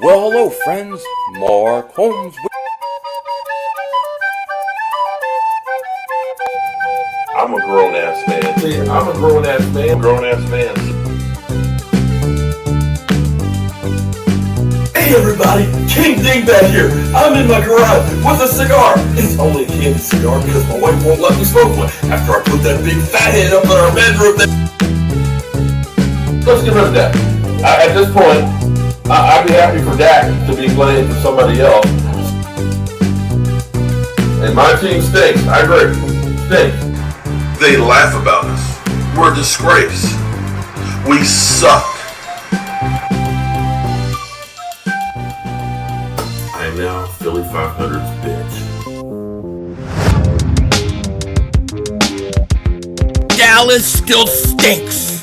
Well, hello, friends. Mark Holmes. I'm a grown-ass man. See, I'm a grown-ass man. Grown-ass man. Hey, everybody. King Dingbat here. I'm in my garage with a cigar. It's only a candy cigar because my wife won't let me smoke one after I put that big fat head up in our bedroom. Let's get rid of that. At this point, I'd be happy for Dak to be playing for somebody else. And my team stinks. I agree. Stinks. They laugh about us. We're a disgrace. We suck. I am now Philly 500's bitch. Dallas still stinks.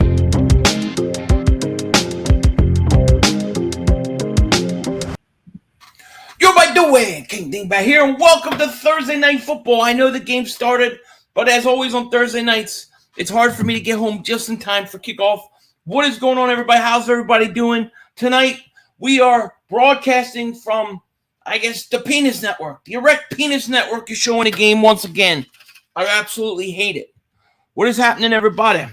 Yo, by the way, King Dingbat here, and welcome to Thursday Night Football. I know the game started, but as always on Thursday nights, it's hard for me to get home just in time for kickoff. What is going on, everybody? How's everybody doing? Tonight, we are broadcasting from, I guess, the Penis Network. The Erect Penis Network is showing a game once again. I absolutely hate it. What is happening, everybody?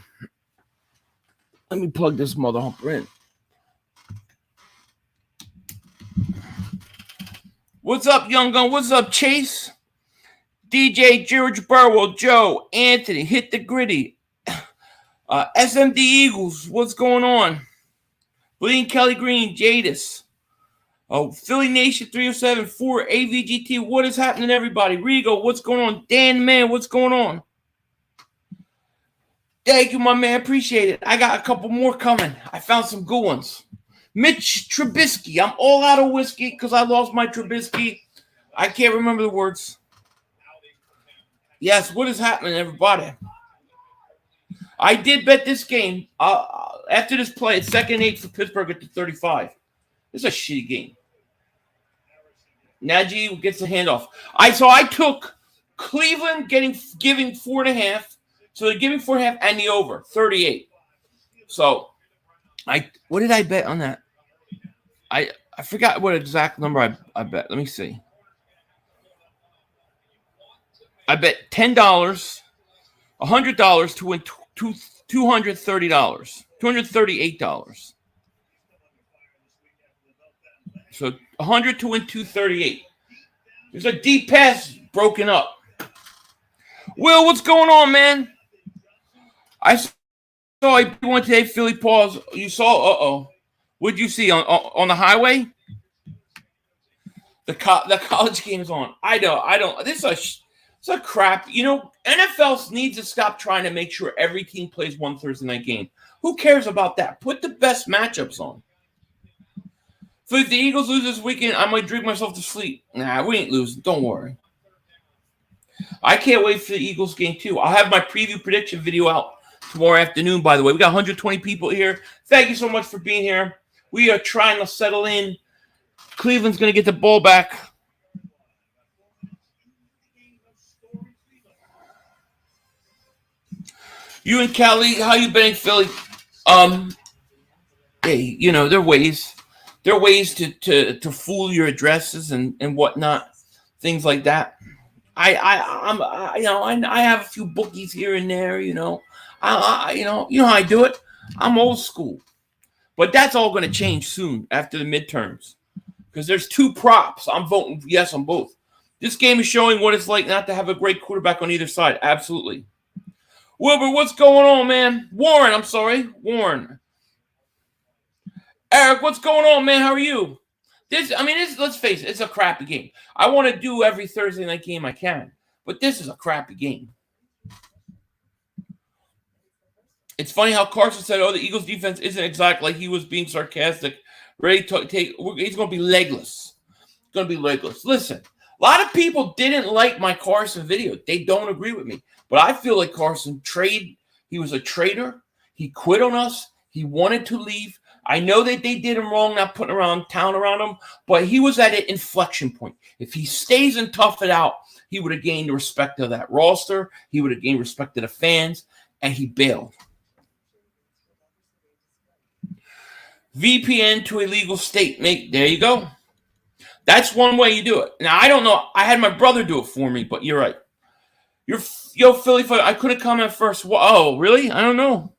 Let me plug this mother humper in. What's up, Young Gun? What's up, Chase? DJ, George Burwell, Joe, Anthony, Hit the Gritty. SMD Eagles, what's going on? Bleeding Kelly Green, Jadis. Oh, Philly Nation 307, 4 AVGT, what is happening, everybody? Rigo, what's going on? Dan, man, what's going on? Thank you, my man. Appreciate it. I got a couple more coming. I found some good ones. Mitch Trubisky. I'm all out of whiskey because I lost my Trubisky. I can't remember the words. Yes, what is happening, everybody? I did bet this game. After this play, it's 2nd and 8 for Pittsburgh at the 35. It's a shitty game. Najee gets the handoff. I took Cleveland giving 4.5. So they're giving 4.5 and the over, 38. So what did I bet on that? I forgot what exact number I bet. Let me see. I bet $10, $100 to win $230, $238. So 100 to win 238. There's a deep pass broken up. Will, what's going on, man? I saw I went today. Philly pause. You saw? What'd you see on the highway? The college game is on. I don't. This is a crap. You know, NFL needs to stop trying to make sure every team plays one Thursday night game. Who cares about that? Put the best matchups on. So if the Eagles lose this weekend, I might drink myself to sleep. Nah, we ain't losing. Don't worry. I can't wait for the Eagles game too. I'll have my preview prediction video out tomorrow afternoon, by the way. We got 120 people here. Thank you so much for being here. We are trying to settle in. Cleveland's going to get the ball back. You and Callie, how you been in Philly? Hey, you know, there are ways. There are ways to fool your addresses and whatnot, things like that. I have a few bookies here and there, you know. You know how I do it. I'm old school. But that's all going to change soon after the midterms. Because there's 2 props. I'm voting yes on both. This game is showing what it's like not to have a great quarterback on either side. Absolutely. Wilbur, what's going on, man? Warren. Eric, what's going on, man? How are you? Let's face it, it's a crappy game. I want to do every Thursday night game I can. But this is a crappy game. It's funny how Carson said, the Eagles defense isn't exactly like he was being sarcastic. Ready to take, he's going to be legless. It's going to be legless. Listen, a lot of people didn't like my Carson video. They don't agree with me. But I feel like Carson he was a traitor. He quit on us. He wanted to leave. I know that they did him wrong, not putting town around him, but he was at an inflection point. If he stays and tough it out, he would have gained the respect of that roster. He would have gained respect of the fans, and he bailed. VPN to a legal state. There you go. That's one way you do it. Now, I don't know. I had my brother do it for me, but you're right. Yo, Philly, I couldn't comment first. Oh, really? I don't know.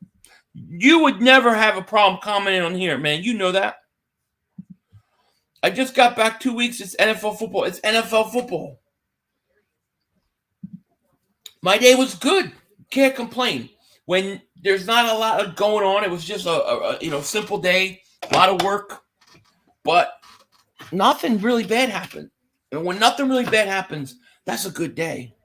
You would never have a problem commenting on here, man. You know that. I just got back 2 weeks. It's NFL football. It's NFL football. My day was good. Can't complain. When there's not a lot of going on, it was just a simple day, a lot of work, but nothing really bad happened. And when nothing really bad happens, that's a good day.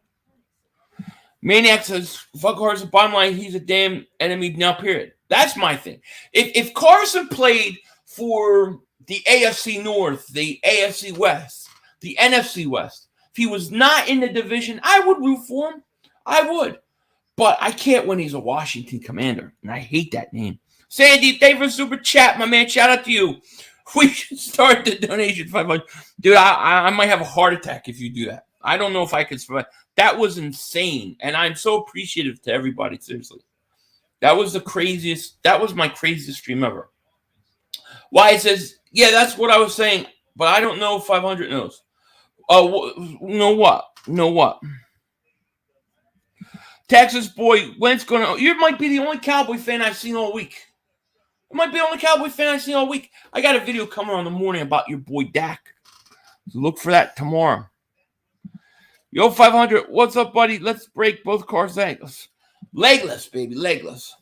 Maniac says, fuck Carson, bottom line, he's a damn enemy now, period. That's my thing. If Carson played for the AFC North, the AFC West, the NFC West, if he was not in the division, I would root for him. I would. But I can't when he's a Washington Commander, and I hate that name. Sandy, thank you for super chat, my man. Shout out to you. We should start the donation 500. Dude, I might have a heart attack if you do that. I don't know if I can survive. That was insane, and I'm so appreciative to everybody, seriously. That was my craziest stream ever. Why says, yeah, that's what I was saying, but I don't know if 500 knows. Know what? Texas boy, Wentz you might be the only Cowboy fan I've seen all week. It might be the only Cowboy fan I've seen all week. I got a video coming on the morning about your boy Dak. So look for that tomorrow. Yo, 500, what's up, buddy? Let's break both cars' ankles. Legless, baby, legless.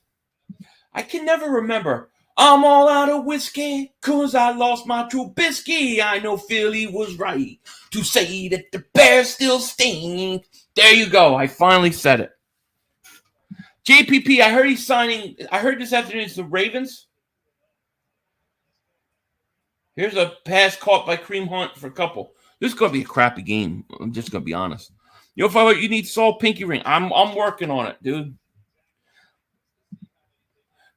I can never remember. I'm all out of whiskey, cause I lost my Trubisky. I know Philly was right to say that the Bears still stink. There you go. I finally said it. JPP, I heard he's signing. I heard this afternoon it's the Ravens. Here's a pass caught by Kareem Hunt for a couple. This is going to be a crappy game. I'm just going to be honest. Yo, Father, you need Saul Pinky Ring. I'm working on it, dude.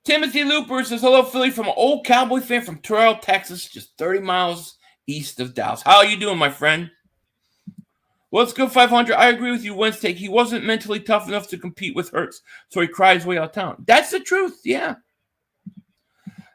Timothy Looper says, hello, Philly, from an old Cowboy fan from Terrell, Texas, just 30 miles east of Dallas. How are you doing, my friend? Let's go 500. I agree with you, Wednesday. He wasn't mentally tough enough to compete with Hurts, so he cried his way out of town. That's the truth, yeah.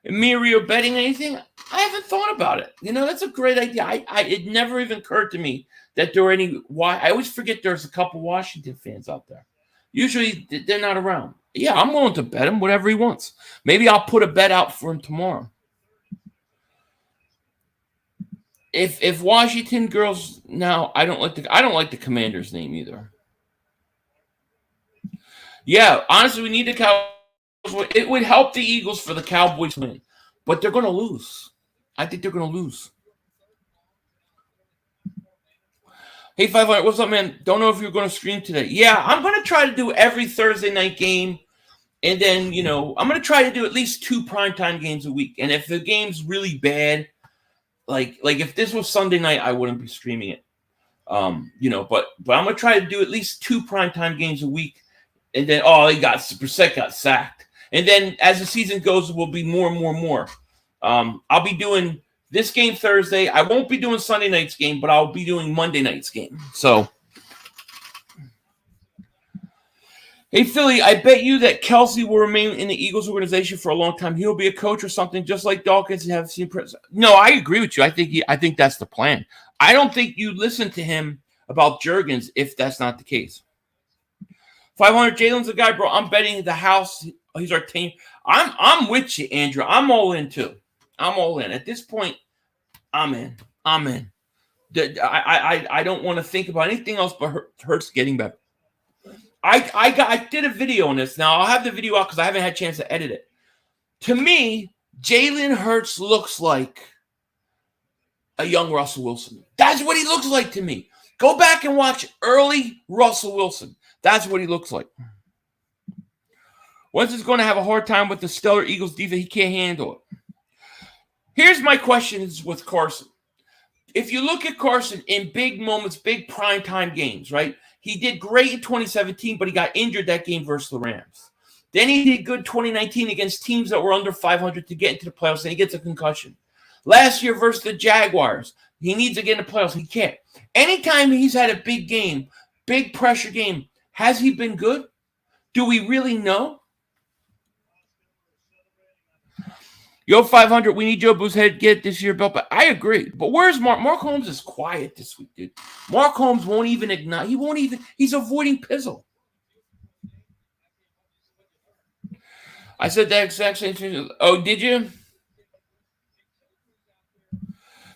Emirio betting anything? I haven't thought about it. That's a great idea. It never even occurred to me that there were any. I always forget there's a couple Washington fans out there. Usually they're not around. Yeah, I'm willing to bet him whatever he wants. Maybe I'll put a bet out for him tomorrow. If Washington girls now, I don't like the Commander's name either. Yeah, honestly, we need the Cowboys. It would help the Eagles for the Cowboys win, but they're going to lose. I think they're going to lose. Hey, 500, what's up, man? Don't know if you're going to stream today. Yeah, I'm going to try to do every Thursday night game, and then I'm going to try to do at least 2 primetime games a week. And if the game's really bad, like if this was Sunday night, I wouldn't be streaming it. But I'm going to try to do at least 2 primetime games a week. And then, Brissett got sacked. And then as the season goes, it will be more and more and more. I'll be doing this game Thursday. I won't be doing Sunday night's game, but I'll be doing Monday night's game. So, hey, Philly, I bet you that Kelsey will remain in the Eagles organization for a long time. He'll be a coach or something, just like Dawkins and have seen. No, I agree with you. I think that's the plan. I don't think you listen to him about Juergens if that's not the case. 500, Jalen's the guy, bro. I'm betting the house. He's our team. I'm with you, Andrew. I'm all in too. I'm all in. At this point, I'm in. I don't want to think about anything else but Hurts getting better. I did a video on this. Now I'll have the video out because I haven't had a chance to edit it. To me, Jalen Hurts looks like a young Russell Wilson. That's what he looks like to me. Go back and watch early Russell Wilson. That's what he looks like. Wentz is going to have a hard time with the stellar Eagles defense. He can't handle it. Here's my question with Carson. If you look at Carson in big moments, big primetime games, right? He did great in 2017, but he got injured that game versus the Rams. Then he did good 2019 against teams that were under 500 to get into the playoffs, and he gets a concussion. Last year versus the Jaguars, he needs to get in the playoffs. He can't. Anytime he's had a big game, big pressure game, has he been good? Do we really know? Yo, 500, we need Joe Boozehead to get this year belt, but I agree. But where's Mark? Mark Holmes is quiet this week, dude. Mark Holmes won't even ignite. He's avoiding Pizzle. I said that exact same thing. Oh, did you?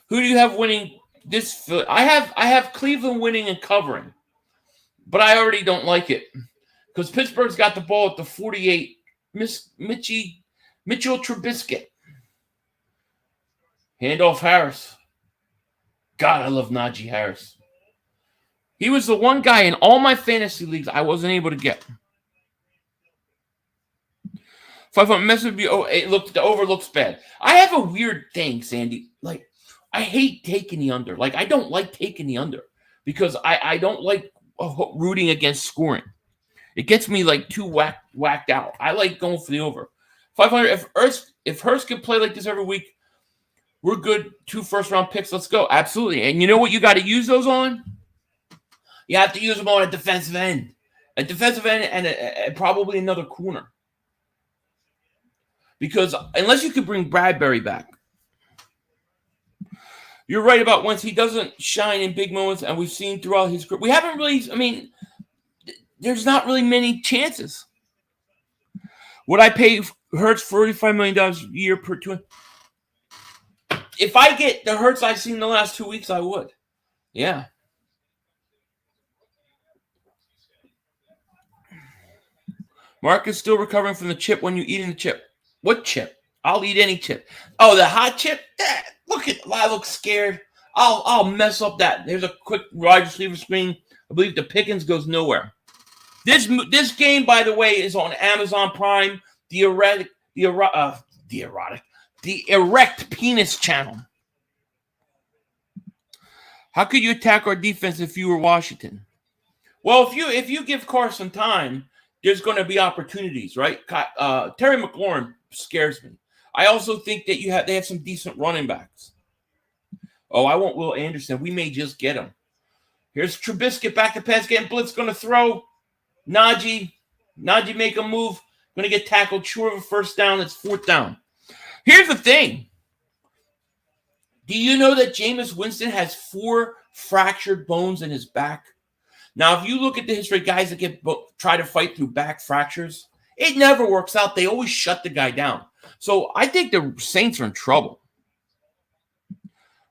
Who do you have winning this? I have Cleveland winning and covering, but I already don't like it because Pittsburgh's got the ball at the 48. Mitchell Trubisky. Handoff Harris. God, I love Najee Harris. He was the one guy in all my fantasy leagues I wasn't able to get. 500 message be. Oh, the over looks bad. I have a weird thing, Sandy. Like, I hate taking the under. Like, I don't like taking the under because I don't like rooting against scoring. It gets me like too whacked out. I like going for the over. 500. If Hurst can play like this every week, we're good. 2 first-round picks. Let's go. Absolutely. And you know what you got to use those on? You have to use them on a defensive end. A defensive end and probably another corner. Because unless you could bring Bradbury back. You're right about Wentz. He doesn't shine in big moments, and we've seen throughout his career. We haven't really, there's not really many chances. Would I pay Hurts $45 million a year per 2? If I get the Hurts I've seen the last 2 weeks, I would. Yeah. Mark is still recovering from the chip when you eating the chip. What chip? I'll eat any chip. Oh, the hot chip? Look at I look scared. I'll mess up that. There's a quick wide receiver screen. I believe the Pickens goes nowhere. This game, by the way, is on Amazon Prime. The Erect Penis Channel. How could you attack our defense if you were Washington? Well, if you give Carson time, there's going to be opportunities, right? Terry McLaurin scares me. I also think that they have some decent running backs. Oh, I want Will Anderson. We may just get him. Here's Trubisky back to pass game. Blitz going to throw. Najee make a move. Going to get tackled short of a first down. It's 4th down. Here's the thing. Do you know that Jameis Winston has 4 fractured bones in his back? Now, if you look at the history of guys that try to fight through back fractures, it never works out. They always shut the guy down. So I think the Saints are in trouble.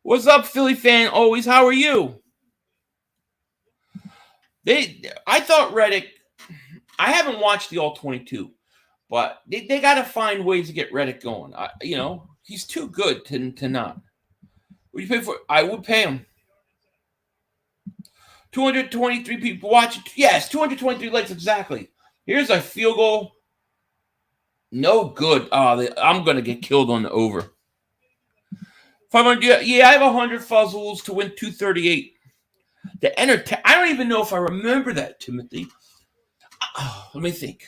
What's up, Philly fan? Always, how are you? I thought Reddick. I haven't watched the All 22, but they got to find ways to get Reddick going. He's too good to not. What do you pay for? I would pay him. 223 people watching. Yes, 223 likes exactly. Here's a field goal. No good. I'm going to get killed on the over. 500. Yeah, I have 100 fuzzles to win 238. I don't even know if I remember that, Timothy. Let me think.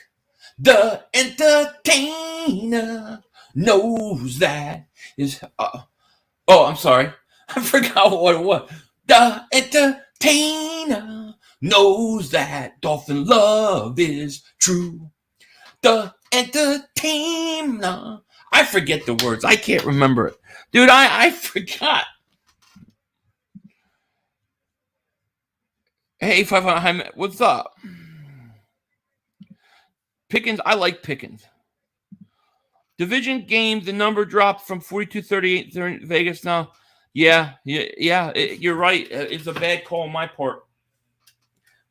The entertainer knows that is. I'm sorry. I forgot what it was. The entertainer knows that dolphin love is true. The entertainer. I forget the words. I can't remember it. Dude, I forgot. Hey, 500, what's up? Pickens, I like Pickens. Division game, the number dropped from 42-38 in Vegas now. Yeah, you're right. It's a bad call on my part.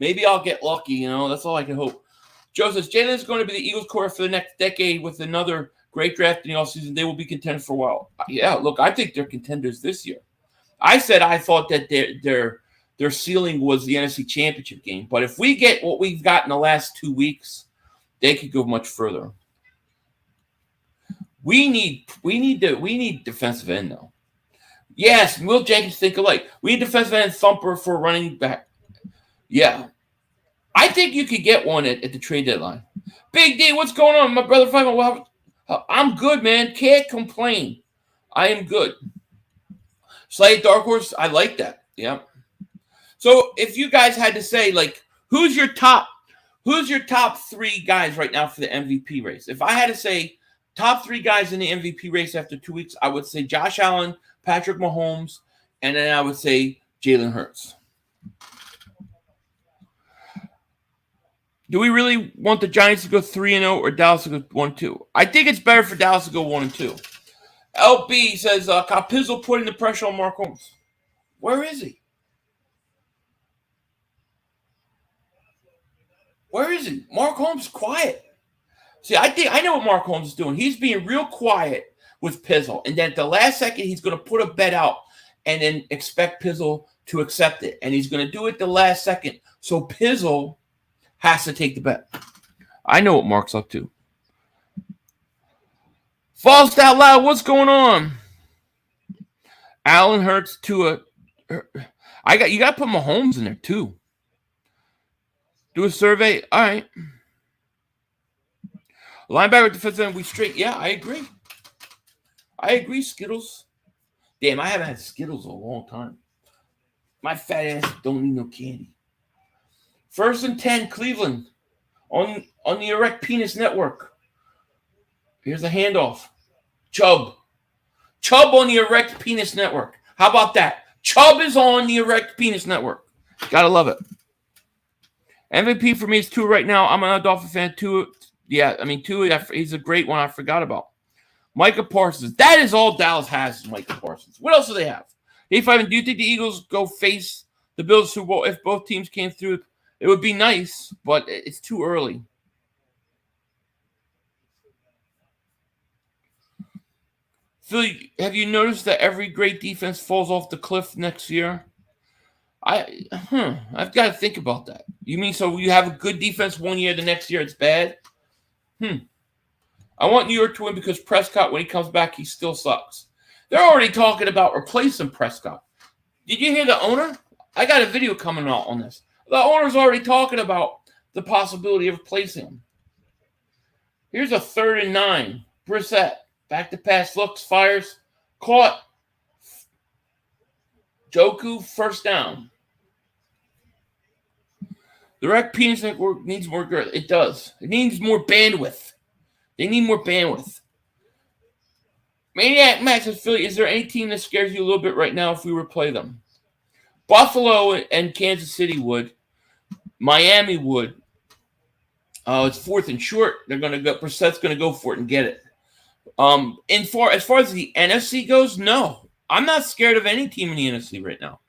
Maybe I'll get lucky, That's all I can hope. Joe says, Jalen is going to be the Eagles' core for the next decade with another great draft in the offseason. They will be contenders for a while. Yeah, look, I think they're contenders this year. I said I thought that their ceiling was the NFC Championship game. But if we get what we've got in the last 2 weeks, they could go much further. We need defensive end, though. Yes, Will Jenkins think alike. We need defensive end thumper for running back. Yeah. I think you could get one at the trade deadline. Big D, what's going on? My brother, I'm good, man. Can't complain. I am good. Slight Dark Horse, I like that. Yeah. So if you guys had to say, who's your top 3 guys right now for the MVP race? If I had to say top 3 guys in the MVP race after 2 weeks, I would say Josh Allen, Patrick Mahomes, and then I would say Jalen Hurts. Do we really want the Giants to go 3-0 or Dallas to go 1-2? I think it's better for Dallas to go 1-2. LB says, Capizzle putting the pressure on Mark Holmes. Where is he? Where is he? Mark Holmes quiet. See, I know what Mark Holmes is doing. He's being real quiet with Pizzle. And then at the last second, he's going to put a bet out and then expect Pizzle to accept it. And he's going to do it the last second. So Pizzle has to take the bet. I know what Mark's up to. False out loud. What's going on? Allen Hurts to a. You got to put Mahomes in there too. Do a survey. All right. Linebacker defensive end. We straight. Yeah, I agree. I agree. Skittles. Damn, I haven't had Skittles in a long time. My fat ass don't need no candy. 1st and 10, Cleveland on the Erect Penis Network. Here's a handoff. Chubb on the Erect Penis Network. How about that? Chubb is on the Erect Penis Network. Gotta love it. MVP for me is Tua right now. I'm a Dolphin fan. Tua, he's a great one I forgot about. Micah Parsons. That is all Dallas has is Micah Parsons. What else do they have? Do you think the Eagles go face the Bills Super Bowl if both teams came through? It would be nice, but it's too early. Philly, have you noticed that every great defense falls off the cliff next year? I've got to think about that. You mean so you have a good defense one year, the next year it's bad? I want New York to win because Prescott, when he comes back, he still sucks. They're already talking about replacing Prescott. Did you hear the owner? I got a video coming out on this. The owner's already talking about the possibility of replacing him. Here's a 3rd and 9. Brissett. Back to pass. Looks. Fires. Caught. Joku. 1st down. The Rec Penis Network needs more girth. It does. It needs more bandwidth. They need more bandwidth. Maniac Max says, Philly, is there any team that scares you a little bit right now if we were to play them? Buffalo and Kansas City would. Miami would. It's 4th and short. They're going to go. Brissett's going to go for it and get it. As far as the NFC goes, no. I'm not scared of any team in the NFC right now.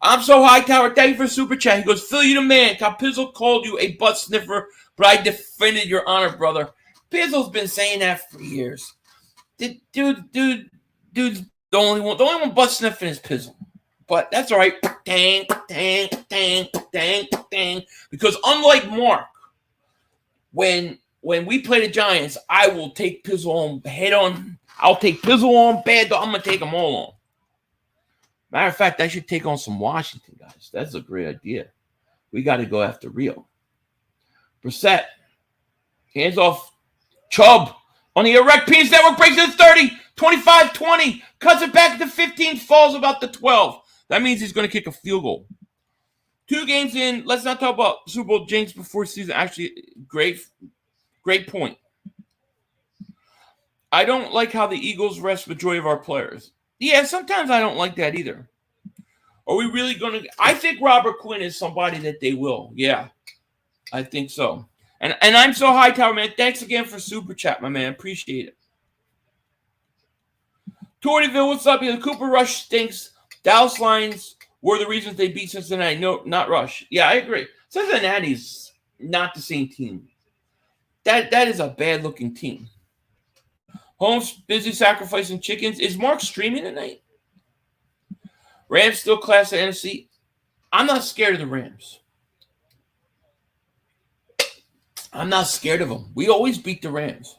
I'm so high tower. Thank you for super chat. He goes, Phil, you the man. Capizzle called you a butt sniffer, but I defended your honor, brother. Pizzle's been saying that for years. Dude's the only one butt sniffing is Pizzle. But that's all right. Dang. Because unlike Mark, when we play the Giants, I will take Pizzle on head on. I'll take Pizzle on bad. I'm going to take them all on. Matter of fact, I should take on some Washington guys. That's a great idea. We got to go after Rio. Brissett. Hands off. Chubb on the Erect Penis Network. Breaks it to 30. 25-20. Cuts it back to 15. Falls about the 12. That means he's going to kick a field goal. 2 games in. Let's not talk about Super Bowl jinx before season. Actually, great point. I don't like how the Eagles rest majority of our players. Yeah, sometimes I don't like that either. Are we really going to? I think Robert Quinn is somebody that they will. Yeah, I think so. And I'm so high tower, man. Thanks again for super chat, my man. Appreciate it. Tortyville, what's up? The Cooper Rush stinks. Dallas Lions were the reasons they beat Cincinnati. No, not Rush. Yeah, I agree. Cincinnati's not the same team. That is a bad-looking team. Holmes busy sacrificing chickens. Is Mark streaming tonight? Rams still class of NFC. I'm not scared of the Rams. I'm not scared of them. We always beat the Rams.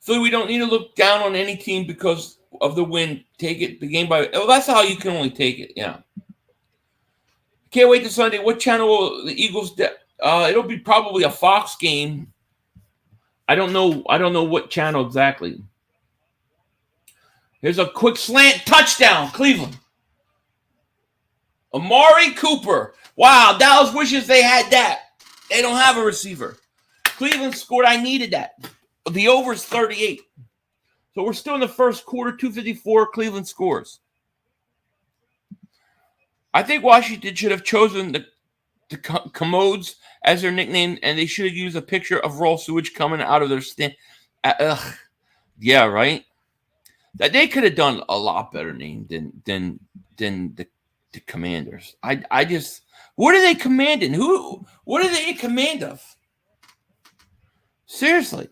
So we don't need to look down on any team because of the win. Take it the game by. Well, that's how you can only take it. Yeah. Can't wait to Sunday. What channel will the Eagles? It'll be probably a Fox game. I don't know what channel exactly. Here's a quick slant touchdown, Cleveland. Amari Cooper. Wow, Dallas wishes they had that. They don't have a receiver. Cleveland scored. I needed that. The over's 38. So we're still in the first quarter, 2:54. Cleveland scores. I think Washington should have chosen the commodes as their nickname, and they should have used a picture of raw sewage coming out of their stand. Yeah, right. That they could have done a lot better name than the Commanders. I just, what are they commanding? What are they in command of? Seriously.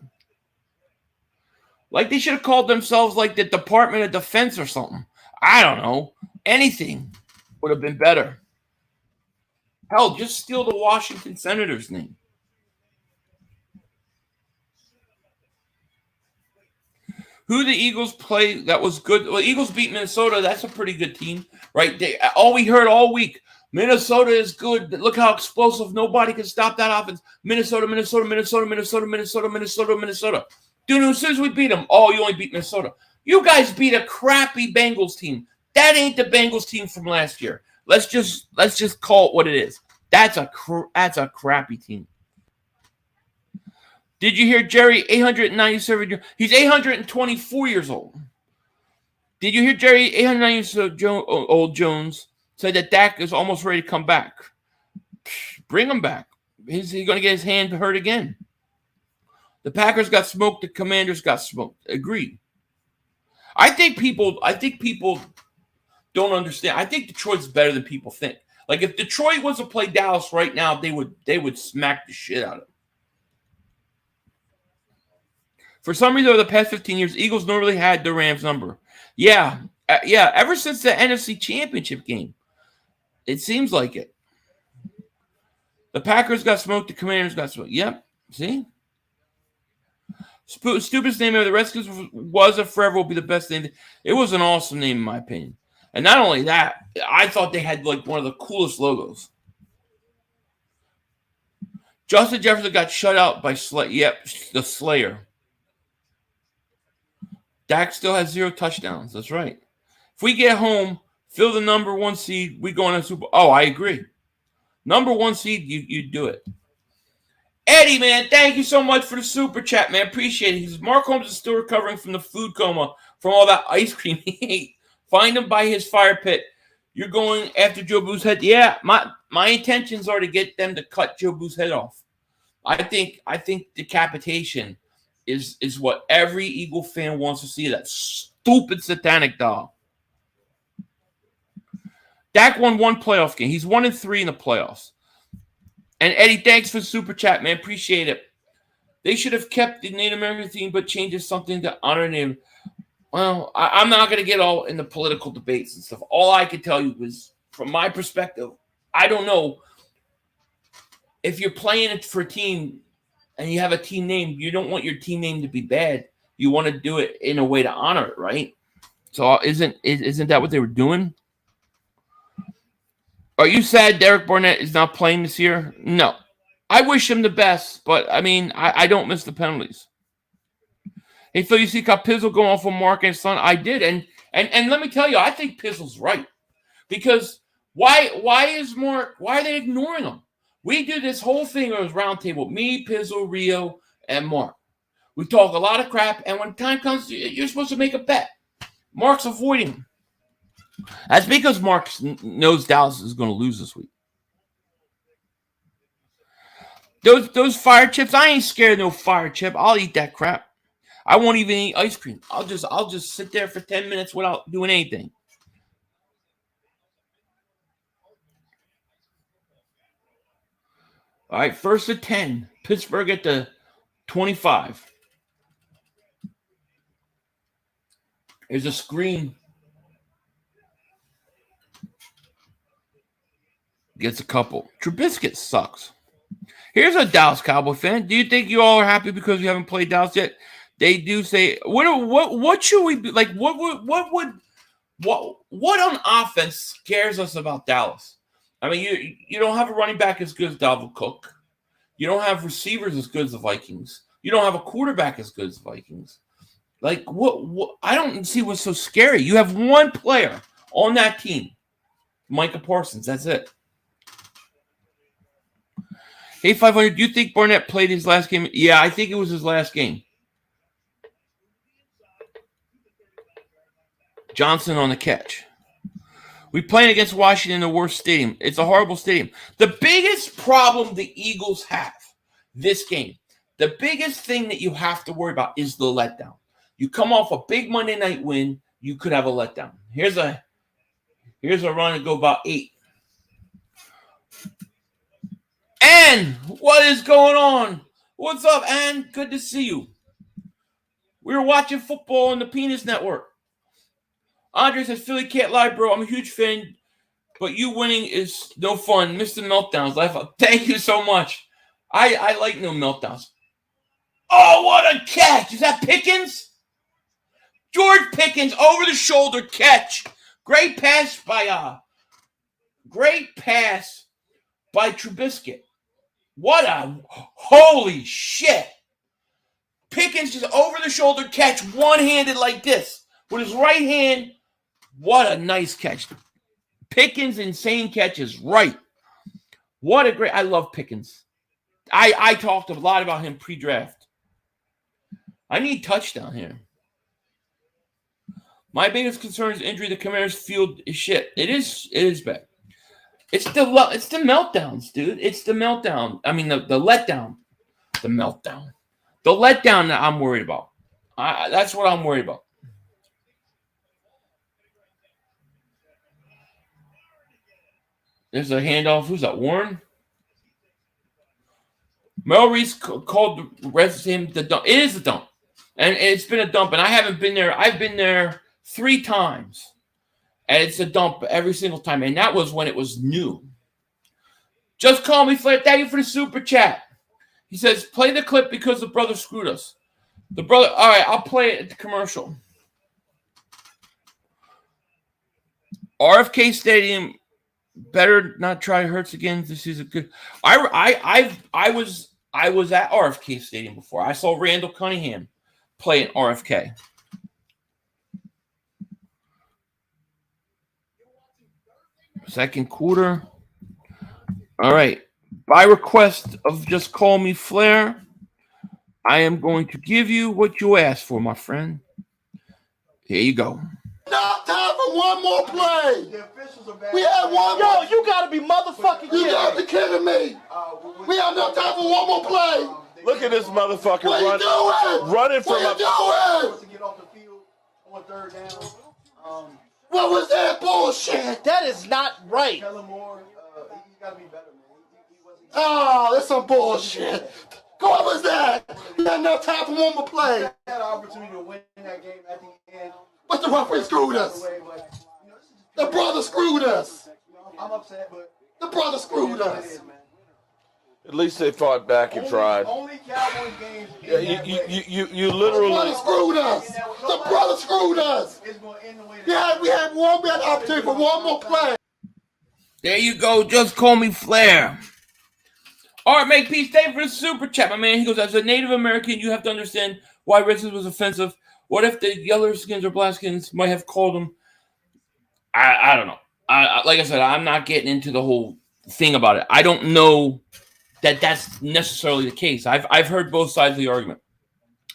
Like they should have called themselves like the Department of Defense or something. I don't know. Anything would have been better. Hell, just steal the Washington Senators name. Who the Eagles play that was good? Well, Eagles beat Minnesota. That's a pretty good team, right? All we heard all week, Minnesota is good. Look how explosive. Nobody can stop that offense. Minnesota. Dude, as soon as we beat them, you only beat Minnesota. You guys beat a crappy Bengals team. That ain't the Bengals team from last year. Let's just call it what it is. That's a crappy team. Did you hear Jerry? 897. He's 824 years old. Did you hear Jerry? 897-old Jones said that Dak is almost ready to come back. Bring him back. Is he going to get his hand hurt again? The Packers got smoked. The Commanders got smoked. Agreed. I think people don't understand. I think Detroit's better than people think. Like if Detroit was to play Dallas right now, they would smack the shit out of it. For some reason, over the past 15 years, Eagles normally had the Rams number. Yeah. Ever since the NFC Championship game, it seems like it. The Packers got smoked. The Commanders got smoked. Yep. See? Stupidest name ever. The Redskins was or forever will be the best name. It was an awesome name, in my opinion. And not only that, I thought they had like one of the coolest logos. Justin Jefferson got shut out by the Slayer. Dak still has 0 touchdowns. That's right. If we get home, fill the number 1 seed, we go on a Super Bowl. Oh, I agree. Number 1 seed, you do it. Eddie, man, thank you so much for the super chat, man. Appreciate it. He says, Mark Holmes is still recovering from the food coma from all that ice cream he ate. Find him by his fire pit. You're going after Joe Boo's head. Yeah, my intentions are to get them to cut Joe Boo's head off. I think decapitation is what every Eagle fan wants to see. That stupid satanic doll. Dak won 1 playoff game. He's 1-3 in the playoffs. And Eddie, thanks for the super chat, man. Appreciate it. They should have kept the Native American theme, but changed it something to honor Native. Well, I'm not going to get all in the political debates and stuff. All I can tell you is, from my perspective, I don't know if you're playing it for a team and you have a team name, you don't want your team name to be bad. You want to do it in a way to honor it, right? So isn't that what they were doing? Are you sad Derek Barnett is not playing this year? No. I wish him the best, but, I mean, I don't miss the penalties. Hey, Phil, you see how Pizzle going off on Mark and Son? I did, and let me tell you, I think Pizzle's right. Because why are they ignoring him? We do this whole thing on his round table, me, Pizzle, Rio, and Mark. We talk a lot of crap, and when time comes, you're supposed to make a bet. Mark's avoiding him. That's because Mark knows Dallas is going to lose this week. Those fire chips, I ain't scared of no fire chip. I'll eat that crap. I won't even eat ice cream. I'll just sit there for 10 minutes without doing anything. All right, 1st and 10. Pittsburgh at the 25. There's a screen. Gets a couple. Trubisky sucks. Here's a Dallas Cowboy fan. Do you think you all are happy because you haven't played Dallas yet? They do say, what should we be like? What on offense scares us about Dallas? I mean, you don't have a running back as good as Dalvin Cook. You don't have receivers as good as the Vikings. You don't have a quarterback as good as the Vikings. Like, what? I don't see what's so scary. You have one player on that team, Micah Parsons. That's it. Hey, 500, do you think Barnett played his last game? Yeah, I think it was his last game. Johnson on the catch. We playing against Washington in the worst stadium. It's a horrible stadium. The biggest problem the Eagles have this game, the biggest thing that you have to worry about is the letdown. You come off a big Monday night win, you could have a letdown. Here's a run and go about 8. And what is going on? What's up, Ann? Good to see you. We were watching football on the Penis Network. Andre says, Philly can't lie, bro. I'm a huge fan, but you winning is no fun. Mr. Meltdowns. Laugh out. Thank you so much. I like no meltdowns. Oh, what a catch. Is that Pickens? George Pickens, over the shoulder catch. Great pass by Trubisky. What a holy shit. Pickens just over the shoulder catch, one-handed like this. With his right hand, what a nice catch. Pickens' insane catch is right. What a great, I love Pickens. I talked a lot about him pre-draft. I need touchdown here. My biggest concern is injury. The Commanders' field is shit. It is bad. It's the meltdowns, dude. It's the meltdown. I mean, the letdown. The meltdown. The letdown that I'm worried about. That's what I'm worried about. There's a handoff. Who's that? Warren? Mel Reese called the rest of him the dump. It is a dump. And it's been a dump. And I haven't been there. I've been there 3 times. And it's a dump every single time. And that was when it was new. Just call me, Flair. Thank you for the super chat. He says, play the clip because the brother screwed us. The brother, all right, I'll play it at the commercial. RFK Stadium, better not try Hurts again. This is a good. I was at RFK Stadium before. I saw Randall Cunningham play at RFK. Second quarter. All right. By request of Just Call Me Flair, I am going to give you what you asked for, my friend. Here you go. Not time for one more play. We had one. Yo, you gotta be motherfucking kidding me. You gotta be kidding me. We have no time for one more play. Look at this motherfucker running from a. What to get off the field on 3rd down. What was that bullshit? That is not right. Tell him more. He's gotta be better, man. Oh, that's some bullshit. What was that? We had no time for one more play. We had an opportunity to win that game at the end. But the referee screwed us. The brother screwed us. I'm upset, but the brother screwed us. At least they fought back and tried. Only Cowboys games. You literally. The brother screwed us. The brother screwed us. Yeah, we had an opportunity for one more play. There you go. Just call me Flair. All right, make peace. Thank you for the super chat, my man. He goes, as a Native American, you have to understand why racism was offensive. What if the yellow skins or black skins might have called them? I don't know. Like I said, I'm not getting into the whole thing about it. I don't know that that's necessarily the case. I've heard both sides of the argument.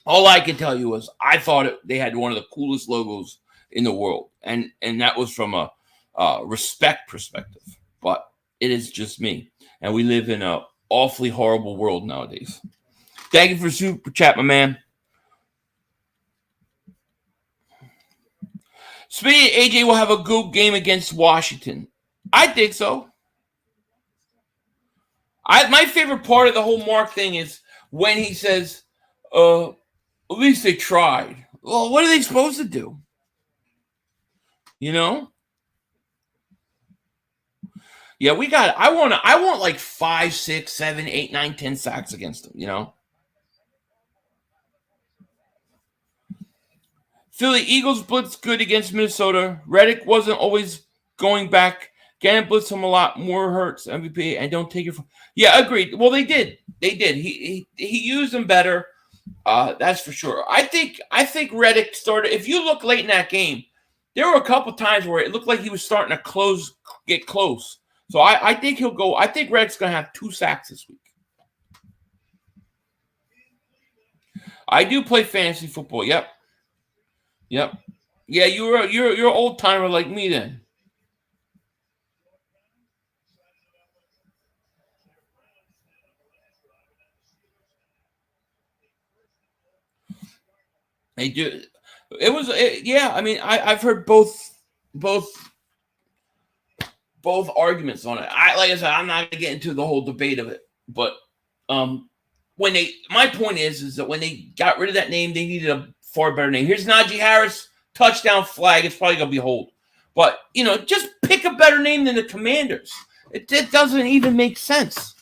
All I can tell you is I thought they had one of the coolest logos in the world, and that was from a respect perspective. But it is just me, and we live in a awfully horrible world nowadays. Thank you for super chat, my man. Speedy AJ will have a good game against Washington. I think so. My favorite part of the whole Mark thing is when he says, at least they tried. Well, what are they supposed to do? You know? Yeah, I want like 5, 6, 7, 8, 9, 10 sacks against them, you know? Philly Eagles blitz good against Minnesota. Reddick wasn't always going back. Gannon blitzed him a lot. More hurts MVP and don't take it from. Yeah, agreed. Well, they did. He used them better. That's for sure. I think Reddick started. If you look late in that game, there were a couple times where it looked like he was starting to get close. So I think he'll go. I think Reddick's going to have 2 sacks this week. I do play fantasy football. Yep. Yeah, you're an old timer like me then. They do. Yeah. I mean, I've heard both arguments on it. Like I said, I'm not gonna get into the whole debate of it, but my point is that when they got rid of that name, they needed a far better name. Here's Najee Harris, touchdown flag. It's probably gonna be hold, but just pick a better name than the Commanders. It doesn't even make sense.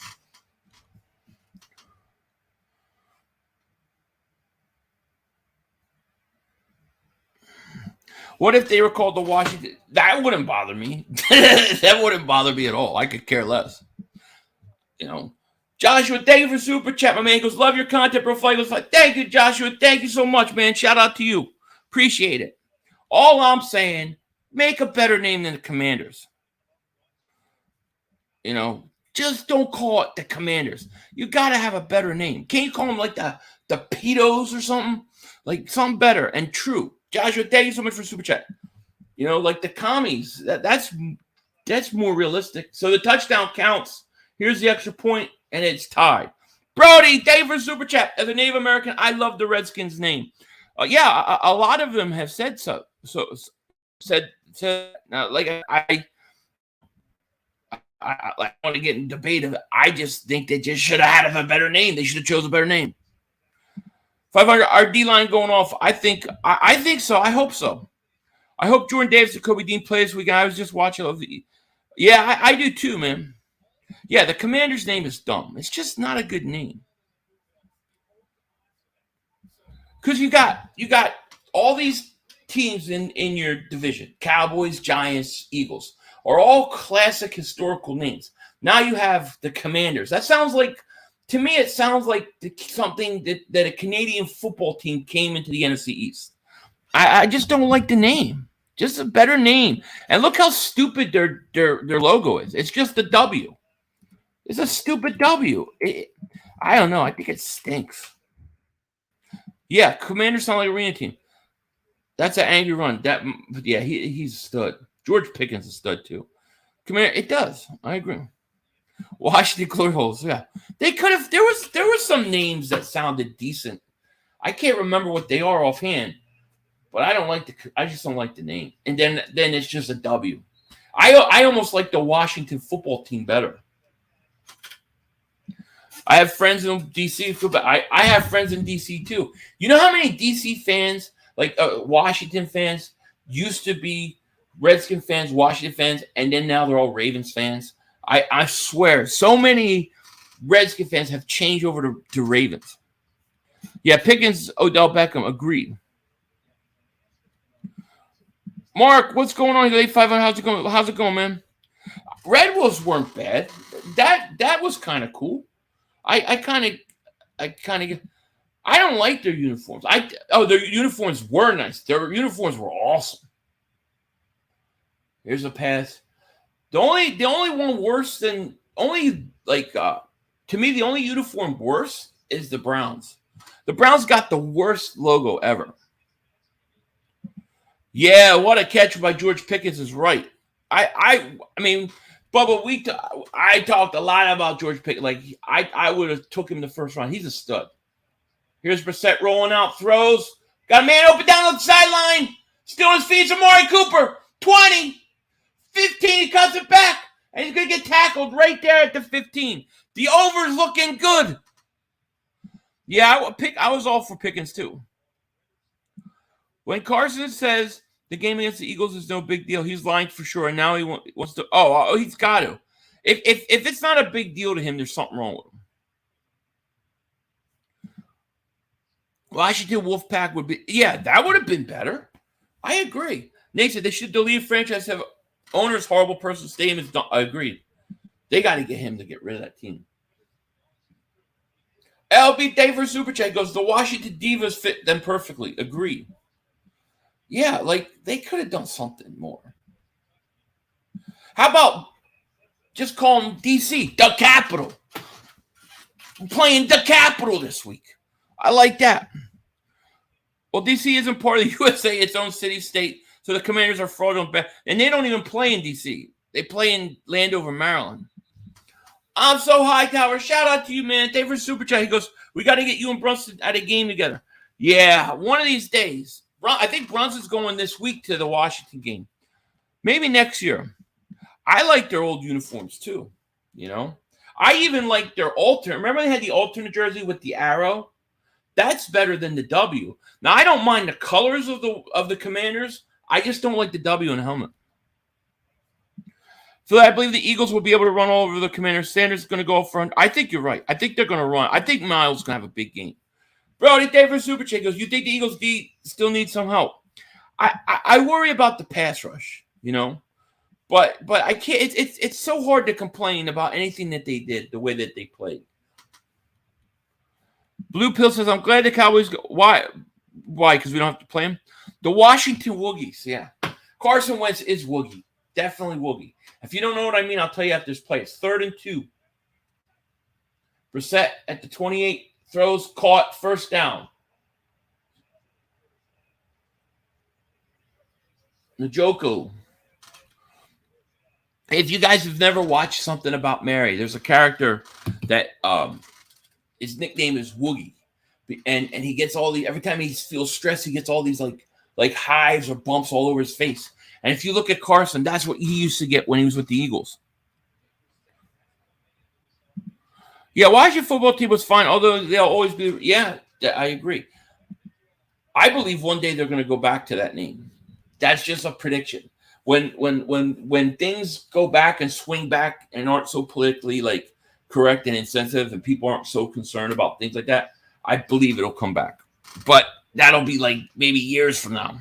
What if they were called the Washington? That wouldn't bother me. That wouldn't bother me at all. I could care less. Joshua, thank you for super chat. My man goes, love your content, bro. Flag goes like, thank you, Joshua. Thank you so much, man. Shout out to you. Appreciate it. All I'm saying, make a better name than the Commanders. Just don't call it the Commanders. You got to have a better name. Can't you call them like the Pedos or something? Like something better and true. Joshua, thank you so much for super chat. Like the commies. That's more realistic. So the touchdown counts. Here's the extra point, and it's tied. Brody, thank you for super chat. As a Native American, I love the Redskins name. Yeah, a lot of them have said so. Said like I want to get in debate of it. I just think they just should have had a better name. They should have chose a better name. 500, our D-line going off. I think so. I hope so. I hope Jordan Davis and Kobe Dean plays this weekend. I was just watching. Yeah, I do too, man. Yeah, the Commander's name is dumb. It's just not a good name. Because you got all these teams in your division. Cowboys, Giants, Eagles are all classic historical names. Now you have the Commanders. That sounds like, to me, it sounds like something that a Canadian football team came into the NFC East. I just don't like the name. Just a better name. And look how stupid their logo is. It's just a W. It's a stupid W. I don't know. I think it stinks. Yeah, Commanders sound like a arena team. That's an angry run. He's a stud. George Pickens is a stud too. Commander, it does. I agree. Washington Glory Holes. Yeah, they could have. There were some names that sounded decent. I can't remember what they are offhand, but I just don't like the name. And then it's just a W. I almost like the Washington football team better. I have friends in DC, but I have friends in DC too. You know how many DC fans, like Washington fans, used to be Redskin fans, Washington fans, and then now they're all Ravens fans? I swear, so many Redskin fans have changed over to Ravens. Yeah, Pickens, Odell Beckham, agreed. Mark, what's going on here? 500, how's it going, man? Red Wolves weren't bad. That was kind of cool. I don't like their uniforms. Their uniforms were nice. Their uniforms were awesome. Here's a pass. The only one worse than to me, the only uniform worse is the Browns. The Browns got the worst logo ever. Yeah, what a catch by George Pickens is right. I mean, Bubba, I talked a lot about George Pickens. Like, I would have took him the first round. He's a stud. Here's Brissett rolling out, throws. Got a man open down the sideline. Still on his feet. Amari Cooper. 20. 15. He cuts it back. And he's going to get tackled right there at the 15. The over's looking good. Yeah, I was all for Pickens too. When Carson says the game against the Eagles is no big deal, he's lying for sure. And now he wants to. Oh, he's got to. If it's not a big deal to him, there's something wrong with him. Washington Wolfpack would be. Yeah, that would have been better. I agree. Nate said they should delete franchise. Have owners horrible person. Stadium is done. I agree. They got to get him to get rid of that team. LB Dave for Super Chat goes, the Washington Divas fit them perfectly. Agreed. Yeah, like they could have done something more. How about just call them DC, the Capital? I'm playing the Capital this week. I like that. Well, DC isn't part of the USA, its own city-state, so the Commanders are fraudulent. And they don't even play in DC. They play in Landover, Maryland. I'm so high, Tower. Shout out to you, man. Thank you for Super Chat. He goes, we got to get you and Brunson at a game together. Yeah, one of these days. I think Brunson's going this week to the Washington game. Maybe next year. I like their old uniforms, too. You know? I even like their alternate. Remember they had the alternate jersey with the arrow? That's better than the W. Now, I don't mind the colors of the Commanders. I just don't like the W in the helmet. So I believe the Eagles will be able to run all over the Commanders. Sanders is going to go up front. I think you're right. I think they're going to run. I think Miles is going to have a big game. Brody, thank you for Super Chat. Goes, you think the Eagles still need some help? I worry about the pass rush, you know? But I can't. It's so hard to complain about anything that they did, the way that they played. Blue Pill says, I'm glad the Cowboys go. Why? Because we don't have to play them? The Washington Woogies, yeah. Carson Wentz is Woogie. Definitely Woogie. If you don't know what I mean, I'll tell you after this play. It's 3rd and 2. Brissett at the 28. Throws, caught, first down. Njoku. If you guys have never watched something about Mary, there's a character that his nickname is Woogie. And he gets all the, every time he feels stressed, he gets all these like hives or bumps all over his face. And if you look at Carson, that's what he used to get when he was with the Eagles. Yeah, Washington football team was fine, although they'll always be. Yeah, I agree. I believe one day they're going to go back to that name. That's just a prediction. When things go back and swing back and aren't so politically like correct and insensitive, and people aren't so concerned about things like that, I believe it'll come back. But that'll be like maybe years from now.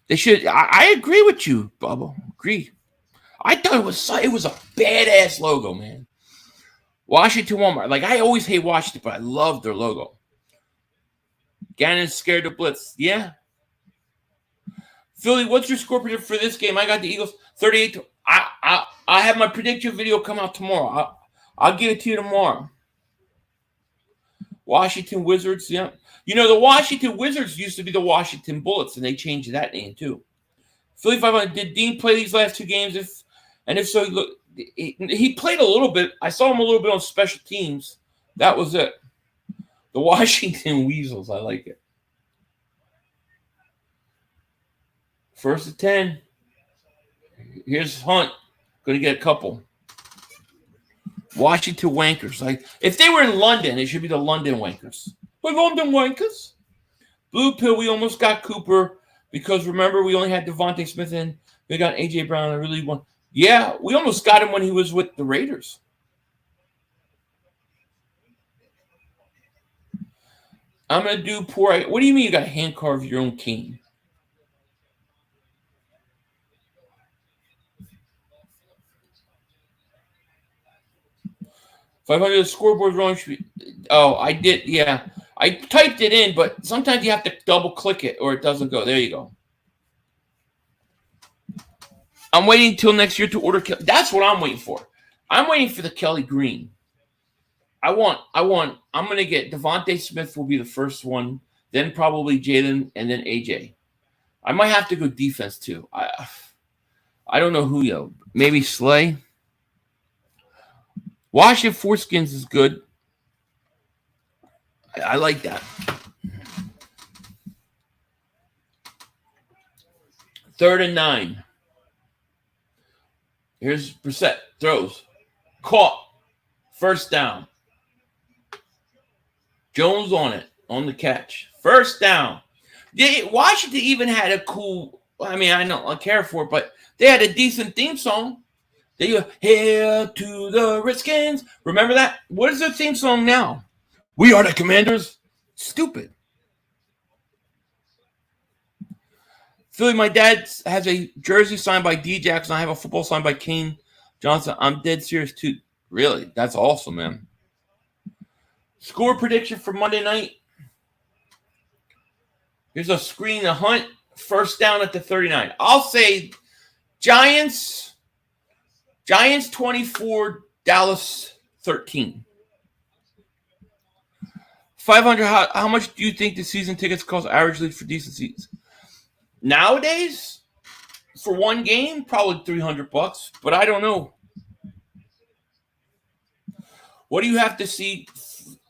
They should. I agree with you, Bubba. Agree. I thought it was a badass logo, man. Washington Walmart. Like, I always hate Washington, but I love their logo. Gannon's scared to blitz. Yeah. Philly, what's your score prediction for this game? I got the Eagles 38. I have my prediction video come out tomorrow. I'll give it to you tomorrow. Washington Wizards, yeah. You know, the Washington Wizards used to be the Washington Bullets, and they changed that name, too. Philly 500, did Dean play these last 2 games? If so, he played a little bit. I saw him a little bit on special teams. That was it. The Washington Weasels, I like it. 1st and 10. Here's Hunt. Going to get a couple. Washington Wankers. Like, if they were in London, it should be the London Wankers. The London Wankers. Blue Pill, we almost got Cooper because, remember, we only had Devontae Smith in. We got A.J. Brown. I really want. Yeah, we almost got him when he was with the Raiders. I'm going to do poor. What do you mean you got to hand carve your own king? $500 scoreboard wrong. Oh, I did. Yeah, I typed it in, but sometimes you have to double click it or it doesn't go. There you go. I'm waiting until next year to order. That's what I'm waiting for. I'm waiting for the Kelly Green. I'm going to get Devontae Smith will be the first one, then probably Jalen, and then AJ. I might have to go defense too. I don't know who, yo. Maybe Slay. Washington Foreskins is good. I like that. 3rd and 9. Here's Brissett. Throws. Caught. First down. Jones on it. On the catch. First down. Washington even had a cool, I mean, I don't care for it, but they had a decent theme song. They go, hail to the Redskins. Remember that? What is their theme song now? We are the Commanders. Stupid. Philly, my dad has a jersey signed by D. Jackson. I have a football signed by Kane Johnson. I'm dead serious, too. Really? That's awesome, man. Score prediction for Monday night. Here's a screen, a Hunt. First down at the 39. I'll say Giants 24, Dallas 13. $500. How much do you think the season tickets cost averagely for decent seats? Nowadays, for one game, probably $300. But I don't know. What do you have to see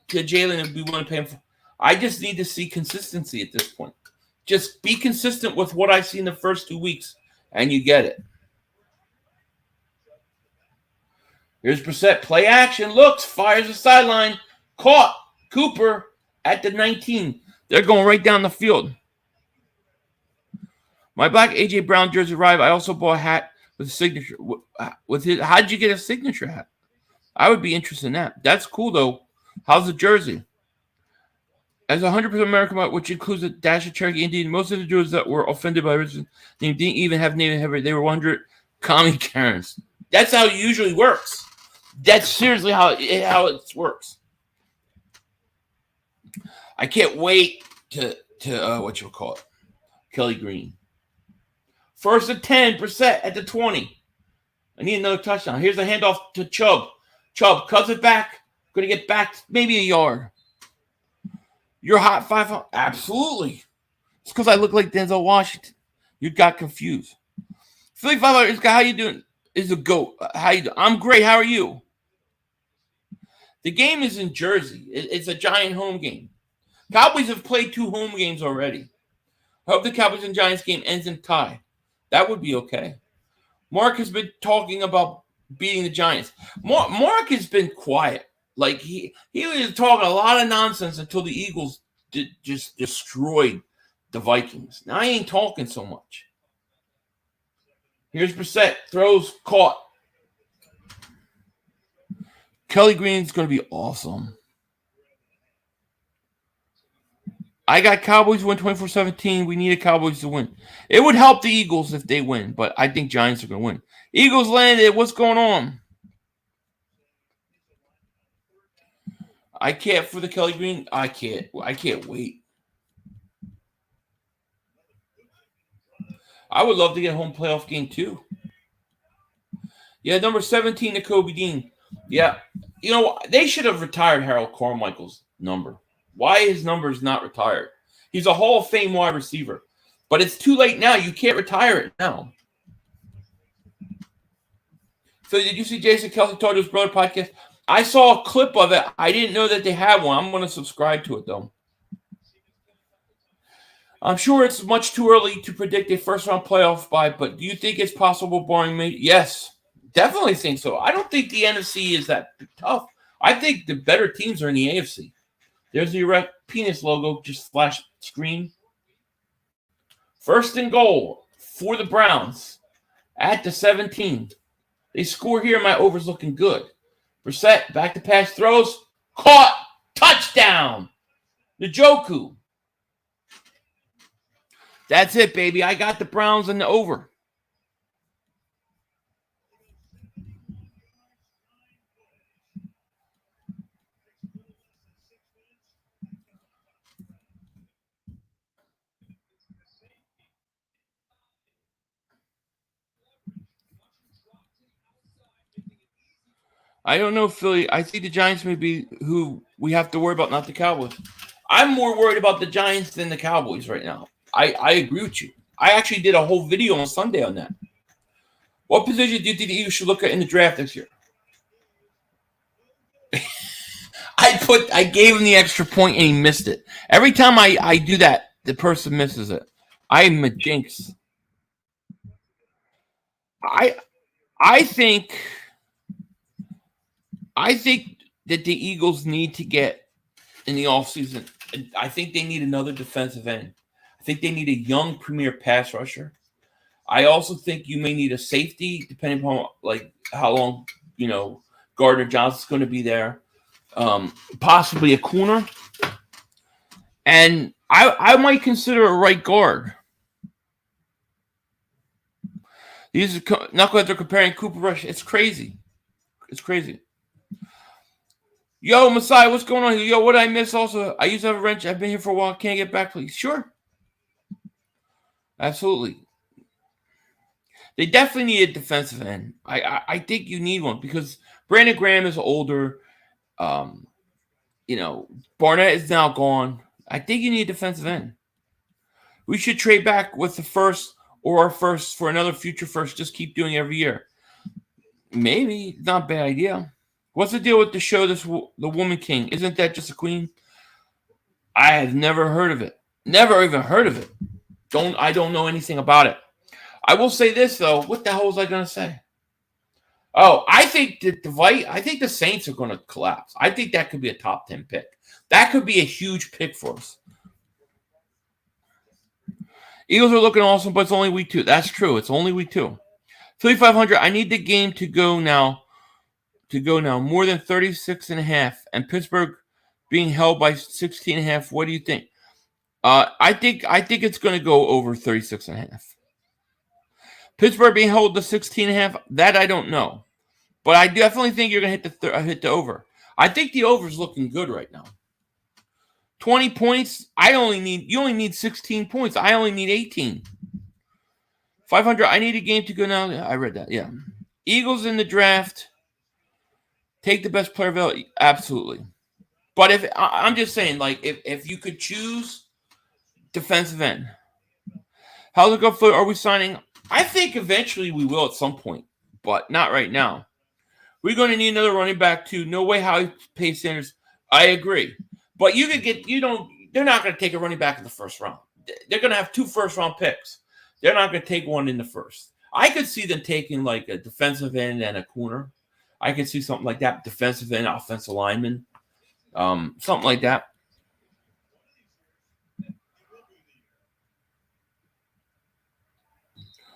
to Jalen if we want to pay him for? I just need to see consistency at this point. Just be consistent with what I see in the first 2 weeks, and you get it. Here's Brissett. Play action. Looks. Fires the sideline. Caught. Cooper at the 19. They're going right down the field. My black A.J. Brown jersey arrived. I also bought a hat with a signature. With his, how did you get a signature hat? I would be interested in that. That's cool, though. How's the jersey? As 100% American, which includes a dash of Cherokee Indian, most of the Jews that were offended by religion didn't even have Native Hebrew. They were 100 commie Karens. That's how it usually works. That's seriously how it works. I can't wait to what you'll call it, Kelly Green. First and 10, Brissett at the 20. I need another touchdown. Here's the handoff to Chubb. Chubb cuts it back. Going to get back maybe a yard. You're hot 5. Absolutely. It's because I look like Denzel Washington. You got confused. Philly 500. How you doing? Is a goat. How you doing? I'm great. How are you? The game is in Jersey. It's a Giant home game. Cowboys have played 2 home games already. I hope the Cowboys and Giants game ends in tie. That would be okay. Mark has been talking about beating the Giants. Mark has been quiet. Like he was talking a lot of nonsense until the Eagles just destroyed the Vikings. Now he ain't talking so much. Here's Brissett. Throws, caught. Kelly Green's going to be awesome. I got Cowboys win 24-17. We needed Cowboys to win. It would help the Eagles if they win, but I think Giants are going to win. Eagles landed. What's going on? I can't for the Kelly Green. I can't wait. I would love to get a home playoff game too. Yeah, number 17 to Kobe Dean. Yeah, you know, they should have retired Harold Carmichael's number. Why his number is not retired? He's a Hall of Fame wide receiver. But it's too late now. You can't retire it now. So did you see Jason Kelsey told his brother podcast? I saw a clip of it. I didn't know that they had one. I'm going to subscribe to it, though. I'm sure it's much too early to predict a first-round playoff bye, but do you think it's possible barring me? Yes, definitely think so. I don't think the NFC is that tough. I think the better teams are in the AFC. There's the erect penis logo, just flash screen. First and goal for the Browns at the 17. They score here. My over's looking good. Brissett, back to pass, throws, caught, touchdown. Njoku. That's it, baby. I got the Browns and the over. I don't know, Philly. I think the Giants may be who we have to worry about, not the Cowboys. I'm more worried about the Giants than the Cowboys right now. I agree with you. I actually did a whole video on Sunday on that. What position do you think the Eagles should look at in the draft this year? I gave him the extra point and he missed it. Every time I do that, the person misses it. I'm a jinx. I think that the Eagles need to get in the offseason. I think they need another defensive end. I think they need a young premier pass rusher. I also think you may need a safety, depending upon like how long Gardner Johnson's going to be there. Possibly a corner, and I might consider a right guard. These are knuckleheads are comparing Cooper Rush. It's crazy. It's crazy. Yo, Messiah, what's going on here? Yo, what did I miss also? I used to have a wrench. I've been here for a while. Can't get back, please. Sure. Absolutely. They definitely need a defensive end. I think you need one because Brandon Graham is older. Barnett is now gone. I think you need a defensive end. We should trade back with the first or our first for another future first. Just keep doing it every year. Maybe. Not a bad idea. What's the deal with the show, the Woman King? Isn't that just a queen? I have never heard of it. Never even heard of it. I don't know anything about it. I will say this, though. What the hell was I going to say? Oh, I think the Saints are going to collapse. I think that could be a top 10 pick. That could be a huge pick for us. Eagles are looking awesome, but it's only week 2. That's true. It's only week 2. 3,500. I need the game to go now. More than 36.5. And Pittsburgh being held by 16.5. What do you think? I think it's going to go over 36.5. Pittsburgh being held to 16.5. That I don't know, but I definitely think you're going to hit the over. I think the over is looking good right now. 20 points. You only need 16 points. I only need 18. 500. I need a game to go now. I read that. Yeah. Eagles in the draft. Take the best player available. Absolutely. But I'm just saying, like, if you could choose defensive end, how's it go? Are we signing? I think eventually we will at some point, but not right now. We're going to need another running back too. No way how he pays Sanders. I agree. But they're not going to take a running back in the first round. They're going to have 2 first-round picks. They're not going to take one in the first. I could see them taking like a defensive end and a corner. I could see something like that. Defensive end, offensive lineman. Something like that.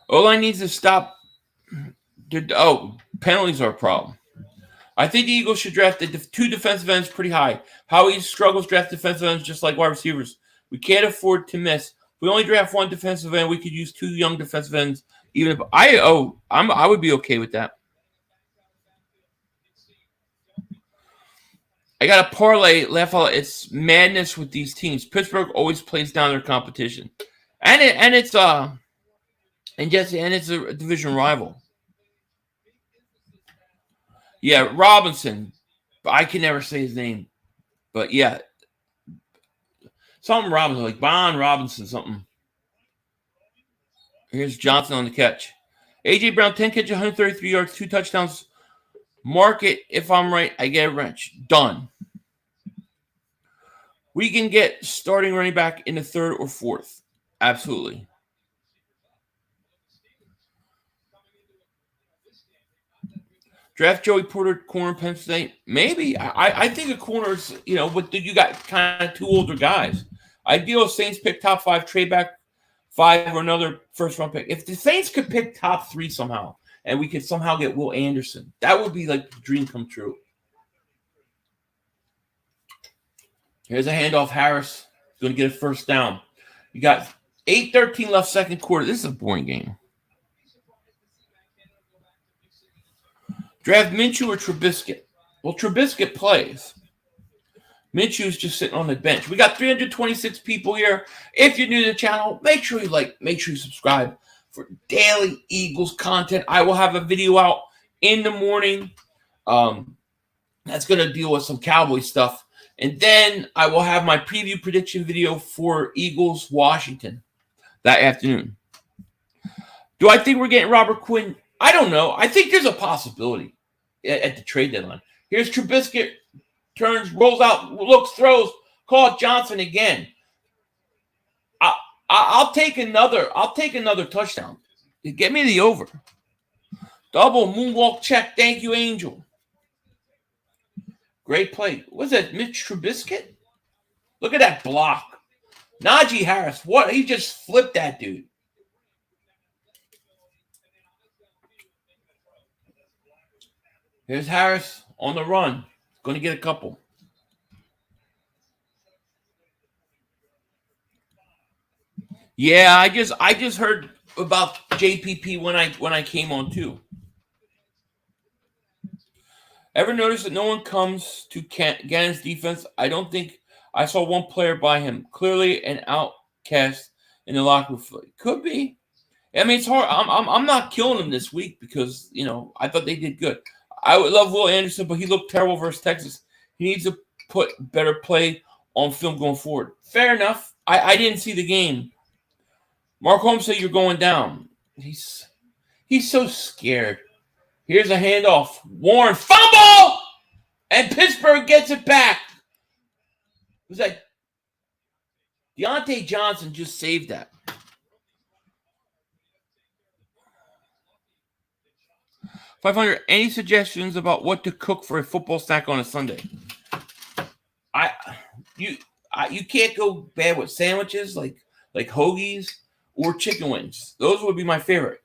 O-line needs to stop. Penalties are a problem. I think the Eagles should draft 2 defensive ends pretty high. Howie struggles draft defensive ends just like wide receivers. We can't afford to miss. If we only draft 1 defensive end, we could use 2 young defensive ends. Even if I would be okay with that. I got a parlay left. It's madness with these teams. Pittsburgh always plays down their competition, and it's a division rival. Yeah, Robinson. I can never say his name, but yeah, something Robinson, like Bon Robinson, something. Here's Johnson on the catch. A.J. Brown, 10 catches, 133 yards, 2 touchdowns. Mark it. If I'm right, I get a wrench. Done. We can get starting running back in the 3rd or 4th. Absolutely. Draft Joey Porter, corner, Penn State. Maybe. I think a corner is, but you got kind of 2 older guys. Ideal Saints pick top 5, trade back 5 or another first-round pick. If the Saints could pick top 3 somehow, and we could somehow get Will Anderson, that would be like the dream come true. Here's a handoff. Harris is going to get a first down. You got 8:13 left, second quarter. This is a boring game. Draft Minshew or Trubisky? Well, Trubisky plays. Minshew's just sitting on the bench. We got 326 people here. If you're new to the channel, make sure you subscribe for daily Eagles content. I will have a video out in the morning. That's going to deal with some Cowboy stuff. And then I will have my preview prediction video for Eagles Washington that afternoon. Do I think we're getting Robert Quinn? I don't know. I think there's a possibility at the trade deadline. Here's Trubisky. Turns, rolls out, looks, throws. Call Johnson again. I'll take another touchdown. Get me the over. Double moonwalk check. Thank you, Angel. Great play. Was that Mitch Trubisky? Look at that block. Najee Harris. What? He just flipped that dude. Here's Harris on the run. Going to get a couple. Yeah, I just heard about JPP when I came on too. Ever notice that no one comes to Gannon's defense? I don't think I saw one player by him. Clearly an outcast in the locker room. Could be. I mean, it's hard. I'm not killing him this week because I thought they did good. I would love Will Anderson, but he looked terrible versus Texas. He needs to put better play on film going forward. Fair enough. I didn't see the game. Mark Holmes said you're going down. He's so scared. Here's a handoff. Warren fumble! And Pittsburgh gets it back. It was like Deontay Johnson just saved that. $500. Any suggestions about what to cook for a football snack on a Sunday? You can't go bad with sandwiches like hoagies or chicken wings. Those would be my favorite.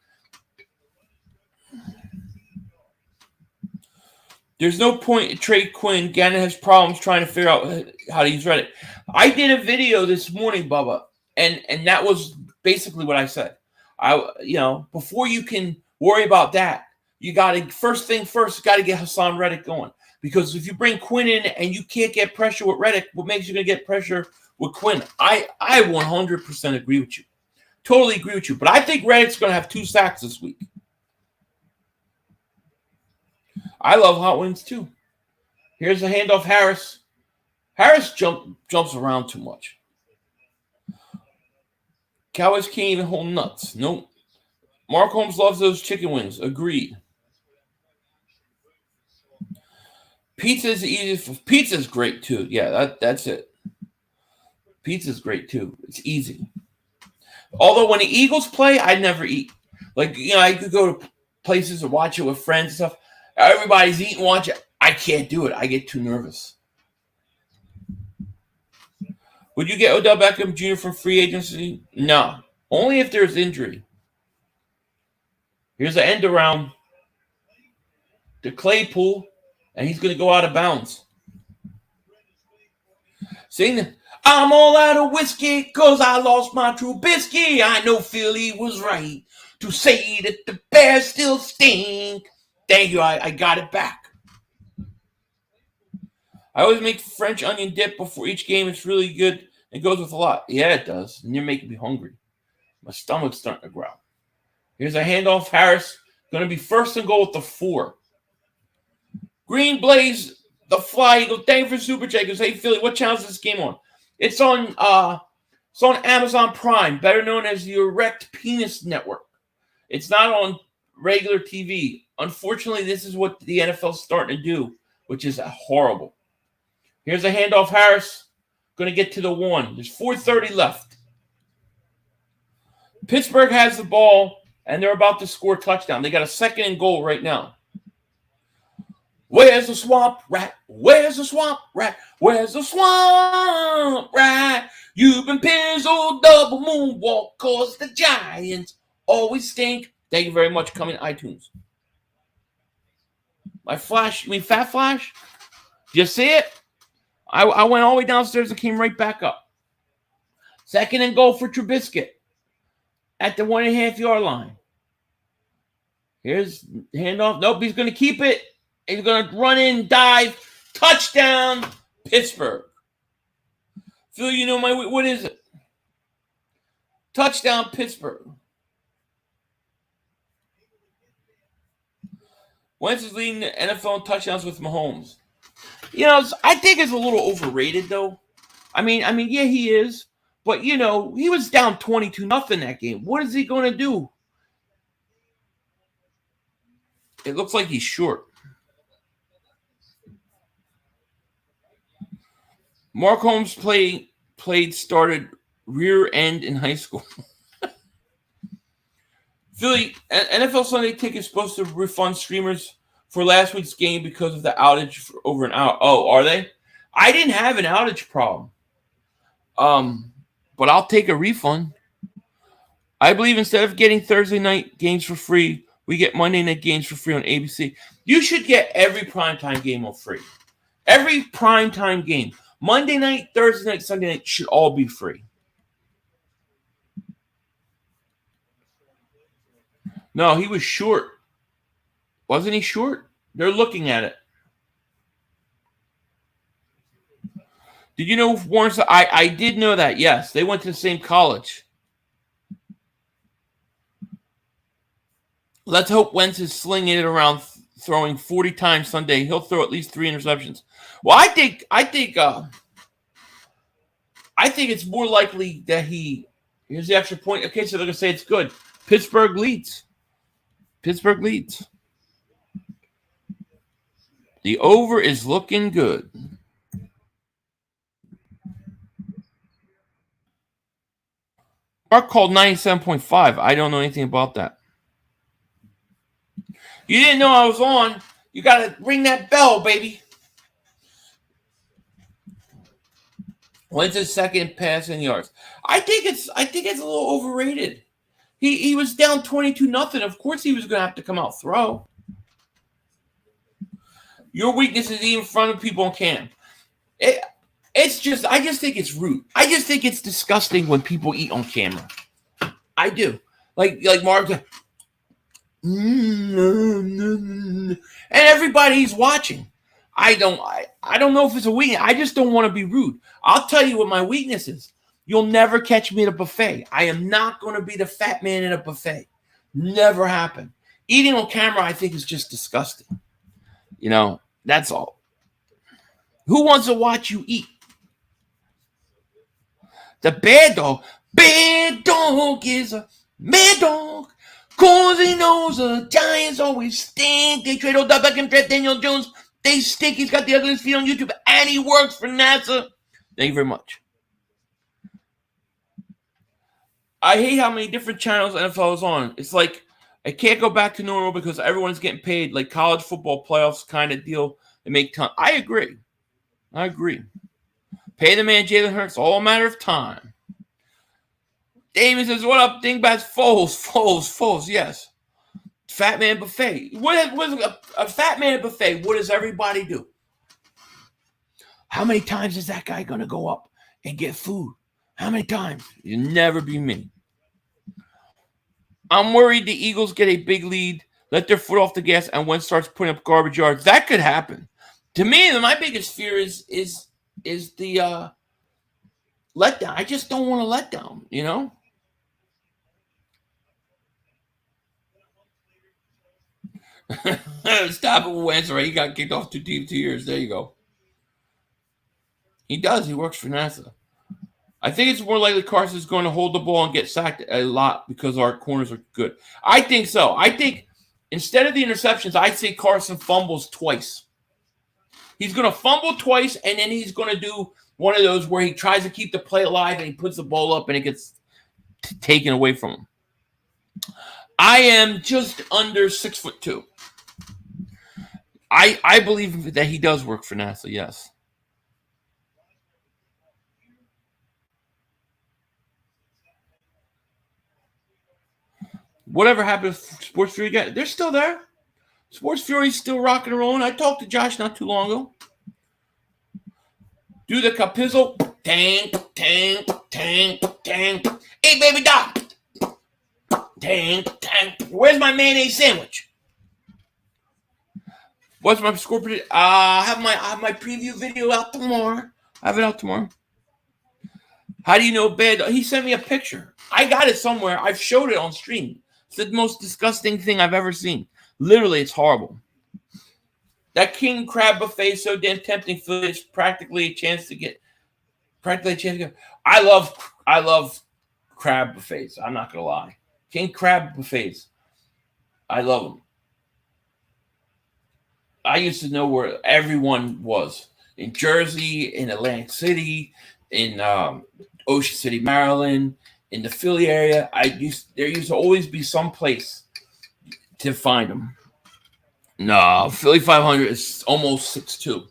There's no point in trade Quinn. Gannon has problems trying to figure out how to use Reddit. I did a video this morning, Bubba, and that was basically what I said. Before you can worry about that, you got to first thing first, got to get Hassan Reddick going. Because if you bring Quinn in and you can't get pressure with Reddick, what makes you going to get pressure with Quinn? I 100% agree with you. Totally agree with you. But I think Reddick's going to have 2 sacks this week. I love hot wings too. Here's a handoff, Harris. Harris jumps around too much. Cowboys can't even hold nuts. Nope. Mark Holmes loves those chicken wings. Agreed. Pizza's easy. Pizza's great too. Yeah, that's it. Pizza's great too. It's easy. Although when the Eagles play, I never eat. I could go to places and watch it with friends and stuff. Everybody's eating, watching. I can't do it. I get too nervous. Would you get Odell Beckham Jr. from free agency? No. Only if there's injury. Here's the end around to Claypool, and he's going to go out of bounds. Sing, I'm all out of whiskey because I lost my Trubisky. I know Philly was right to say that the Bears still stink. Thank you. I got it back. I always make French onion dip before each game. It's really good. It goes with a lot. Yeah, it does. And you're making me hungry. My stomach's starting to growl. Here's a handoff. Harris going to be first and goal with the 4. Green Blaze, the Fly Eagle. Thank you for Super Chat. Goes, hey, Philly, what channel is this game on? It's on Amazon Prime, better known as the Erect Penis Network. It's not on regular TV. Unfortunately, this is what the NFL's starting to do, which is horrible. Here's a handoff. Harris going to get to the 1. There's 4:30 left. Pittsburgh has the ball, and they're about to score a touchdown. They got a 2nd and goal right now. Where's the swamp rat? Where's the swamp rat? Where's the swamp rat? You've been pizzled double moonwalk cause the Giants always stink. Thank you very much. Come in iTunes. My flash, you mean Fat Flash? Did you see it? I went all the way downstairs and came right back up. 2nd and goal for Trubisky at the 1.5-yard line. Here's handoff. Nope, he's going to keep it. He's going to run in, dive, touchdown, Pittsburgh. Phil, you know what is it? Touchdown, Pittsburgh. Wentz is leading the NFL in touchdowns with Mahomes. I think it's a little overrated, though. I mean, yeah, he is. But, he was down 22-0 that game. What is he going to do? It looks like he's short. Mark Holmes started rear end in high school. Philly, NFL Sunday Ticket is supposed to refund streamers for last week's game because of the outage for over an hour. Oh, are they? I didn't have an outage problem. But I'll take a refund. I believe instead of getting Thursday night games for free, we get Monday night games for free on ABC. You should get every primetime game for free. Every primetime game. Monday night, Thursday night, Sunday night should all be free. No, he was short. Wasn't he short? They're looking at it. Did you know Warren? I did know that, yes. They went to the same college. Let's hope Wentz is slinging it around throwing 40 times Sunday. He'll throw at least 3 interceptions. Well, I think it's more likely that here's the extra point. Okay, so they're gonna say it's good. Pittsburgh leads. The over is looking good. Mark called 97.5. I don't know anything about that. You didn't know I was on. You got to ring that bell, baby. When's his second passing yards? I think it's a little overrated. He was down 22-0. Of course he was going to have to come out throw. Your weakness is even in front of people on cam. I just think it's rude. I just think it's disgusting when people eat on camera. I do. Like Mark. And everybody's watching. I don't know if it's a weakness. I just don't want to be rude. I'll tell you what my weakness is. You'll never catch me at a buffet. I am not going to be the fat man in a buffet. Never happen. Eating on camera, I think, is just disgusting. That's all. Who wants to watch you eat? The bad dog is a mad dog. Cause he knows the Giants always stink. They trade Odell Beckham, draft Daniel Jones. They stink. He's got the ugliest feet on YouTube, and he works for NASA. Thank you very much. I hate how many different channels NFL is on. It's like I can't go back to normal because everyone's getting paid like college football playoffs kind of deal. They make time. I agree. Pay the man Jalen Hurts. All a matter of time. Damon says, "What up, Dingbat? Foles. Yes. Fat man buffet. What is a fat man buffet? What does everybody do? How many times is that guy going to go up and get food? How many times? You'll never be me. I'm worried the Eagles get a big lead, let their foot off the gas, and Wentz starts putting up garbage yards. That could happen. To me, my biggest fear is the letdown. I just don't want a letdown, Stop it, Wentz. Right? He got kicked off 2 years. There you go. He does. He works for NASA. I think it's more likely Carson's going to hold the ball and get sacked a lot because our corners are good. I think so. I think instead of the interceptions, I say Carson fumbles twice. He's going to fumble twice, and then he's going to do one of those where he tries to keep the play alive and he puts the ball up and it gets taken away from him. I am just under 6'2". I believe that he does work for NASA, yes. Whatever happened to Sports Fury guys? They're still there. Sports Fury's still rocking and rolling. I talked to Josh not too long ago. Do the capizzle. Tang. Hey, baby doc. Tang. Where's my mayonnaise sandwich? What's my score prediction? I have my preview video out tomorrow. I have it out tomorrow. How do you know bad? He sent me a picture. I got it somewhere. I've showed it on stream. It's the most disgusting thing I've ever seen. Literally, it's horrible. That king crab buffet is so damn tempting for it's practically a chance to get. I love crab buffets. I'm not gonna lie. King crab buffets. I love them. I used to know where everyone was. In Jersey, in Atlantic City, in Ocean City, Maryland, in the Philly area. There used to always be some place to find them. No, Philly 500 is almost 6'2".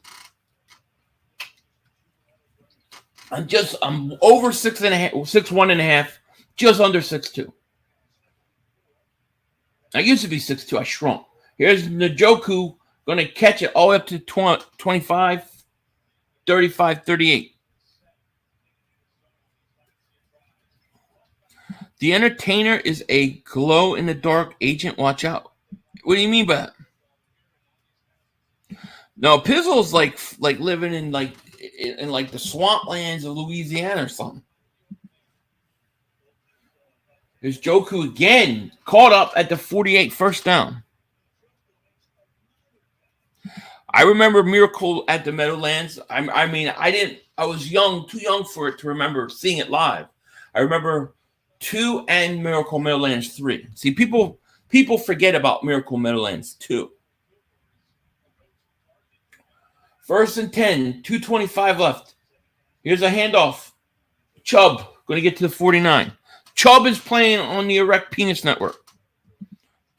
I'm over 6'1.5", just under 6'2". I used to be 6'2". I shrunk. Here's Njoku going to catch it all the way up to 25, 35, 38. The entertainer is a glow-in-the-dark agent. Watch out. What do you mean by that? No, Pizzle's like living in the swamplands of Louisiana or something. There's Joku again, caught up at the 48, first down. I remember Miracle at the Meadowlands. I mean, I was too young for it to remember seeing it live. I remember 2 and Miracle Meadowlands 3. See, people forget about Miracle Meadowlands 2. 1st and 10, 2:25 left. Here's a handoff. Chubb going to get to the 49. Chubb is playing on the Erect Penis Network.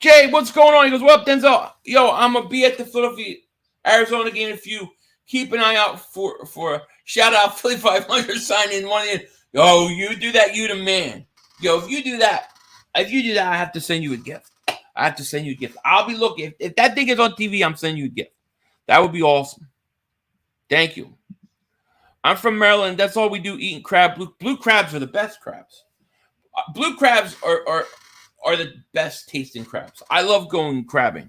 Jay, what's going on? He goes, well, Denzel, yo, I'm going to be at the Philadelphia, Arizona game if you keep an eye out for shout out Philly 500 signing money. Yo, you do that, you the man. Yo, if you do that, I have to send you a gift. I'll be looking. If that thing is on TV, I'm sending you a gift. That would be awesome. Thank you. I'm from Maryland. That's all we do, eating crab. Blue crabs are the best crabs. Blue crabs are the best tasting crabs. I love going crabbing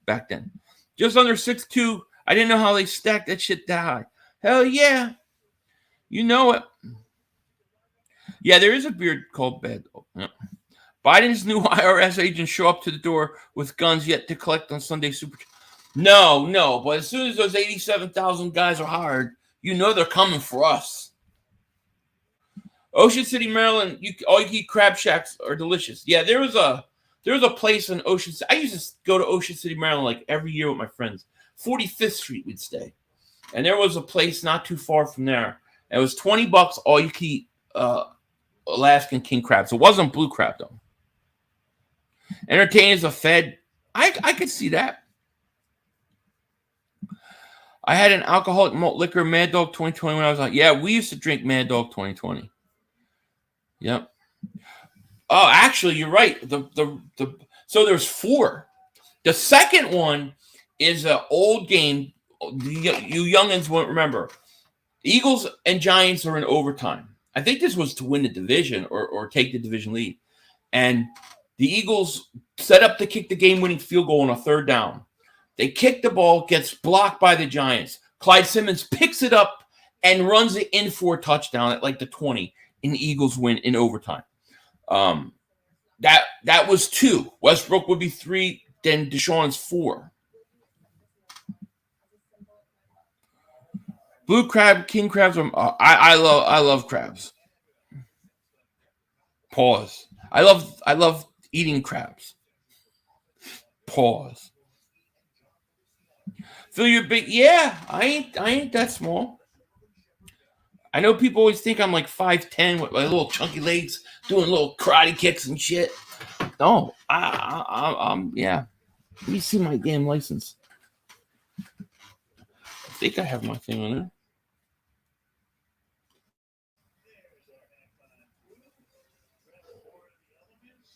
back then. Just under 6'2". I didn't know how they stacked that shit that high. Hell yeah. You know it. Yeah, there is a beard called Bad. Yeah. Biden's new IRS agents show up to the door with guns yet to collect on Sunday Super. No. But as soon as those 87,000 guys are hired, you know they're coming for us. Ocean City, Maryland. All you eat crab shacks are delicious. Yeah, there was a place in Ocean City. I used to go to Ocean City, Maryland, like every year with my friends. 45th Street we'd stay, and there was a place not too far from there. And it was $20 all you can eat Alaskan king crabs. It wasn't blue crab though. Entertaining as a Fed. I could see that. I had an alcoholic malt liquor, Mad Dog 2020 when I was like, yeah, we used to drink Mad Dog 2020. Yep. Oh, actually, you're right. So there's 4. The second one is an old game. You youngins won't remember. Eagles and Giants are in overtime. I think this was to win the division or take the division lead. And the Eagles set up to kick the game-winning field goal on a 3rd down. They kick the ball, gets blocked by the Giants. Clyde Simmons picks it up and runs it in for a touchdown at like the 20, and the Eagles win in overtime. That was 2. Westbrook would be 3, then Deshaun's 4. Blue crab, king crabs. I love crabs. Pause. I love eating crabs. Pause. Feel you're big? Yeah, I ain't that small. I know people always think I'm like 5'10" with my little chunky legs, doing little karate kicks and shit. No, I'm yeah. Let me see my damn license. I think I have my thing on there.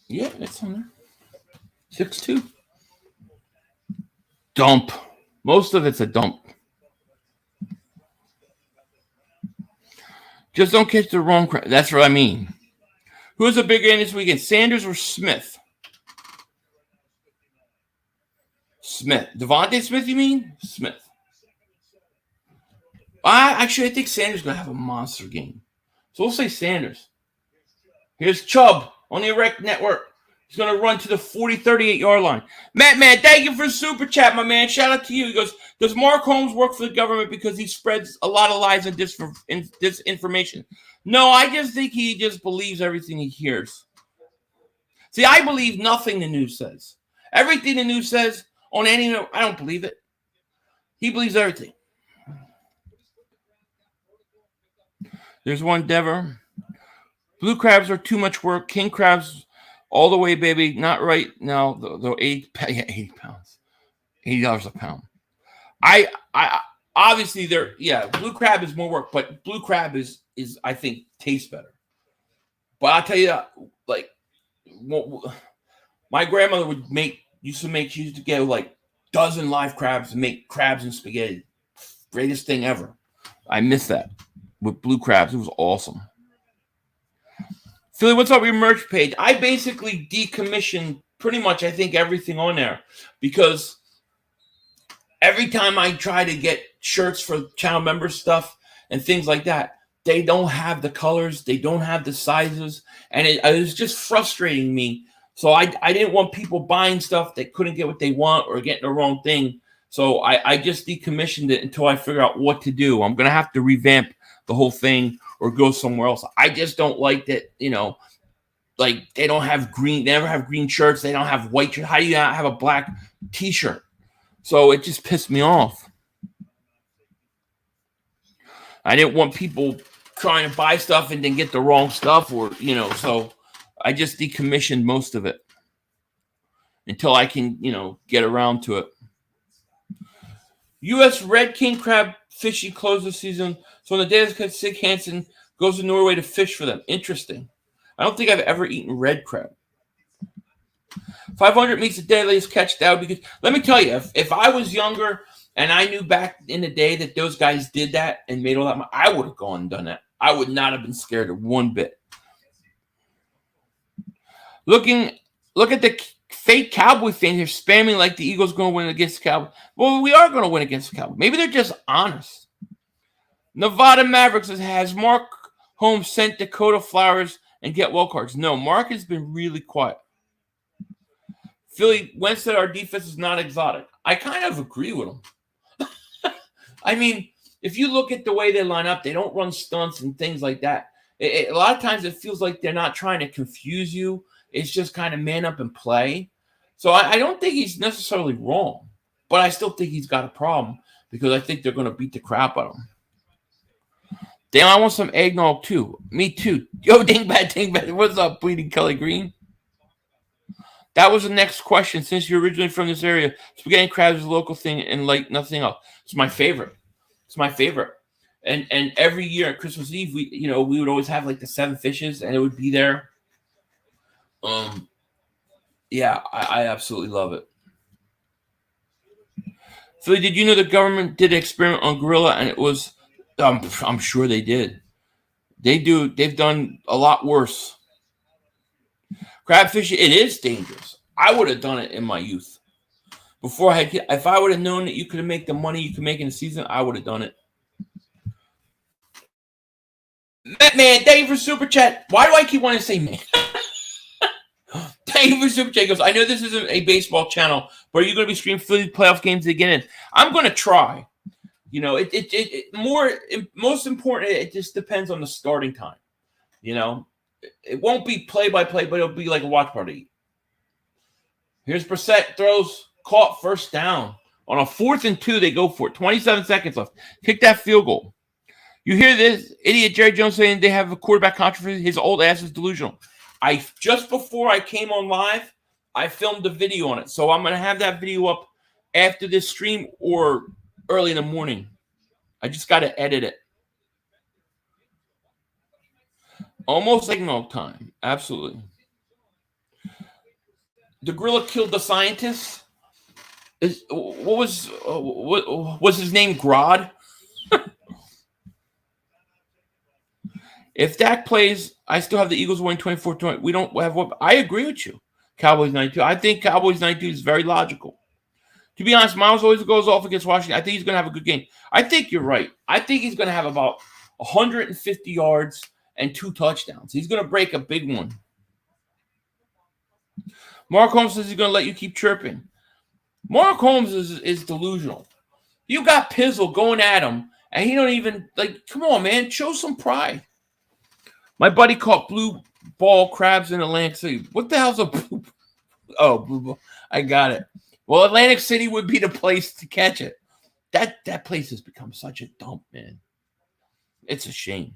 Yeah, it's on there. 6'2". Dump. Most of it's a dump. Just don't catch the wrong crowd. That's what I mean. Who's a big game this weekend? Sanders or Smith? Smith. Devontae Smith, you mean? Smith. I think Sanders is going to have a monster game. So we'll say Sanders. Here's Chubb on the Erect Network. He's going to run to the 38-yard line. Matt, thank you for the super chat, my man. Shout out to you. He goes, does Mark Holmes work for the government because he spreads a lot of lies and disinformation? No, I just think he just believes everything he hears. See, I believe nothing the news says. Everything the news says on any, I don't believe it. He believes everything. There's one Dever. Blue crabs are too much work. King crabs all the way, baby. Not right now. Though 80 pounds. $80 a pound. I obviously blue crab is more work, but blue crab is I think tastes better. But I'll tell you, like, my grandmother used to get like dozen live crabs and make crabs and spaghetti. Greatest thing ever. I miss that with blue crabs. It was awesome. Philly, what's up with your merch page? I basically decommissioned pretty much, I think, everything on there because every time I try to get shirts for channel member stuff and things like that, they don't have the colors, they don't have the sizes, and it was just frustrating me. So I didn't want people buying stuff that couldn't get what they want or getting the wrong thing. So I just decommissioned it until I figure out what to do. I'm going to have to revamp the whole thing or go somewhere else. I just don't like that, like they don't have green. They never have green shirts. They don't have white shirts. How do you not have a black T-shirt? So it just pissed me off. I didn't want people trying to buy stuff and then get the wrong stuff so I just decommissioned most of it until I can, get around to it. U.S. Red King crab fishing closed this season. So on the day that Sig Hansen goes to Norway to fish for them. Interesting. I don't think I've ever eaten red crab. 500 meets the deadliest catch. That would be good. Let me tell you, if I was younger and I knew back in the day that those guys did that and made all that money, I would have gone and done that. I would not have been scared of one bit. Look at the fake Cowboy fans. They're spamming like the Eagles going to win against the Cowboys. Well, we are going to win against the Cowboys. Maybe they're just honest. Nevada Mavericks has Mark Holmes sent Dakota Flowers and get well cards. No, Mark has been really quiet. Philly Wentz said our defense is not exotic. I kind of agree with him. I mean, if you look at the way they line up, they don't run stunts and things like that. A lot of times it feels like they're not trying to confuse you. It's just kind of man up and play. So I don't think he's necessarily wrong, but I still think he's got a problem because I think they're going to beat the crap out of him. Damn, I want some eggnog too. Me too. Yo, Dingbat. What's up, Bleeding Kelly Green? That was the next question. Since you're originally from this area, spaghetti and crabs is a local thing and like nothing else. It's my favorite. And every year at Christmas Eve, we would always have like the 7 fishes and it would be there. Yeah, I absolutely love it. Philly, did you know the government did an experiment on gorilla and it was I'm sure they did. They've done a lot worse. Crab fishing, it is dangerous. I would have done it in my youth. If I would have known that you could make the money you could make in a season, I would have done it. Man, thank you for super chat. Why do I keep wanting to say man? Thank you for super chat. Goes, I know this isn't a baseball channel, but are you going to be streaming Philly playoff games again? I'm going to try. Most important, it just depends on the starting time. It won't be play-by-play, but it'll be like a watch party. Here's Brissett, throws, caught, first down. On a 4th and 2, they go for it. 27 seconds left. Kick that field goal. You hear this idiot Jerry Jones saying they have a quarterback controversy. His old ass is delusional. Just before I came on live, I filmed a video on it. So I'm going to have that video up after this stream or early in the morning. I just got to edit it. Almost like no time. Absolutely. The gorilla killed the scientist. What was his name? Grodd? If Dak plays, I still have the Eagles winning 24-20. We don't have what I agree with you. Cowboys 92. I think Cowboys 92 is very logical. To be honest, Miles always goes off against Washington. I think he's going to have a good game. I think you're right. I think he's going to have about 150 yards and 2 touchdowns. He's going to break a big one. Mark Holmes says he's going to let you keep chirping. Mark Holmes is delusional. You got Pizzle going at him, and he don't even, come on, man. Show some pride. My buddy caught blue ball crabs in Atlantic City. What the hell's a blue? Oh, blue ball. I got it. Well, Atlantic City would be the place to catch it. That place has become such a dump, man. It's a shame.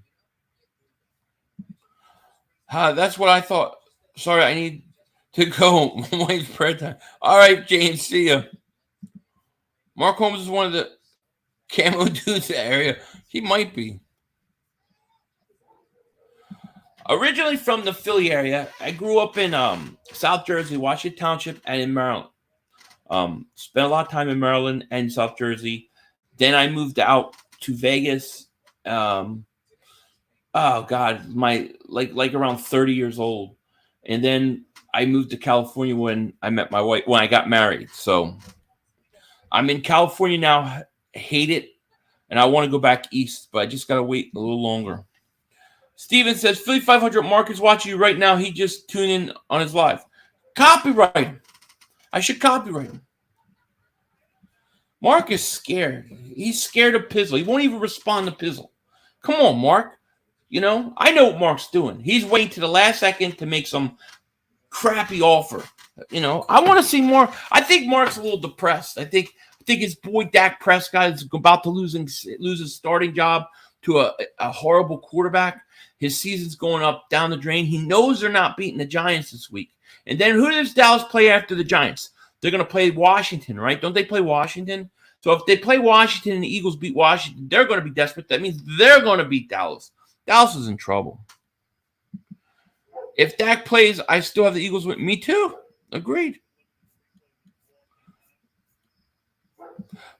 That's what I thought. Sorry, I need to go. Wait, prayer time. All right, James, see ya. Mark Holmes is one of the camo dudes in the area. He might be. Originally from the Philly area, I grew up in South Jersey, Washington Township, and in Maryland. Spent a lot of time in Maryland and South Jersey. Then I moved out to Vegas. Oh God, my like around 30 years old, and then I moved to California when I met my wife. When I got married, so I'm in California now. Hate it, and I want to go back east, but I just gotta wait a little longer. Steven says, Philly 500 Mark is watching you right now. He just tuned in on his live. Copyright him. I should copyright him. Mark is scared. He's scared of Pizzle. He won't even respond to Pizzle. Come on, Mark. You know, I know what Mark's doing. He's waiting to the last second to make some crappy offer. You know, I want to see more. I think Mark's a little depressed. I think his boy Dak Prescott is about to lose his starting job to a horrible quarterback. His season's going up down the drain. He knows they're not beating the Giants this week. And then who does Dallas play after the Giants? They're going to play Washington, right? Don't they play Washington? So if they play Washington and the Eagles beat Washington, they're going to be desperate. That means they're going to beat Dallas. Dallas is in trouble. If Dak plays, I still have the Eagles with me too. Agreed.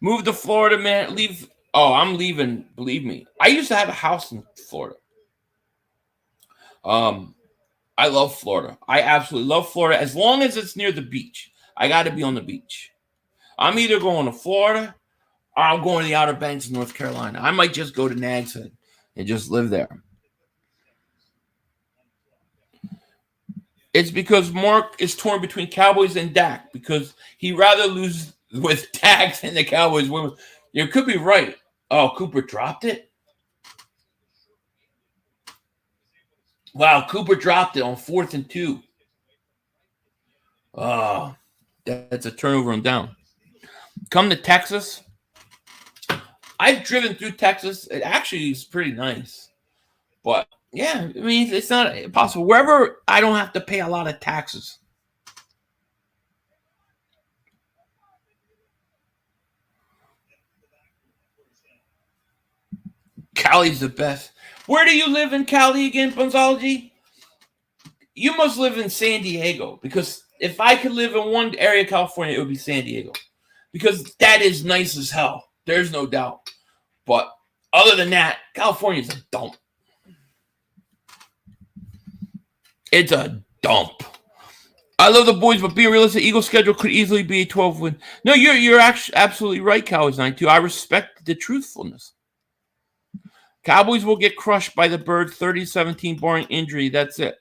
Move to Florida, man. Leave. Oh, I'm leaving. Believe me. I used to have a house in Florida. I love Florida. I absolutely love Florida as long as it's near the beach. I got to be on the beach. I'm either going to Florida or I'm going to the Outer Banks of North Carolina. I might just go to Nags Head and just live there. It's because Mark is torn between Cowboys and Dak because he'd rather lose with Dak than the Cowboys win. You could be right. Oh, Cooper dropped it? Wow, Cooper dropped it on 4th and 2. Oh, that's a turnover and down. Come to Texas. I've driven through Texas. It actually is pretty nice. But, yeah, I mean, it's not possible. Wherever I don't have to pay a lot of taxes. Cali's the best. Where do you live in Cali again, Bonzology? You must live in San Diego because if I could live in one area of California, it would be San Diego because that is nice as hell. There's no doubt. But other than that, California's a dump. It's a dump. I love the boys, but being realistic, Eagles' schedule could easily be a 12-win. No, you're actually absolutely right, Cowboys 9-2. I respect the truthfulness. Cowboys will get crushed by the Birds 30-17 barring injury. That's it.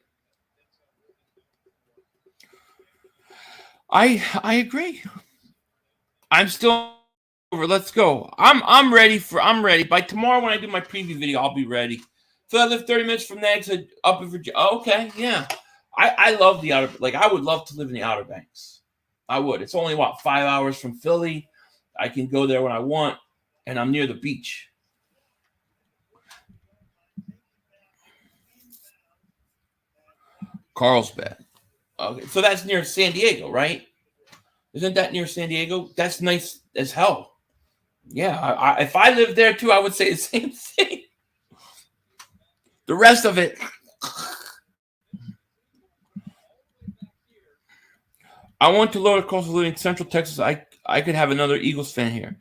I agree. I'm still over. Let's go. I'm ready. By tomorrow when I do my preview video, I'll be ready. So I live 30 minutes from Nags up in Virginia. Oh, okay, yeah. I love the Outer. Like I would love to live in the Outer Banks. I would. It's only 5 hours from Philly. I can go there when I want, and I'm near the beach. Carlsbad. Okay, so that's near San Diego, right? Isn't that near San Diego? That's nice as hell. Yeah, if I lived there too, I would say the same thing. The rest of it. I want to lower the cost of living in Central Texas. I could have another Eagles fan here.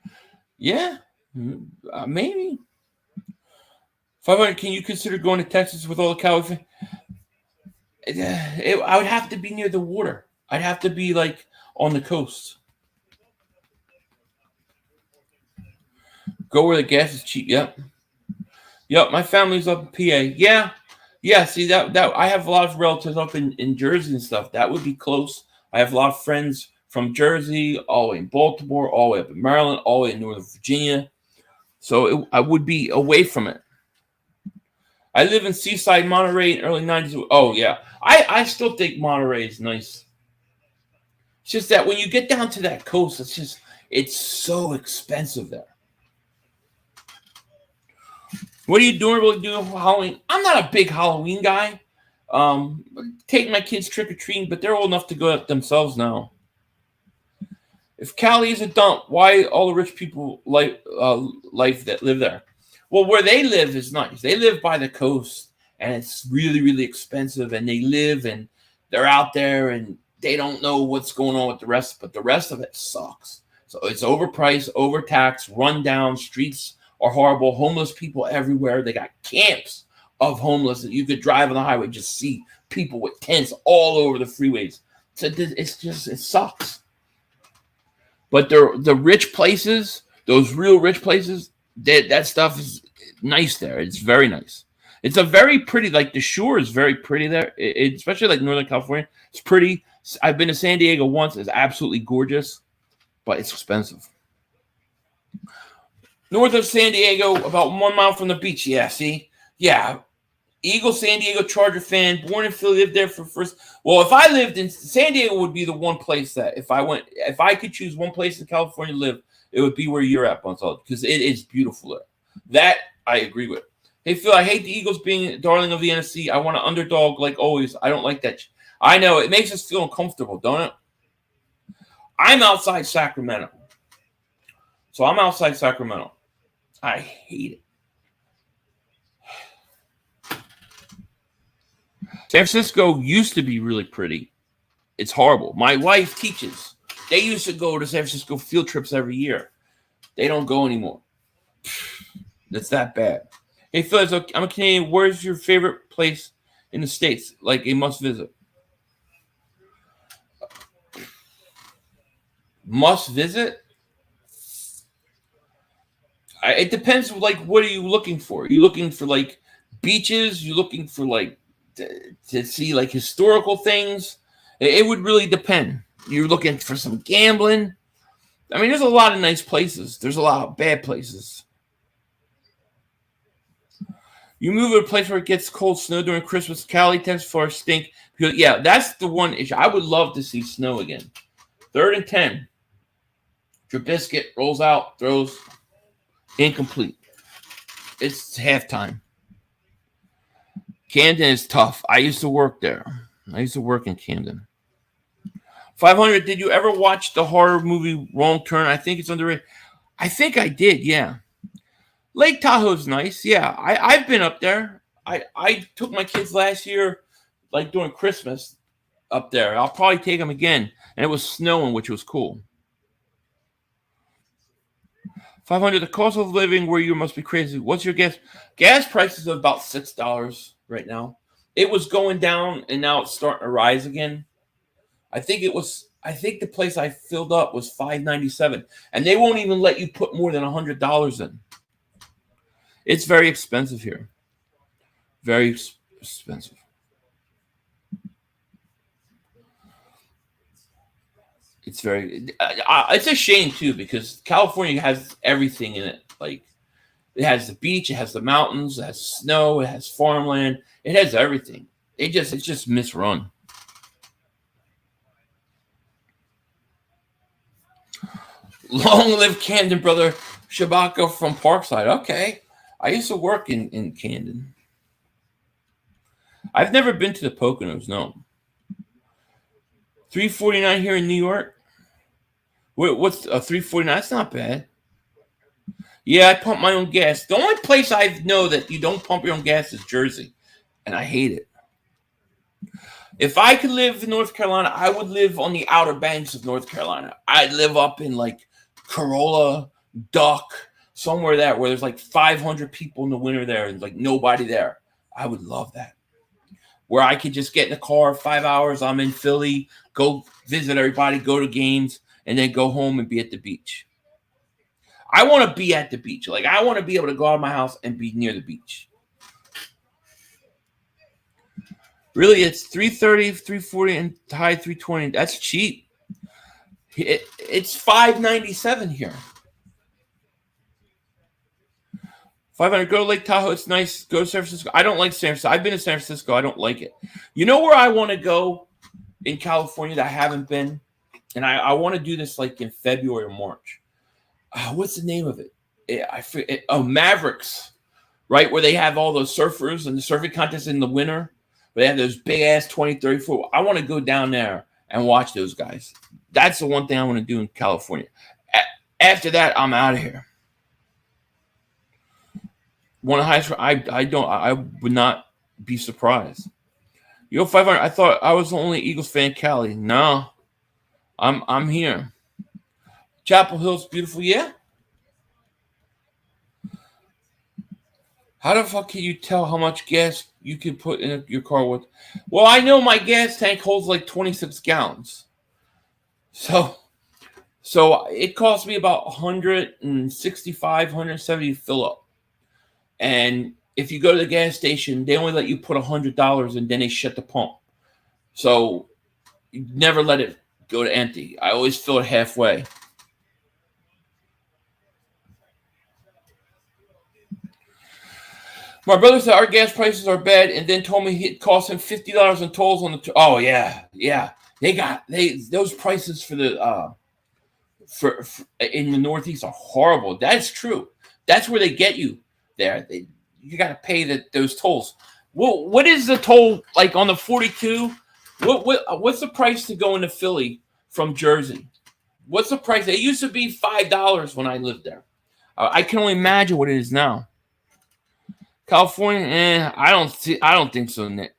Yeah, maybe. 500. Can you consider going to Texas with all the Cowboys fans? I would have to be near the water. I'd have to be like on the coast. Go where the gas is cheap. Yep. My family's up in PA. Yeah. See that I have a lot of relatives up in Jersey and stuff. That would be close. I have a lot of friends from Jersey, all the way in Baltimore, all the way up in Maryland, all the way in Northern Virginia. So I would be away from it. I live in Seaside, Monterey in early 90s. Oh, yeah. I still think Monterey is nice. It's just that when you get down to that coast, it's so expensive there. What are you doing for Halloween? I'm not a big Halloween guy. Take my kids trick-or-treating, but they're old enough to go up themselves now. If Cali is a dump, why all the rich people life that live there? Well, where they live is nice. They live by the coast, and it's really, really expensive, and they live, and they're out there, and they don't know what's going on with the rest, but the rest of it sucks. So it's overpriced, overtaxed, run down, streets are horrible, homeless people everywhere. They got camps of homeless that you could drive on the highway, just see people with tents all over the freeways. So it sucks. But the rich places, those real rich places, that stuff is nice there. It's very nice. It's a very pretty, like the shore is very pretty there, especially like Northern California. It's pretty. I've been to San Diego once. It's absolutely gorgeous, but it's expensive. North of San Diego, about 1 mile from the beach. Yeah, see? Yeah. Eagles, San Diego Charger fan, born in Philly, lived there for first. Well, if I lived in San Diego, would be the one place that if I could choose one place in California to live, it would be where you're at, Bunzel, because it is beautiful there. That I agree with. Hey, Phil, I hate the Eagles being darling of the NFC. I want an underdog like always. I don't like that. I know it makes us feel uncomfortable, don't it? I'm outside Sacramento. So I'm outside Sacramento. I hate it. San Francisco used to be really pretty. It's horrible. My wife teaches. They used to go to San Francisco field trips every year. They don't go anymore. It's that bad. Hey, Phil, I'm a Canadian. Where's your favorite place in the States? Like a must visit? Must visit? It depends. Like, what are you looking for? Are you looking for like beaches? You looking for like to see like historical things? It would really depend. You're looking for some gambling. I mean, there's a lot of nice places. There's a lot of bad places. You move to a place where it gets cold snow during Christmas. Cali, Texas, for stink. Because, yeah, that's the one issue. I would love to see snow again. 3rd and 10. Trubisky rolls out, throws, incomplete. It's halftime. Camden is tough. I used to work there. I used to work in Camden. 500, did you ever watch the horror movie Wrong Turn? I think it's underrated. I think I did, yeah. Lake Tahoe's nice. Yeah, I've been up there. I took my kids last year, like during Christmas, up there. I'll probably take them again. And it was snowing, which was cool. 500, the cost of living where you must be crazy. What's your guess? Gas prices are about $6 right now. It was going down, and now it's starting to rise again. I think the place I filled up was $5.97, and they won't even let you put more than $100 in. It's very expensive here. Very expensive. It's it's a shame too, because California has everything in it. Like, it has the beach, it has the mountains, it has snow, it has farmland, it has everything. It's just misrun. Long live Camden, brother. Shabaka from Parkside. Okay. I used to work in Camden. I've never been to the Poconos, no. $3.49 here in New York. What's a $3.49? That's not bad. Yeah, I pump my own gas. The only place I know that you don't pump your own gas is Jersey, and I hate it. If I could live in North Carolina, I would live on the outer banks of North Carolina. I'd live up in like Corolla, Duck, somewhere there where there's like 500 people in the winter there and like nobody there. I would love that. Where I could just get in the car 5 hours. I'm in Philly, go visit everybody, go to games, and then go home and be at the beach. I want to be at the beach. Like, I want to be able to go out of my house and be near the beach. Really, it's $3.30, $3.40, and high $3.20. That's cheap. It's $5.97 here. 500. Go to Lake Tahoe. It's nice. Go to San Francisco. I don't like San Francisco. I've been to San Francisco. I don't like it. You know where I want to go in California that I haven't been? And I want to do this like in February or March. What's the name of it? Mavericks, right? Where they have all those surfers and the surfing contest in the winter. Where they have those big ass 20, 30 foot. I want to go down there and watch those guys. That's the one thing I want to do in California. After that, I'm out of here. One of the highest. I would not be surprised. 500. I thought I was the only Eagles fan in Cali. No, I'm here. Chapel Hill's beautiful. Yeah. How the fuck can you tell how much gas you can put in your car with? Well, I know my gas tank holds like 26 gallons. So it costs me about $165, $170 to fill up. And if you go to the gas station, they only let you put $100 and then they shut the pump. So you never let it go to empty. I always fill it halfway. My brother said our gas prices are bad, and then told me it cost him $50 in tolls on the. Oh yeah. Those prices for the for in the Northeast are horrible. That's true. That's where they get you. There, you got to pay those tolls. Well, what is the toll like on the 42? What's the price to go into Philly from Jersey? What's the price? It used to be $5 when I lived there. I can only imagine what it is now. California, I don't think so, Nick.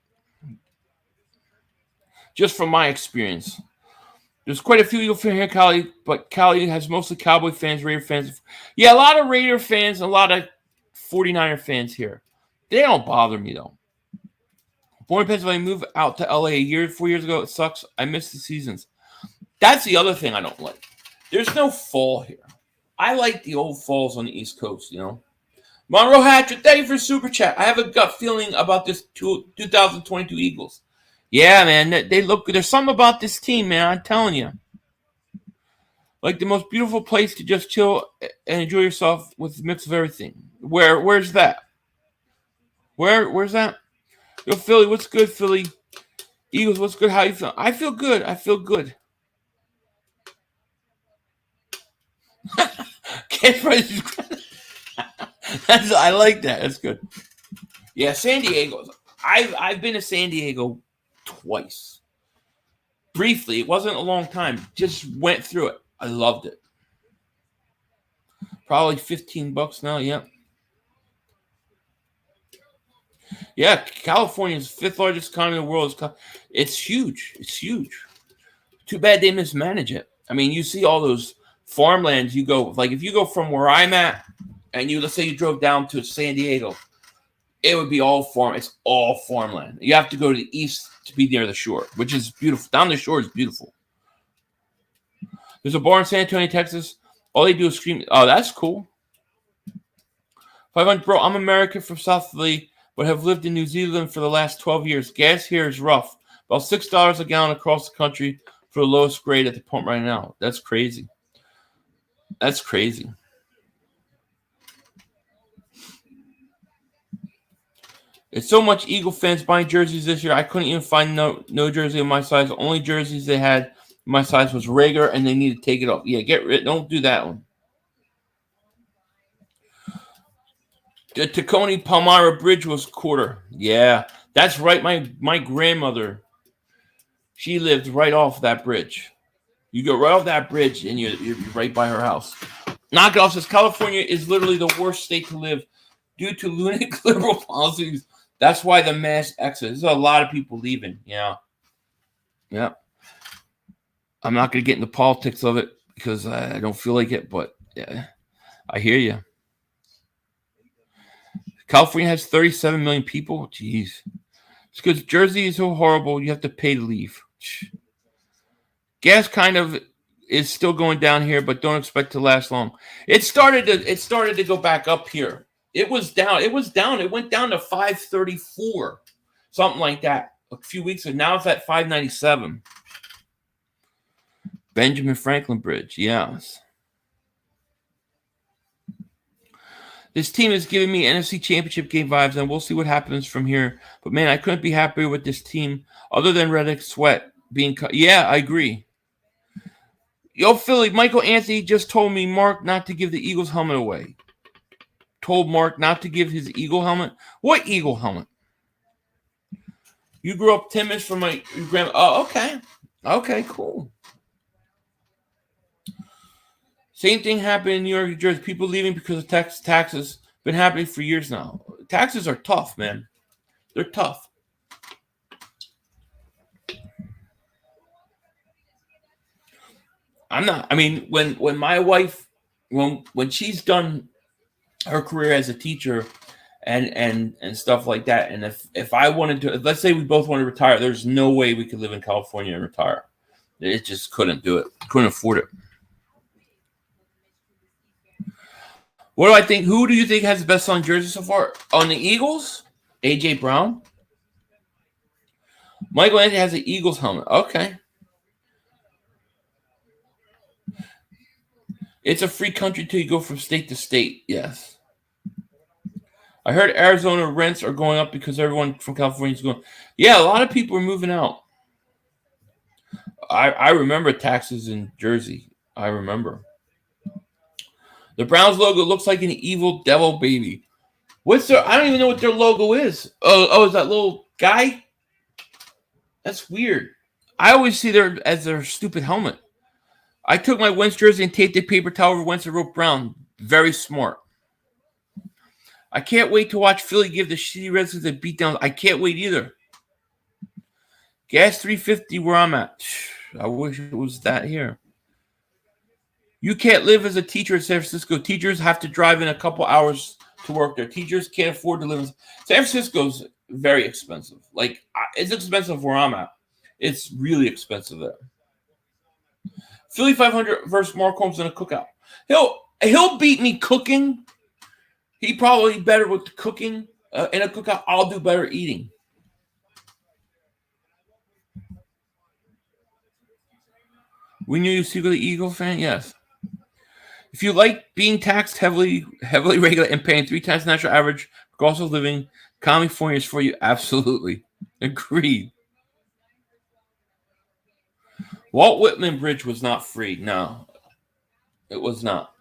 Just from my experience. There's quite a few Eagle fans here in Cali, but Cali has mostly Cowboy fans, Raider fans. Yeah, a lot of Raider fans, a lot of 49er fans here. They don't bother me, though. Born in Pennsylvania, moved out to LA 4 years ago. It sucks. I miss the seasons. That's the other thing I don't like. There's no fall here. I like the old falls on the East Coast, you know. Monroe Hatcher, thank you for super chat. I have a gut feeling about this 2022 Eagles. Yeah, man, they look good. There's something about this team, man. I'm telling you. Like the most beautiful place to just chill and enjoy yourself with a mix of everything. Where's that? Where's that? Yo, Philly, what's good, Philly? Eagles, what's good? How you feel? I feel good. I like that. That's good. Yeah, San Diego. I've been to San Diego twice. Briefly. It wasn't a long time. Just went through it. I loved it. Probably $15 now. Yeah. Yeah, California's fifth largest economy in the world. It's huge. It's huge. Too bad they mismanage it. I mean, you see all those farmlands. You go, like, if you go from where I'm at, and let's say you drove down to San Diego, it would be all farm. It's all farmland. You have to go to the east to be near the shore, which is beautiful. Down the shore is beautiful. There's a bar in San Antonio, Texas. All they do is scream. Oh, that's cool. 500, bro. I'm American from South Philly, but have lived in New Zealand for the last 12 years. Gas here is rough. About $6 a gallon across the country for the lowest grade at the pump right now. That's crazy. That's crazy. It's so much Eagle fans buying jerseys this year. I couldn't even find no jersey of my size. The only jerseys they had my size was regular, and they need to take it off. Yeah, get rid. Don't do that one. The Tacony Palmyra Bridge was quarter. Yeah, that's right. My grandmother, she lived right off that bridge. You go right off that bridge, and you're right by her house. Knock it off says California is literally the worst state to live due to lunatic liberal policies. That's why the mass exodus. There's a lot of people leaving. Yeah. I'm not going to get into politics of it because I don't feel like it, but yeah, I hear you. California has 37 million people. Jeez. It's because Jersey is so horrible, you have to pay to leave. Gas kind of is still going down here, but don't expect to last long. It started to go back up here. It was down. It went down to 534, something like that, a few weeks ago. Now it's at 597. Benjamin Franklin Bridge, yes. This team is giving me NFC Championship game vibes, and we'll see what happens from here. But, man, I couldn't be happier with this team other than Reddick Sweat being cut. Yeah, I agree. Yo, Philly, Michael Anthony just told me Mark not to give the Eagles helmet away. Told Mark not to give his Eagle helmet. What Eagle helmet? You grew up timid from your grandma. Oh, okay. Okay, cool. Same thing happened in New York, New Jersey. People leaving because of taxes. Been happening for years now. Taxes are tough, man. They're tough. When my wife, when she's done her career as a teacher and stuff like that, and if I wanted to, let's say we both want to retire, there's no way we could live in California and retire. It just couldn't do it. Couldn't afford it. What do I think? Who do you think has the best selling jersey so far? On the Eagles? A.J. Brown? Michael Anthony has the Eagles helmet. Okay. It's a free country till you go from state to state. Yes. I heard Arizona rents are going up because everyone from California is going. Yeah, a lot of people are moving out. I remember taxes in Jersey. I remember. The Browns logo looks like an evil devil baby. What's their? I don't even know what their logo is. Oh, is that little guy? That's weird. I always see their stupid helmet. I took my Wentz jersey and taped a paper towel over Wentz and wrote Brown. Very smart. I can't wait to watch Philly give the shitty Redskins a beatdown. I can't wait either. Gas 350 where I'm at. I wish it was that here. You can't live as a teacher in San Francisco. Teachers have to drive in a couple hours to work there. Teachers can't afford to live in San Francisco's very expensive. Like, it's expensive where I'm at. It's really expensive there. Philly 500 versus Mark Holmes in a cookout. He'll beat me cooking. He probably better with the cooking. In a cookout, I'll do better eating. We knew you secretly Eagle fan? Yes. If you like being taxed heavily regulated and paying 3 times national average for cost of living, California is for you. Absolutely. Agreed. Walt Whitman Bridge was not free. No, it was not.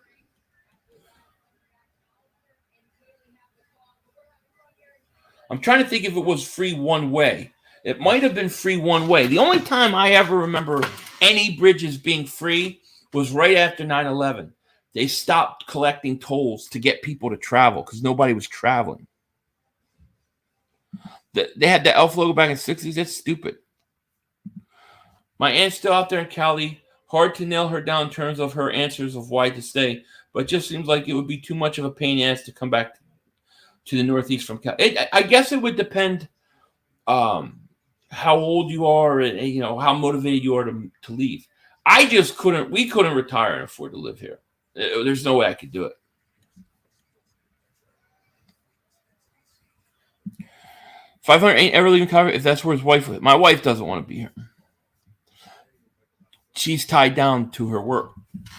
I'm trying to think if it was free one way. It might have been free one way. The only time I ever remember any bridges being free was right after 9/11. They stopped collecting tolls to get people to travel because nobody was traveling. They had the Elf logo back in the 60s. That's stupid. My aunt's still out there in Cali. Hard to nail her down in terms of her answers of why to stay, but just seems like it would be too much of a pain in the ass to come back to the Northeast from Cali. I guess it would depend how old you are and how motivated you are to leave. I just couldn't. We couldn't retire and afford to live here. There's no way I could do it. 500 ain't ever leaving Colorado if that's where his wife was. My wife doesn't want to be here. She's tied down to her work.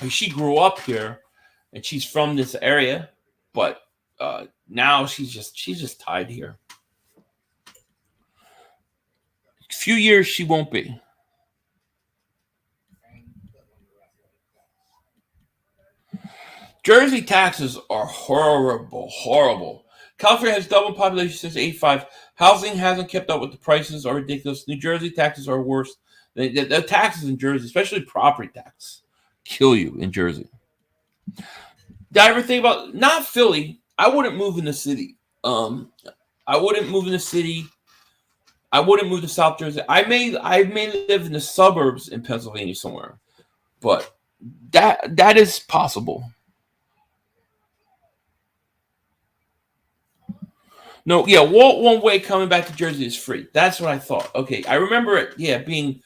She grew up here, and she's from this area, but now she's just tied here. A few years she won't be. Jersey taxes are horrible, horrible. California has doubled population since 1985. Housing hasn't kept up with the prices are ridiculous. New Jersey taxes are worse. The taxes in Jersey, especially property tax, kill you in Jersey. Did I ever think about not Philly? I wouldn't move in the city. I wouldn't move in the city. I wouldn't move to South Jersey. I may live in the suburbs in Pennsylvania somewhere, but that is possible. No, yeah, Walt one way coming back to Jersey is free. That's what I thought. Okay, I remember it. Yeah, being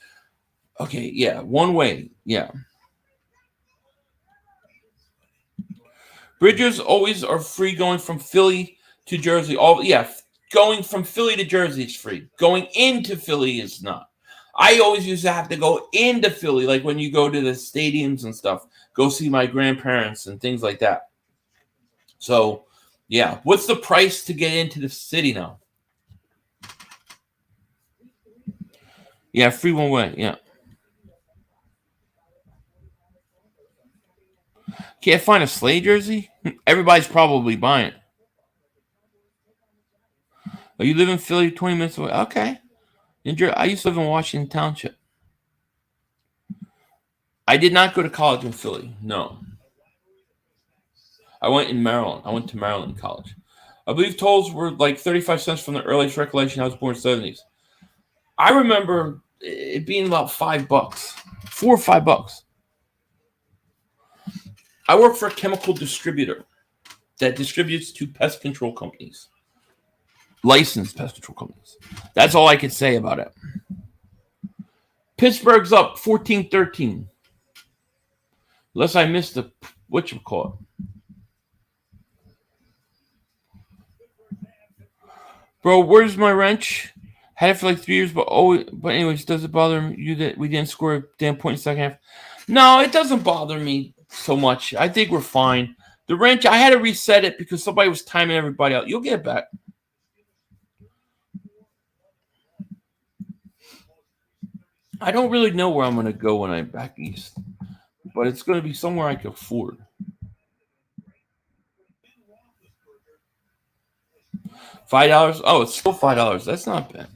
okay. Yeah, one way. Yeah. Bridges always are free going from Philly to Jersey. Going from Philly to Jersey is free. Going into Philly is not. I always used to have to go into Philly, like when you go to the stadiums and stuff, go see my grandparents and things like that. So, yeah. What's the price to get into the city now? Yeah, free one way. Yeah. Can't find a Slade jersey? Everybody's probably buying it. Oh, you live in Philly, 20 minutes away? Okay. I used to live in Washington Township. I did not go to college in Philly. No. I went in Maryland. I went to Maryland College. I believe tolls were like 35 cents from the earliest recollection. I was born in the 70s. I remember it being about $5, $4 or $5. I work for a chemical distributor that distributes to pest control companies. Licensed pest control companies. That's all I could say about it. Pittsburgh's up 14-13. Unless I missed the whatchamacallit. Bro, where's my wrench? Had it for like 3 years, but anyways, does it bother you that we didn't score a damn point in the second half? No, it doesn't bother me so much. I think we're fine. The wrench, I had to reset it because somebody was timing everybody out. You'll get it back. I don't really know where I'm going to go when I'm back east, but it's going to be somewhere I can afford. $5? Oh, it's still $5. That's not bad.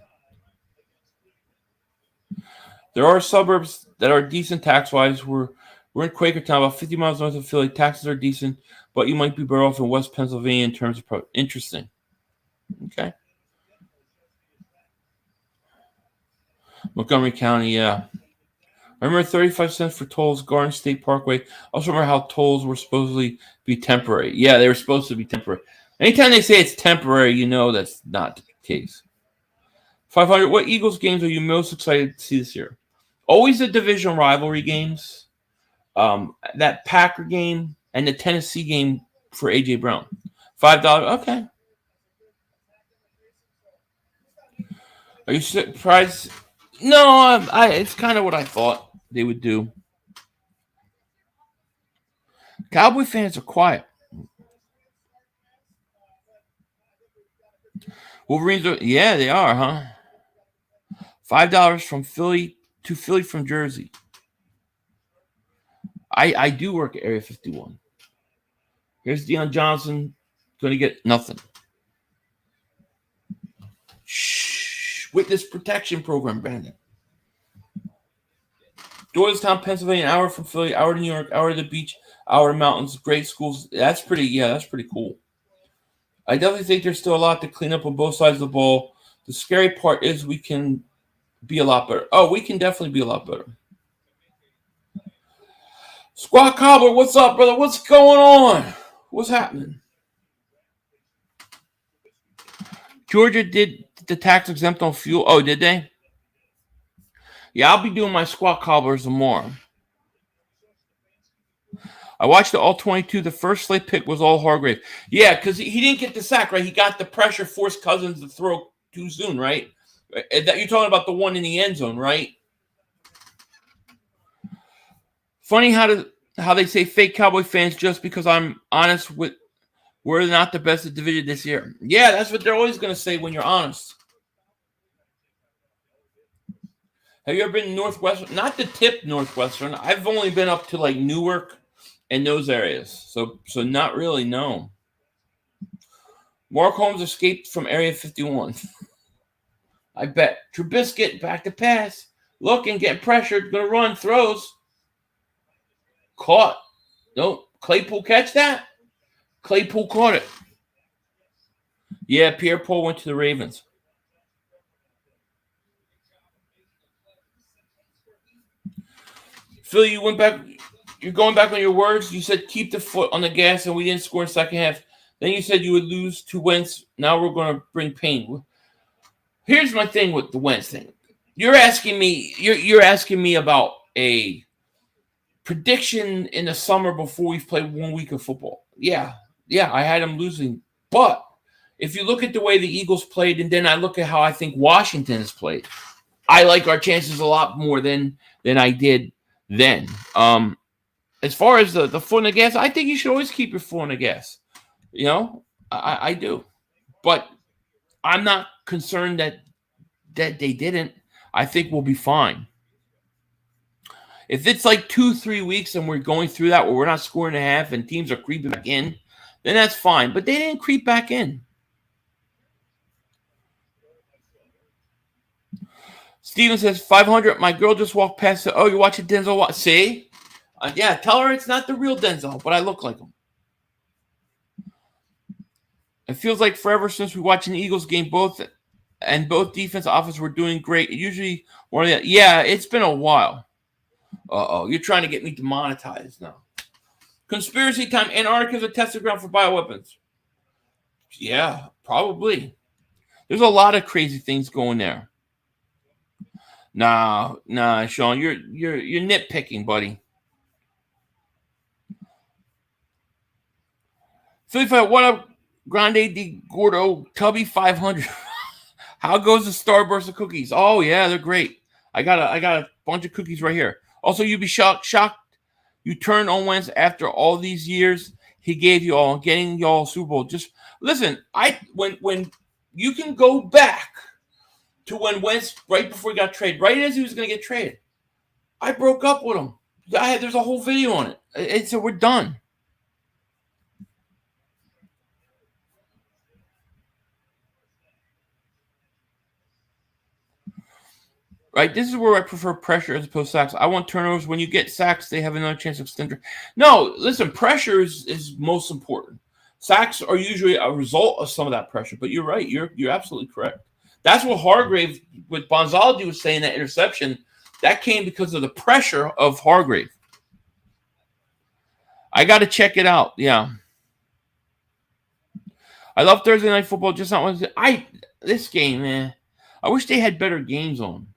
There are suburbs that are decent tax-wise. We're in Quakertown, about 50 miles north of Philly. Taxes are decent, but you might be better off in West Pennsylvania in terms of interesting. Okay. Montgomery County, yeah. I remember 35 cents for tolls, Garden State Parkway. I also remember how tolls were supposedly be temporary. Yeah, they were supposed to be temporary. Anytime they say it's temporary, you know that's not the case. 500, what Eagles games are you most excited to see this year? Always the division rivalry games. That Packer game and the Tennessee game for A.J. Brown. $5, okay. Are you surprised? No, it's kind of what I thought they would do. Cowboy fans are quiet. Wolverines are, yeah, they are, huh? $5 from Philly to Philly from Jersey. I do work at Area 51. Here's Deion Johnson. Going to get nothing. Shh. Witness protection program, Brandon. Doylestown, Pennsylvania, an hour from Philly, hour to New York, hour to the beach, hour to mountains, great schools. That's pretty cool. I definitely think there's still a lot to clean up on both sides of the ball. The scary part is we can be a lot better. Oh, we can definitely be a lot better. Squad Cobbler, what's up, brother? What's going on? What's happening? Georgia did the tax exempt on fuel. Oh, did they? Yeah, I'll be doing my squad cobblers tomorrow. I watched the all-22. The first slate pick was all Hargrave. Yeah, because he didn't get the sack, right? He got the pressure, forced Cousins to throw too soon, right? That you're talking about the one in the end zone, right? Funny how they say fake Cowboy fans just because I'm honest with we're not the best at division this year. Yeah, that's what they're always going to say when you're honest. Have you ever been Northwestern? Not the tip Northwestern. I've only been up to like Newark and those areas. So not really, no. Mark Holmes escaped from Area 51. I bet. Trubisky back to pass. Looking, getting pressured, gonna run, throws. Caught. Nope. Claypool catch that? Claypool caught it. Yeah, Pierre Paul went to the Ravens. Phil, you went back. You're going back on your words. You said keep the foot on the gas, and we didn't score in the second half. Then you said you would lose to Wentz. Now we're going to bring pain. Here's my thing with the Wentz thing. You're asking me. You're asking me about a prediction in the summer before we've played 1 week of football. Yeah, I had them losing. But if you look at the way the Eagles played, and then I look at how I think Washington has played, I like our chances a lot more than I did then. As far as the foot on the gas, I think you should always keep your foot on the gas. You know, I do. But I'm not concerned that they didn't. I think we'll be fine. If it's like 2-3 weeks and we're going through that where we're not scoring a half and teams are creeping back in, then that's fine. But they didn't creep back in. Steven says, 500, my girl just walked past it. Oh, you're watching Denzel? See? Yeah, tell her it's not the real Denzel, but I look like him. It feels like forever since we watched an Eagles game. Both defense offense were doing great. Usually, yeah, it's been a while. Uh-oh, you're trying to get me demonetized now. Conspiracy time. Antarctica is a testing ground for bioweapons. Yeah, probably. There's a lot of crazy things going there. Nah, Sean, you're nitpicking, buddy. 35, what up, Grande Di Gordo, Tubby 500. How goes the Starburst of cookies? Oh yeah, they're great. I got a bunch of cookies right here. Also, you'd be shocked you turned on Wentz after all these years. he gave you all, getting you all Super Bowl. Just listen, when you can go back to when Wentz, right before he got traded, right as he was going to get traded, I broke up with him. There's a whole video on it. It's we're done. Right, this is where I prefer pressure as opposed to sacks. I want turnovers. When you get sacks, they have another chance of extender. No, listen, pressure is most important. Sacks are usually a result of some of that pressure. But you're right. You're absolutely correct. That's what Hargrave, with Bonzology was saying, that interception, that came because of the pressure of Hargrave. I got to check it out. Yeah. I love Thursday Night Football. Just not Wednesday. This game, man. I wish they had better games on.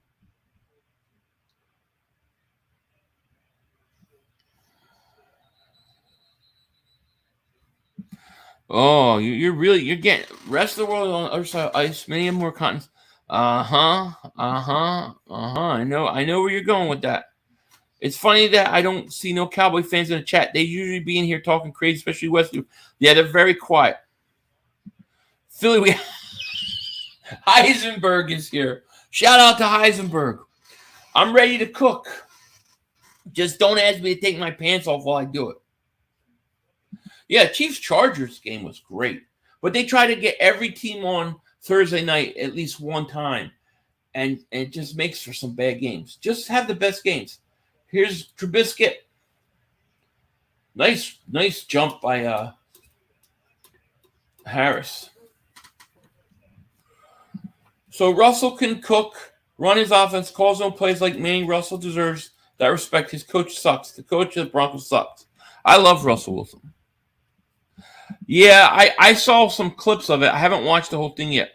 Oh, you're getting rest of the world on the other side of ice. Many more continents. I know where you're going with that. It's funny that I don't see no Cowboy fans in the chat. They usually be in here talking crazy, especially Westview. Yeah, they're very quiet. Philly, we Heisenberg is here. Shout out to Heisenberg. I'm ready to cook. Just don't ask me to take my pants off while I do it. Yeah, Chiefs-Chargers game was great. But they try to get every team on Thursday night at least one time. And it just makes for some bad games. Just have the best games. Here's Trubisky. Nice jump by Harris. So Russell can cook, run his offense, calls no plays like Manning. Russell deserves that respect. His coach sucks. The coach of the Broncos sucks. I love Russell Wilson. Yeah, I saw some clips of it. I haven't watched the whole thing yet.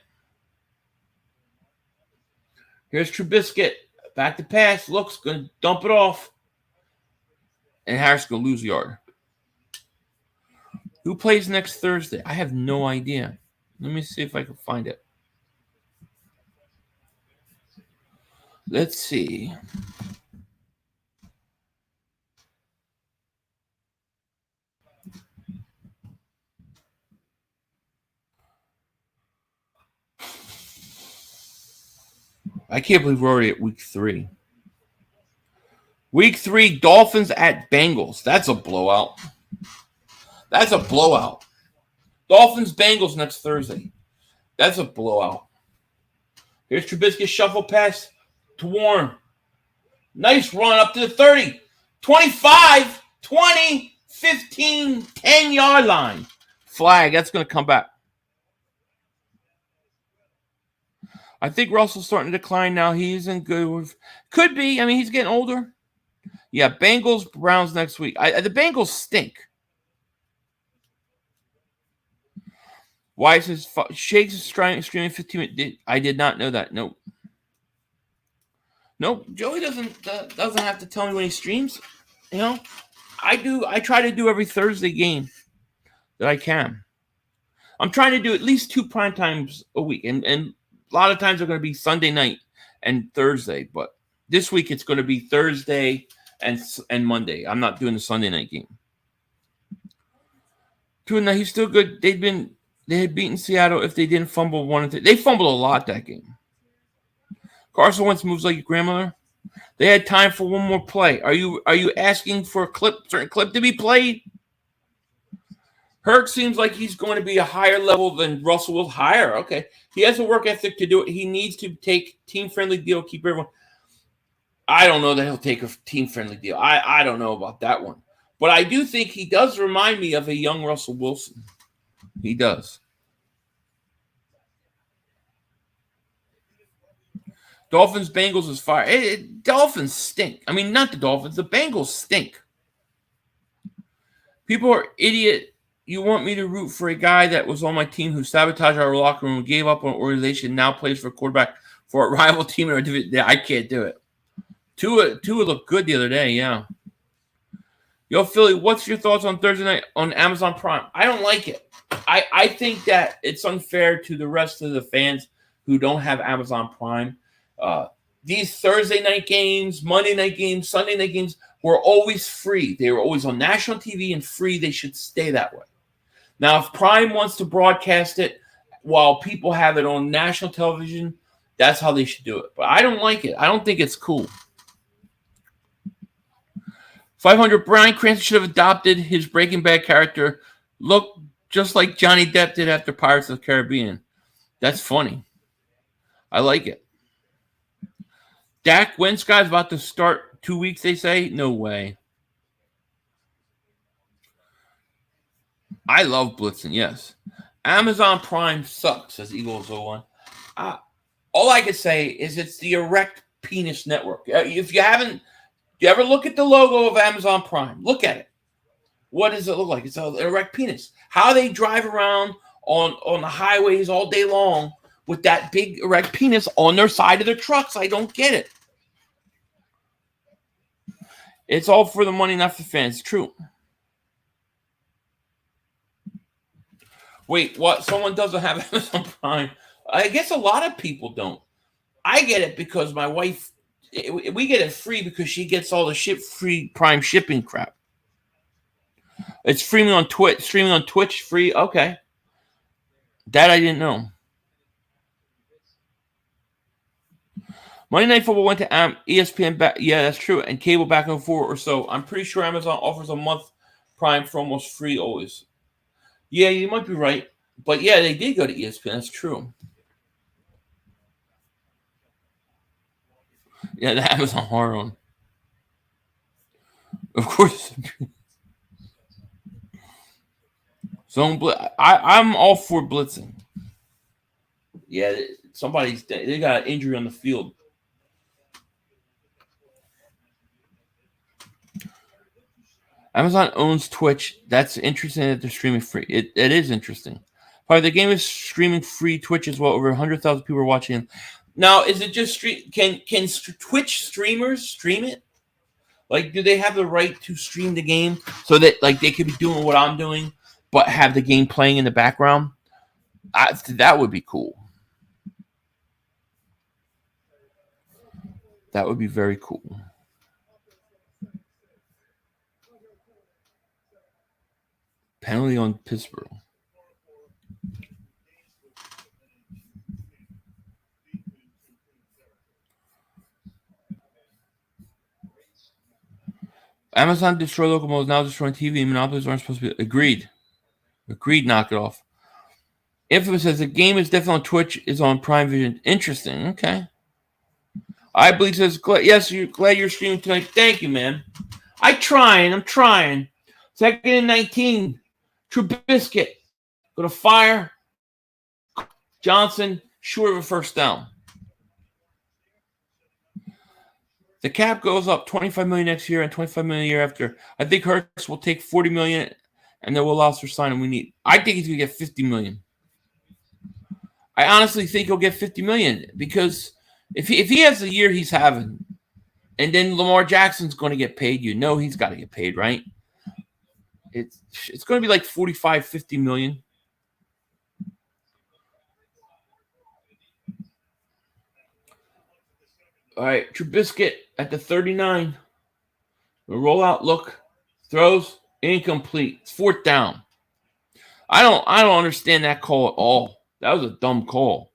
Here's Trubisky. Back to pass. Looks going to dump it off. And Harris going to lose a yard. Who plays next Thursday? I have no idea. Let me see if I can find it. Let's see. I can't believe we're already at week 3. Week 3, Dolphins at Bengals. That's a blowout. That's a blowout. Dolphins-Bengals next Thursday. That's a blowout. Here's Trubisky's shuffle pass to Warren. Nice run up to the 30. 25, 20, 15, 10-yard line. Flag. That's going to come back. I think Russell's starting to decline now. He isn't good. Could be. I mean, he's getting older. Yeah, Bengals, Browns next week. The Bengals stink. Why says Shakes is streaming 15 minutes? I did not know that. Nope. Joey doesn't have to tell me when he streams. You know, I do. I try to do every Thursday game that I can. I'm trying to do at least 2 prime times a week, and a lot of times they're going to be Sunday night and Thursday. But this week it's going to be Thursday and Monday. I'm not doing the Sunday night game. He's still good. They had beaten Seattle if they didn't fumble 1-3. They fumbled a lot that game. Carson Wentz moves like your grandmother. They had time for one more play. Are you asking for a certain clip to be played? Hurts seems like he's going to be a higher level than Russell will hire. Okay. He has a work ethic to do it. He needs to take team-friendly deal, keep everyone. I don't know that he'll take a team-friendly deal. I don't know about that one. But I do think he does remind me of a young Russell Wilson. He does. Dolphins, Bengals is fire. Dolphins stink. I mean, not the Dolphins. The Bengals stink. People are idiot. You want me to root for a guy that was on my team who sabotaged our locker room, gave up on organization, now plays for a quarterback for a rival team in our division? Yeah, I can't do it. Tua looked good the other day, yeah. Yo, Philly, what's your thoughts on Thursday night on Amazon Prime? I don't like it. I think that it's unfair to the rest of the fans who don't have Amazon Prime. These Thursday night games, Monday night games, Sunday night games, were always free. They were always on national TV and free. They should stay that way. Now, if Prime wants to broadcast it while people have it on national television, that's how they should do it. But I don't like it. I don't think it's cool. 500, Bryan Cranston should have adopted his Breaking Bad character. Look just like Johnny Depp did after Pirates of the Caribbean. That's funny. I like it. Dak Wentz guy's about to start 2 weeks, they say. No way. I love blitzing, yes. Amazon Prime sucks, says Eagles01. All I can say is it's the Erect Penis Network. If you haven't, you ever look at the logo of Amazon Prime? Look at it. What does it look like? It's an erect penis. How they drive around on the highways all day long with that big erect penis on their side of their trucks. I don't get it. It's all for the money, not for fans. True. Wait, what? Someone doesn't have Amazon Prime? I guess a lot of people don't. I get it because my wife, we get it free because she gets all the free Prime shipping crap. It's streaming on Twitch, free. Okay. That I didn't know. Monday Night Football went to ESPN back. Yeah, that's true. And cable back and forth or so. I'm pretty sure Amazon offers a month Prime for almost free always. Yeah, you might be right. But yeah, they did go to ESPN. That's true. Yeah, the Amazon horror one. Of course. I'm all for blitzing. Yeah, they got an injury on the field. Amazon owns Twitch. That's interesting that they're streaming free. It is interesting. Probably the game is streaming free Twitch as well. Over 100,000 people are watching. Now, is it just stream? Can Twitch streamers stream it? Like, do they have the right to stream the game so that like they could be doing what I'm doing, but have the game playing in the background? That would be cool. That would be very cool. Penalty on Pittsburgh. Amazon destroy local modes, now destroying TV. Monopolies aren't supposed to be. Agreed, knock it off. Infamous says the game is definitely on Twitch, is on Prime Vision. Interesting, okay. I believe says, yes, you're glad you're streaming tonight. Thank you, man. I'm trying. Second and 19. Trubisky. Go to fire. Johnson, short of a first down. The cap goes up $25 million next year and $25 million a year after. I think Hurts will take $40 million, and then we'll also sign him. I think he's going to get $50 million. I honestly think he'll get $50 million because if he has the year he's having, and then Lamar Jackson's going to get paid, he's got to get paid, right? It's going to be like $45, $50 million. All right, Trubisky at the 39. The rollout look, throws incomplete. It's fourth down. I don't understand that call at all. That was a dumb call.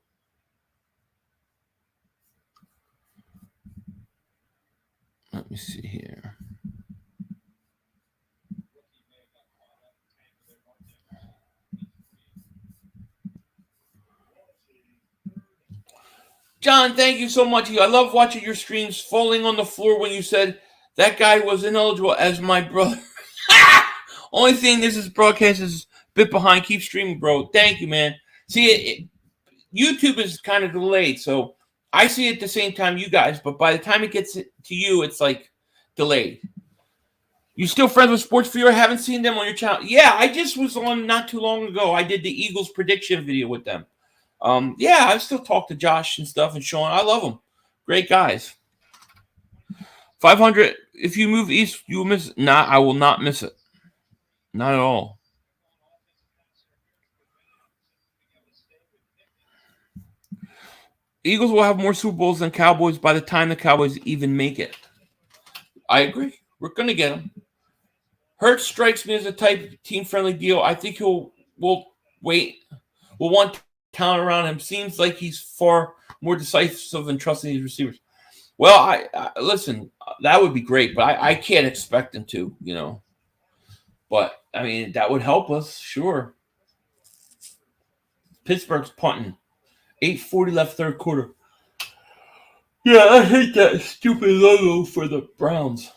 Let me see here. John, thank you so much. I love watching your streams falling on the floor when you said that guy was ineligible as my brother. Only thing this broadcast is a bit behind. Keep streaming, bro. Thank you, man. See, YouTube is kind of delayed, so I see it at the same time you guys, but by the time it gets to you, it's like delayed. You still friends with Sports Viewer? Haven't seen them on your channel? Yeah, I just was on not too long ago. I did the Eagles prediction video with them. Yeah, I still talk to Josh and stuff and Sean. I love them. Great guys. 500. If you move east, you will miss it. Nah, I will not miss it. Not at all. Eagles will have more Super Bowls than Cowboys by the time the Cowboys even make it. I agree. We're going to get him. Hurts strikes me as a type team-friendly deal. I think we'll wait. We'll want talent around him. Seems like he's far more decisive and trusting his receivers. Well, I listen, that would be great, but I can't expect him to, you know. But, I mean, that would help us, sure. Pittsburgh's punting. 8:40 left, third quarter. Yeah, I hate that stupid logo for the Browns.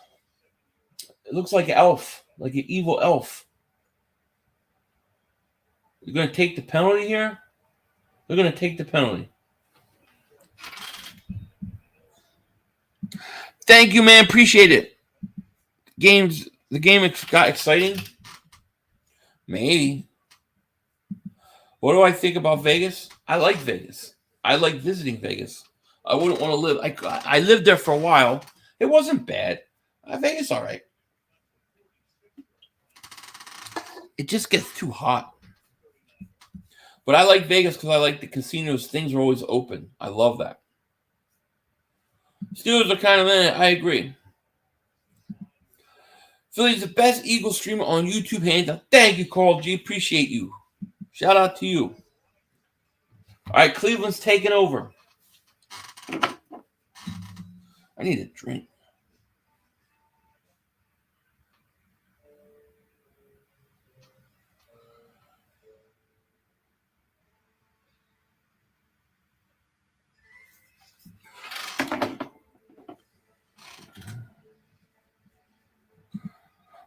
It looks like an elf, like an evil elf. You're going to take the penalty here? They're going to take the penalty. Thank you, man. Appreciate it. The game got exciting. Maybe. What do I think about Vegas? I like Vegas. I like visiting Vegas. I wouldn't want to live. I lived there for a while. It wasn't bad. Vegas, all right. It just gets too hot. But I like Vegas because I like the casinos. Things are always open. I love that. Steelers are kind of in it. I agree. Philly's the best Eagles streamer on YouTube. Hands up. Thank you, Carl G. Appreciate you. Shout out to you. All right, Cleveland's taking over. I need a drink.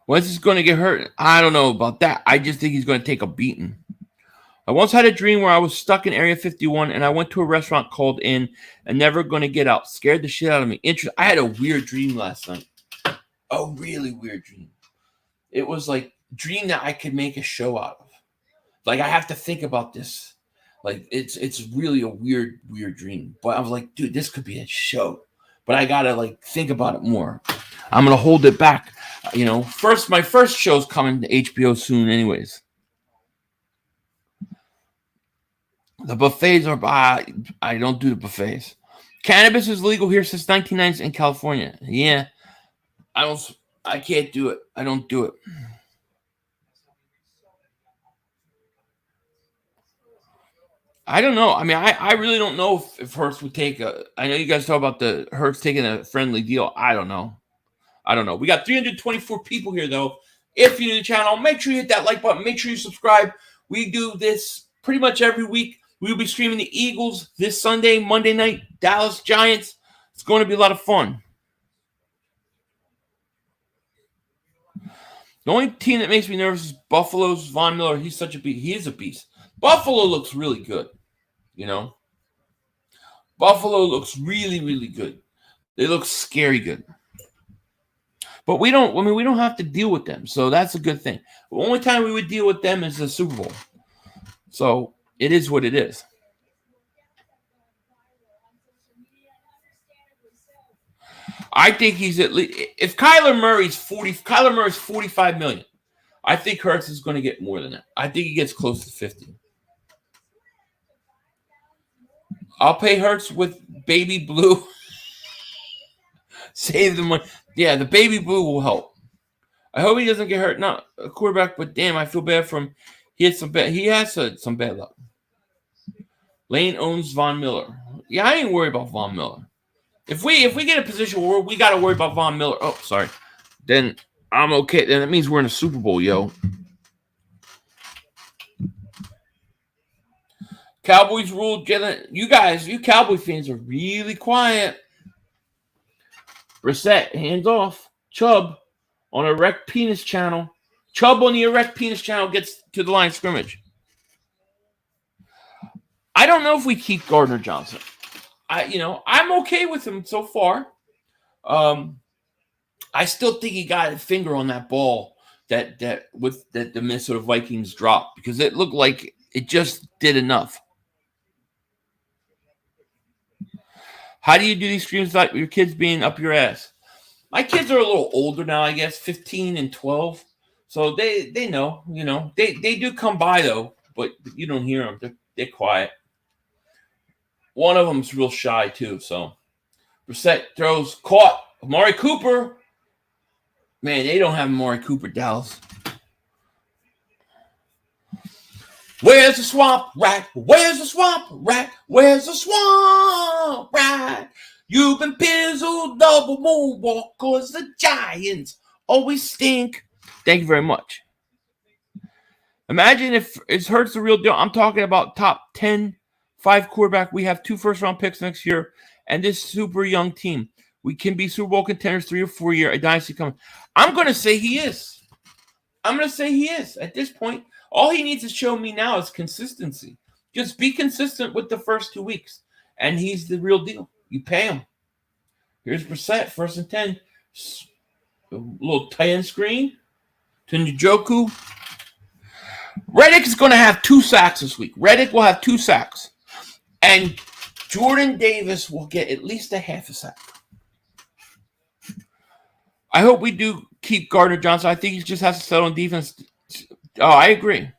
Wentz is going to get hurt. I don't know about that. I just think he's going to take a beating. I once had a dream where I was stuck in Area 51 and I went to a restaurant called Inn and never going to get out. Scared the shit out of me. I had a weird dream last night. A really weird dream. It was like a dream that I could make a show out of. Like I have to think about this. Like it's really a weird dream. But I was like, dude, this could be a show. But I got to like think about it more. I'm going to hold it back. You know, my first show's coming to HBO soon anyways. The buffets are I don't do the buffets. Cannabis is legal here since 1990 in California. Yeah. I can't do it. I don't do it. I don't know. I mean, I really don't know if Hurts would take I know you guys talk about the Hurts taking a friendly deal. I don't know. We got 324 people here, though. If you're new to the channel, make sure you hit that like button. Make sure you subscribe. We do this pretty much every week. We will be streaming the Eagles this Sunday, Monday night, Dallas Giants. It's going to be a lot of fun. The only team that makes me nervous is Buffalo's Von Miller. He's such a beast. He is a beast. Buffalo looks really good, you know. Buffalo looks really, really good. They look scary good. But we don't have to deal with them. So that's a good thing. The only time we would deal with them is the Super Bowl. So it is what it is. I think he's at least if Kyler Murray's 45 million. I think Hurts is going to get more than that. I think he gets close to 50. I'll pay Hurts with baby blue. Save the money. Yeah, the baby blue will help. I hope he doesn't get hurt. Not a quarterback, but damn, I feel bad for him. He has some bad luck. Lane owns Von Miller. Yeah, I ain't worried about Von Miller. If we get a position where we got to worry about Von Miller, then I'm okay. Then that means we're in a Super Bowl, yo. Cowboys rule. You Cowboy fans are really quiet. Brissett, hands off. Chubb on Erect Penis channel. Chubb on the Erect Penis channel gets to the line of scrimmage. I don't know if we keep Gardner Johnson. I'm okay with him so far. I still think he got a finger on that ball that the Minnesota Vikings dropped because it looked like it just did enough. How do you do these streams without your kids being up your ass? My kids are a little older now, I guess, 15 and 12. So they know, They do come by, though, but you don't hear them. They're quiet. One of them's real shy, too. So Brissett throws, caught. Amari Cooper. Man, they don't have Amari Cooper, Dallas. Where's the swamp rat? Where's the swamp rat? Where's the swamp rat? You've been pizzled double moonwalk cause the Giants always stink. Thank you very much. Imagine if it hurts the real deal. I'm talking about top 10, 5 quarterback. We have 2 first-round picks next year, and this super young team. We can be Super Bowl contenders 3 or 4 year, a dynasty coming. I'm going to say he is. I'm going to say he is at this point. All he needs to show me now is consistency. Just be consistent with the first 2 weeks, and he's the real deal. You pay him. Here's Brissett, 1st and 10. A little tight end screen to Njoku. Reddick is going to have 2 sacks this week. Reddick will have 2 sacks. And Jordan Davis will get at least a half a sack. I hope we do keep Gardner Johnson. I think he just has to settle on defense. Oh, I agree.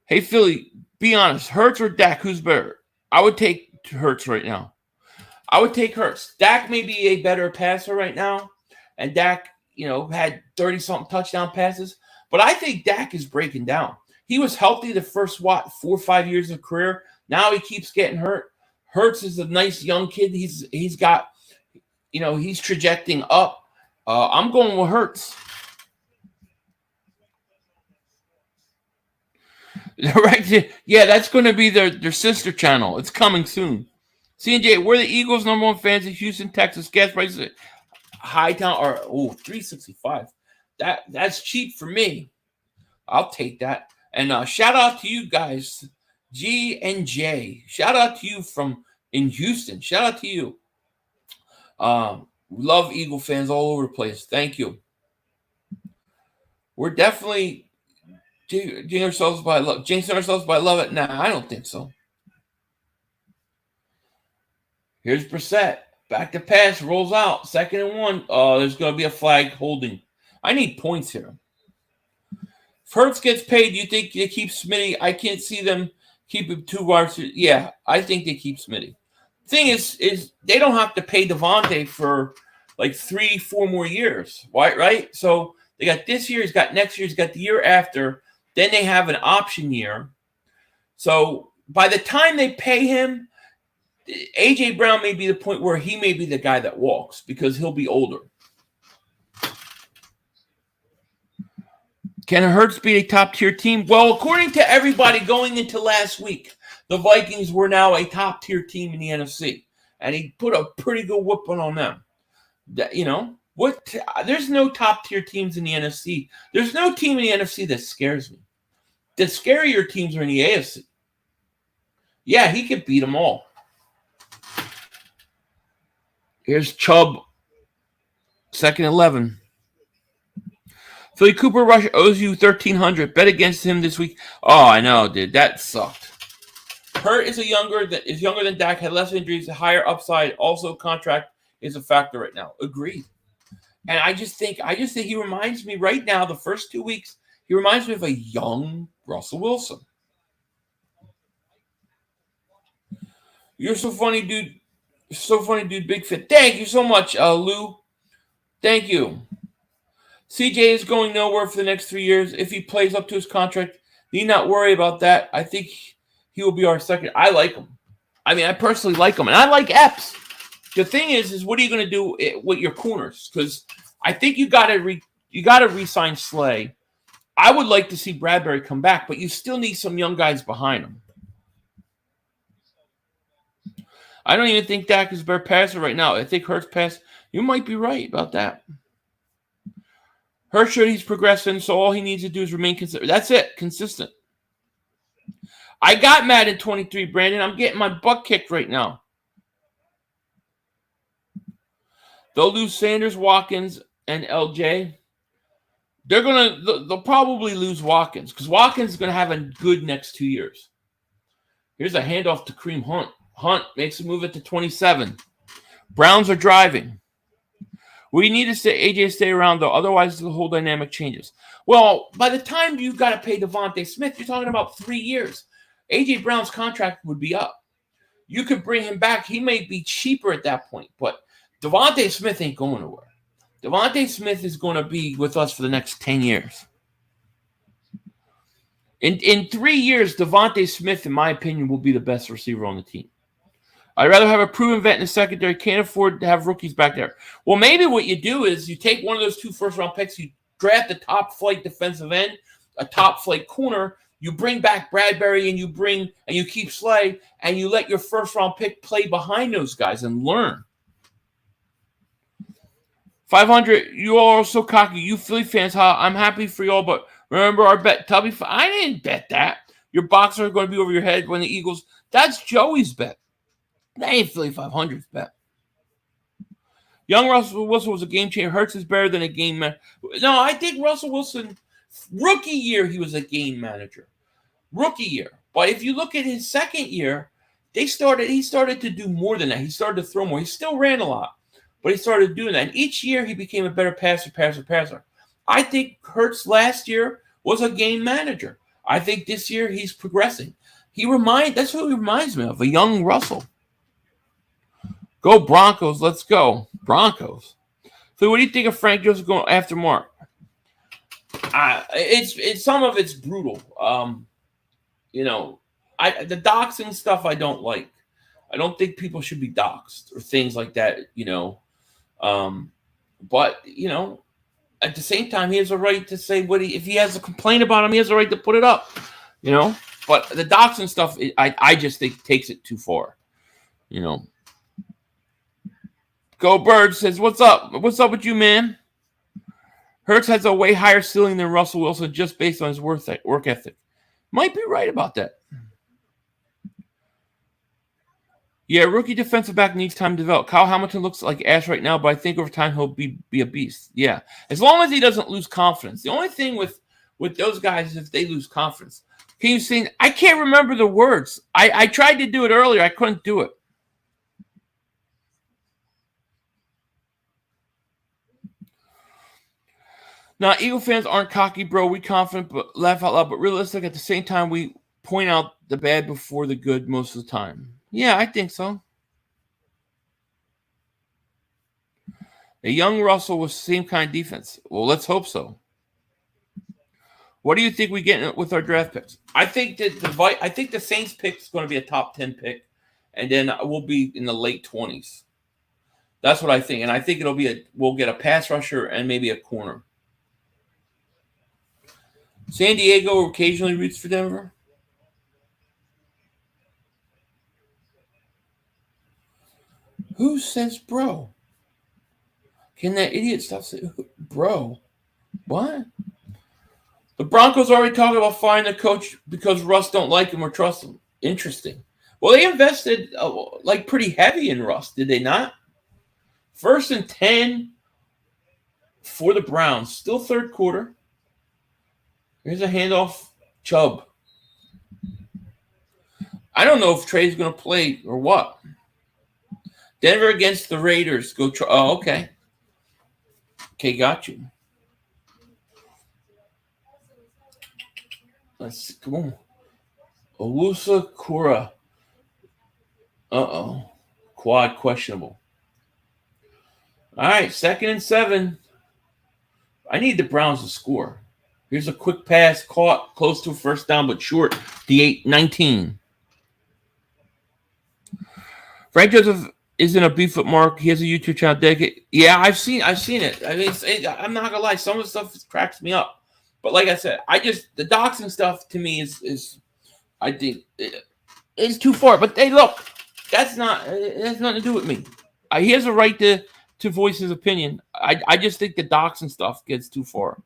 Hey, Philly, be honest. Hurts or Dak, who's better? I would take Hurts right now. I would take Hurts. Dak may be a better passer right now. And Dak, had 30-something touchdown passes. But I think Dak is breaking down. He was healthy the first, 4 or 5 years of career. Now he keeps getting hurt. Hurts is a nice young kid. He's got, he's trajecting up. I'm going with Hurts. Right? Yeah, that's going to be their sister channel. It's coming soon. C&J, we're the Eagles' #1 fans in Houston, Texas. Gas prices Hightown are $3.65. That's cheap for me. I'll take that. And shout out to you guys, G and J. Shout out to you in Houston. Shout out to you. We love Eagle fans all over the place. Thank you. We're definitely jinxing ourselves by love it. Nah, I don't think so. Here's Brissett. Back to pass. Rolls out. 2nd and 1. Oh, there's going to be a flag holding. I need points here. If Hurts gets paid, do you think they keep Smitty? I can't see them keeping 2 wide receivers. Yeah, I think they keep Smitty. Thing is they don't have to pay Devontae for like 3-4 more years. Right? So they got this year. He's got next year. He's got the year after. Then they have an option year. So by the time they pay him, A.J. Brown may be the point where he may be the guy that walks because he'll be older. Can Hurts be a top-tier team? Well, according to everybody going into last week, the Vikings were now a top-tier team in the NFC. And he put a pretty good whooping on them. There's no top-tier teams in the NFC. There's no team in the NFC that scares me. The scarier teams are in the AFC. Yeah, he could beat them all. Here's Chubb, 2nd and 11. Philly Cooper Rush owes you $1,300. Bet against him this week. Oh, I know, dude. That sucked. Hurt is younger than Dak, had less injuries, a higher upside. Also, contract is a factor right now. Agreed. And I just think he reminds me right now, the first 2 weeks, he reminds me of a young Russell Wilson. You're so funny, dude. So funny, dude. Big fit. Thank you so much, Lou. Thank you. CJ is going nowhere for the next 3 years. If he plays up to his contract, need not worry about that. I think he will be our second. I like him. I mean, I personally like him. And I like Epps. The thing is what are you going to do with your corners? Because I think you got to re-sign Slay. I would like to see Bradbury come back, but you still need some young guys behind him. I don't even think Dak is a better passer right now. I think Hurts pass. You might be right about that. Hurts, he's progressing, so all he needs to do is remain consistent. That's it, consistent. I got Madden 23, Brandon. I'm getting my butt kicked right now. They'll lose Sanders, Watkins, and LJ. They'll probably lose Watkins because Watkins is going to have a good next 2 years. Here's a handoff to Kareem Hunt. Hunt makes a move at the 27. Browns are driving. We need to AJ stay around, though. Otherwise, the whole dynamic changes. Well, by the time you've got to pay Devontae Smith, you're talking about 3 years. AJ Brown's contract would be up. You could bring him back. He may be cheaper at that point, but Devontae Smith ain't going nowhere. Devontae Smith is going to be with us for the next 10 years. In 3 years, Devontae Smith, in my opinion, will be the best receiver on the team. I'd rather have a proven vet in the secondary. Can't afford to have rookies back there. Well, maybe what you do is you take one of those 2 first-round picks, you draft a top-flight defensive end, a top-flight corner, you bring back Bradbury, and you keep Slay, and you let your first-round pick play behind those guys and learn. 500, you all are so cocky. You Philly fans, I'm happy for y'all, but remember our bet, Tubby? I didn't bet that. Your boxers are going to be over your head when the Eagles. That's Joey's bet. That ain't Philly 500's bet. Young Russell Wilson was a game changer. Hurts is better than a game manager. No, I think Russell Wilson, rookie year, he was a game manager. Rookie year. But if you look at his second year, he started to do more than that. He started to throw more. He still ran a lot, but he started doing that. And each year he became a better passer. I think Hurts last year was a game manager. I think this year he's progressing. That's what he reminds me of, a young Russell. Go Broncos. Let's go. Broncos. So what do you think of Frank Joseph going after Mark? It's some of it's brutal. The doxing stuff I don't like. I don't think people should be doxed or things like that, But, at the same time, he has a right to say if he has a complaint about him, he has a right to put it up, But the doxing stuff, I just think takes it too far, Go Bird says, what's up? What's up with you, man? Hurts has a way higher ceiling than Russell Wilson just based on his work ethic. Might be right about that. Yeah, rookie defensive back needs time to develop. Kyle Hamilton looks like ass right now, but I think over time he'll be a beast. Yeah, as long as he doesn't lose confidence. The only thing with those guys is if they lose confidence. Can you sing? I can't remember the words. I tried to do it earlier. I couldn't do it. Now, Eagle fans aren't cocky, bro. We confident, but laugh out loud, but realistic. At the same time, we point out the bad before the good most of the time. Yeah, I think so. A young Russell with the same kind of defense. Well, let's hope so. What do you think we get with our draft picks? I think that the Saints pick is going to be a top 10 pick, and then we'll be in the late 20s. That's what I think, and I think we'll get a pass rusher and maybe a corner. San Diego occasionally roots for Denver. Who says bro? Can that idiot stop saying bro? What? The Broncos already talking about firing the coach because Russ don't like him or trust him. Interesting. Well, they invested pretty heavy in Russ, did they not? 1st and 10 for the Browns. Still third quarter. Here's a handoff. Chubb. I don't know if Trey's going to play or what. Denver against the Raiders. Oh, okay. Okay, got you. Let's see. Come on. Olusa Kura. Uh-oh. Quad questionable. All right, 2nd and 7. I need the Browns to score. Here's a quick pass caught close to a first down, but short. The 8-19. Frank Joseph isn't a beef with Mark. He has a YouTube channel dedicated. Yeah, I've seen it. I mean, I'm not gonna lie. Some of the stuff cracks me up. But like I said, the doxing stuff to me is I think it's too far. But hey, look, it has nothing to do with me. He has a right to voice his opinion. I just think the doxing stuff gets too far.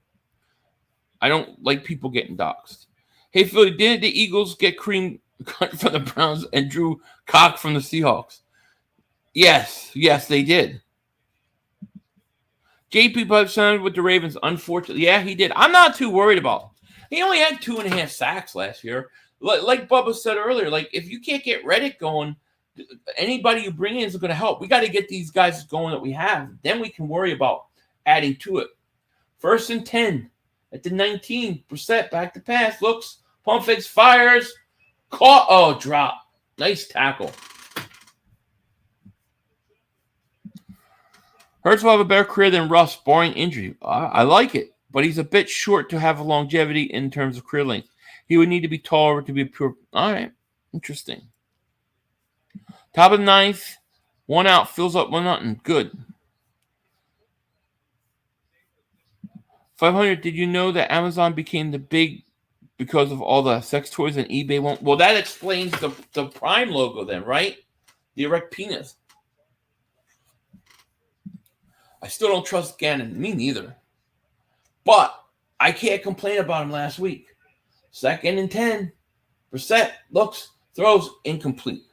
I don't like people getting doxed. Hey, Philly, didn't the Eagles get cream cut from the Browns and Drew Cock from the Seahawks? Yes, they did. JP Pipe signed with the Ravens, unfortunately. Yeah, he did. I'm not too worried about him. He only had 2.5 sacks last year. Like Bubba said earlier, if you can't get Reddick going, anybody you bring in is going to help. We got to get these guys going that we have. Then we can worry about adding to it. 1st and 10 at the 19%. Back to pass. Looks. Pump fakes. Fires. Caught. Oh, drop. Nice tackle. Hurts will have a better career than Russ, barring injury. I like it, but he's a bit short to have longevity in terms of career length. He would need to be taller to be pure. All right, interesting. Top of the ninth, one out, fills up 1-0. Good. 500. Did you know that Amazon became the big because of all the sex toys and eBay won't? Well, that explains the Prime logo then, right? The erect penis. I still don't trust Gannon. Me neither. But I can't complain about him last week. 2nd and 10. Brissett looks, throws, incomplete.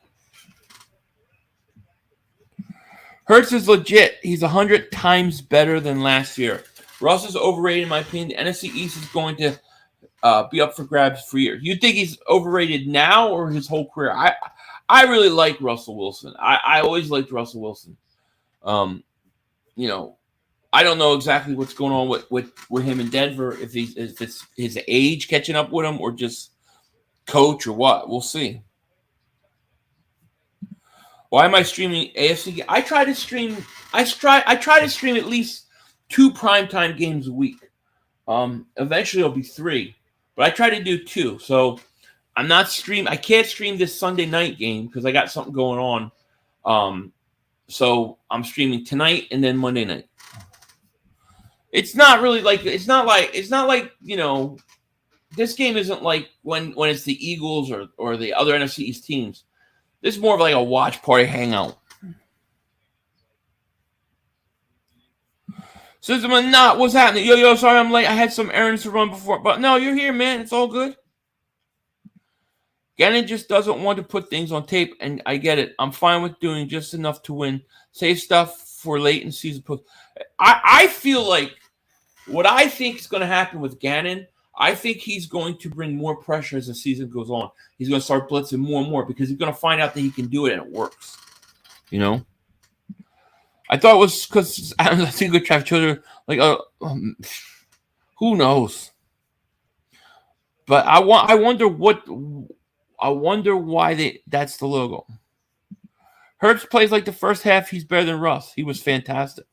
Hurts is legit. He's 100 times better than last year. Russ is overrated in my opinion. The NFC East is going to be up for grabs for years. You think he's overrated now or his whole career? I really like Russell Wilson. I always liked Russell Wilson. You know, I don't know exactly what's going on with him in Denver, if it's his age catching up with him or just coach or what. We'll see. Why am I streaming AFC? I try to stream at least 2 primetime games a week. Eventually it'll be 3, but I try to do 2. So I'm not I can't stream this Sunday night game because I got something going on. So I'm streaming tonight and then Monday night. It's not like, you know, this game isn't like when it's the Eagles or the other NFC East teams. This is more of like a watch party hangout. Suzuman, not what's happening? Yo, sorry I'm late. I had some errands to run before, but no, you're here, man. It's all good. Gannon just doesn't want to put things on tape, and I get it. I'm fine with doing just enough to win. Save stuff for late in season post. I feel like what I think is going to happen with Gannon, I think he's going to bring more pressure as the season goes on. He's going to start blitzing more and more because he's going to find out that he can do it and it works. You know? I thought it was because I think good traffic children, like, who knows? But I wonder why that's the logo. Hurts plays like the first half. He's better than Russ. He was fantastic.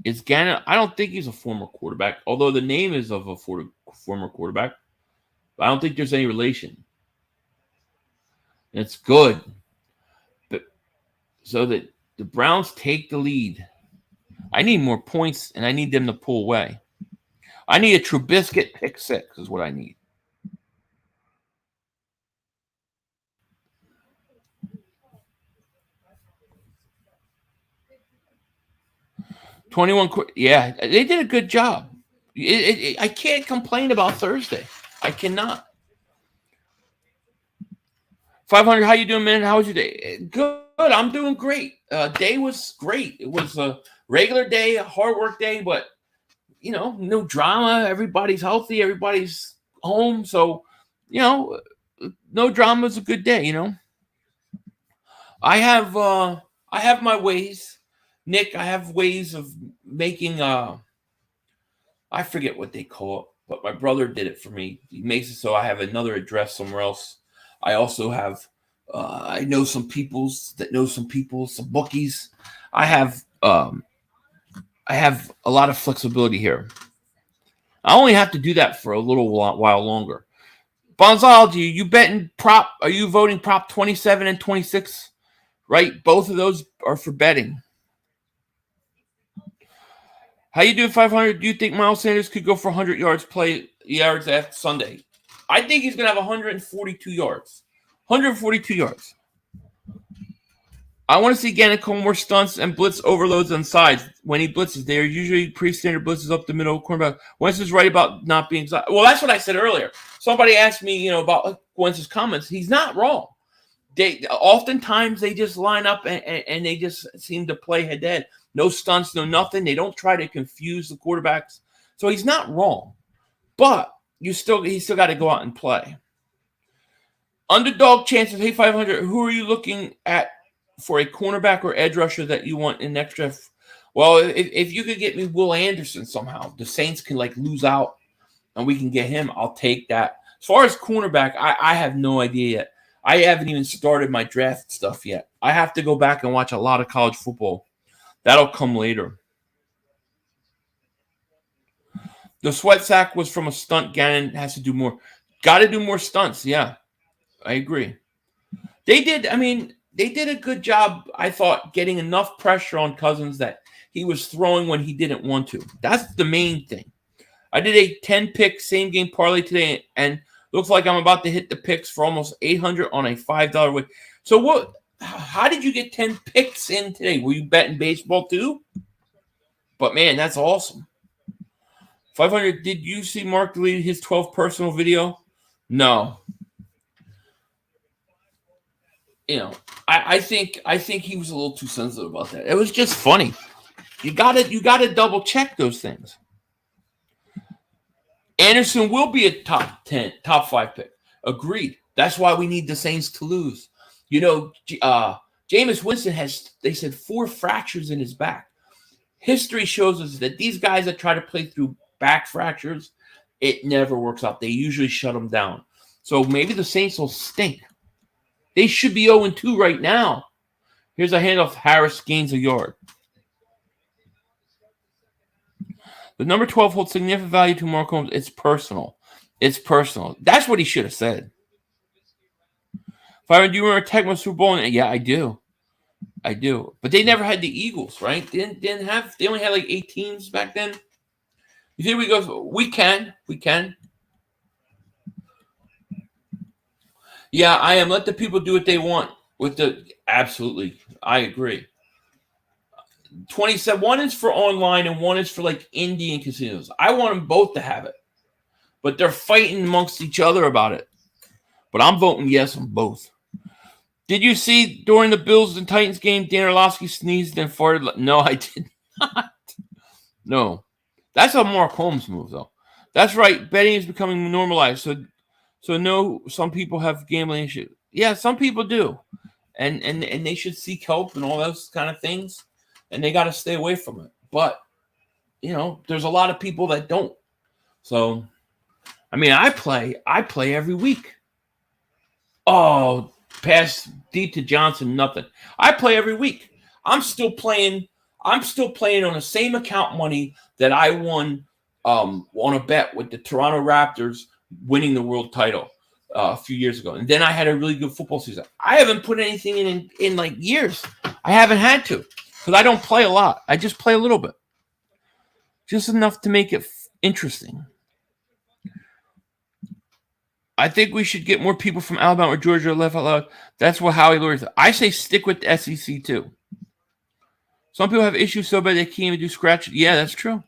Is Gannon? I don't think he's a former quarterback, although the name is of a former quarterback. But I don't think there's any relation. It's good. But so that the Browns take the lead. I need more points, and I need them to pull away. I need a Trubisky pick 6 is what I need. Yeah, they did a good job. I can't complain about Thursday. I cannot. 500, how you doing, man? How was your day? Good. I'm doing great. Day was great. It was a regular day, a hard work day, but, you know, no drama. Everybody's healthy. Everybody's home. So, you know, no drama is a good day, you know. I have my ways. Nick, I have ways of making, I forget what they call it, but my brother did it for me. He makes it so I have another address somewhere else. I also have, I know some peoples that know some people, some bookies. I have a lot of flexibility here. I only have to do that for a little while longer. Bonzology, you betting prop? Are you voting prop 27 and 26? Right, both of those are for betting. How you doing, 500? Do you think Miles Sanders could go for 100 yards after Sunday? I think he's going to have 142 yards. 142 yards. I want to see Gannon call more stunts and blitz overloads on sides. When he blitzes, they are usually pre-standard blitzes up the middle cornerback. Wentz is right about not being – well, that's what I said earlier. Somebody asked me, you know, about Wentz's comments. He's not wrong. Oftentimes they just line up and they just seem to play head-to-head. No stunts, no nothing. They don't try to confuse the quarterbacks. So he's not wrong. But he's still got to go out and play. Underdog chances, hey, 500, who are you looking at for a cornerback or edge rusher that you want in next draft? Well, if you could get me Will Anderson somehow, the Saints can like lose out and we can get him, I'll take that. As far as cornerback, I have no idea yet. I haven't even started my draft stuff yet. I have to go back and watch a lot of college football. That'll come later. The sweat sack was from a stunt. Gannon has to do more. Got to do more stunts. Yeah, I agree. They did a good job, I thought, getting enough pressure on Cousins that he was throwing when he didn't want to. That's the main thing. I did a 10-pick same-game parlay today, and looks like I'm about to hit the picks for almost $800 on a $5 win. So what? How did you get 10 picks in today? Were you betting baseball too? But, man, that's awesome. 500, did you see Mark delete his 12 personal video? No. You know, I think he was a little too sensitive about that. It was just funny. You gotta double check those things. Anderson will be a top 5 pick. Agreed. That's why we need the Saints to lose. You know, Jameis Winston has, they said, 4 fractures in his back. History shows us that these guys that try to play through back fractures, it never works out. They usually shut them down. So maybe the Saints will stink. They should be 0-2 right now. Here's a handoff. Harris gains a yard. The number 12 holds significant value to Mark Holmes. It's personal. It's personal. That's what he should have said. Do you remember Tecmo Super Bowl? Yeah, I do. I do. But they never had the Eagles, right? They only had like 8 teams back then. You think we go? We can. Yeah, I am. Let the people do what they want. Absolutely, I agree. 27. One is for online and one is for like Indian casinos. I want them both to have it, but they're fighting amongst each other about it. But I'm voting yes on both. Did you see during the Bills and Titans game, Dan Orlovsky sneezed and farted? No, I did not. No, that's a Mark Holmes move, though. That's right. Betting is becoming normalized. So no, some people have gambling issues. Yeah, some people do, and they should seek help and all those kind of things, and they got to stay away from it. But you know, there's a lot of people that don't. So, I mean, I play every week. Oh, pass deep to Johnson, nothing. I play every week. I'm still playing on the same account money that I won on a bet with the Toronto Raptors winning the world title a few years ago. And then I had a really good football season. I haven't put anything in like years. I haven't had to because I don't play a lot. I just play a little bit. Just enough to make it interesting. I think we should get more people from Alabama or Georgia left out loud. That's what Howie Laurie said. I say stick with the SEC too. Some people have issues so bad they can't even do scratch. Yeah, that's true.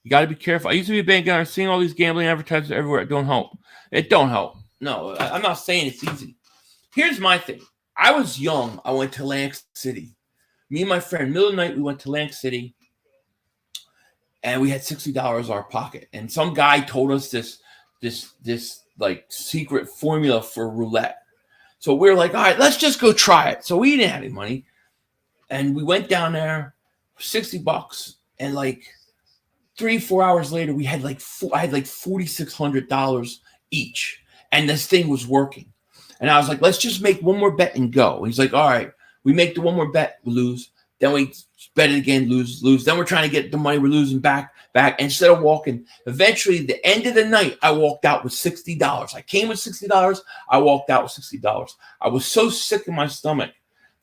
You got to be careful. I used to be a bank guy. Seeing all these gambling advertisements everywhere. It don't help. It don't help. No, I'm not saying it's easy. Here's my thing. I was young. I went to Atlantic City. Me and my friend, middle of the night, we went to Atlantic City, and we had $60 in our pocket. And some guy told us this like secret formula for roulette. So we were like, all right, let's just go try it. So we didn't have any money, and we went down there, $60, and like 3-4 hours later, I had like $4,600 each, and this thing was working. And I was like, let's just make one more bet and go. And he's like, all right, we make the one more bet, we lose. Then we bet it again, lose. Then we're trying to get the money we're losing back. Instead of walking, eventually, the end of the night, I walked out with $60. I came with $60. I walked out with $60. I was so sick in my stomach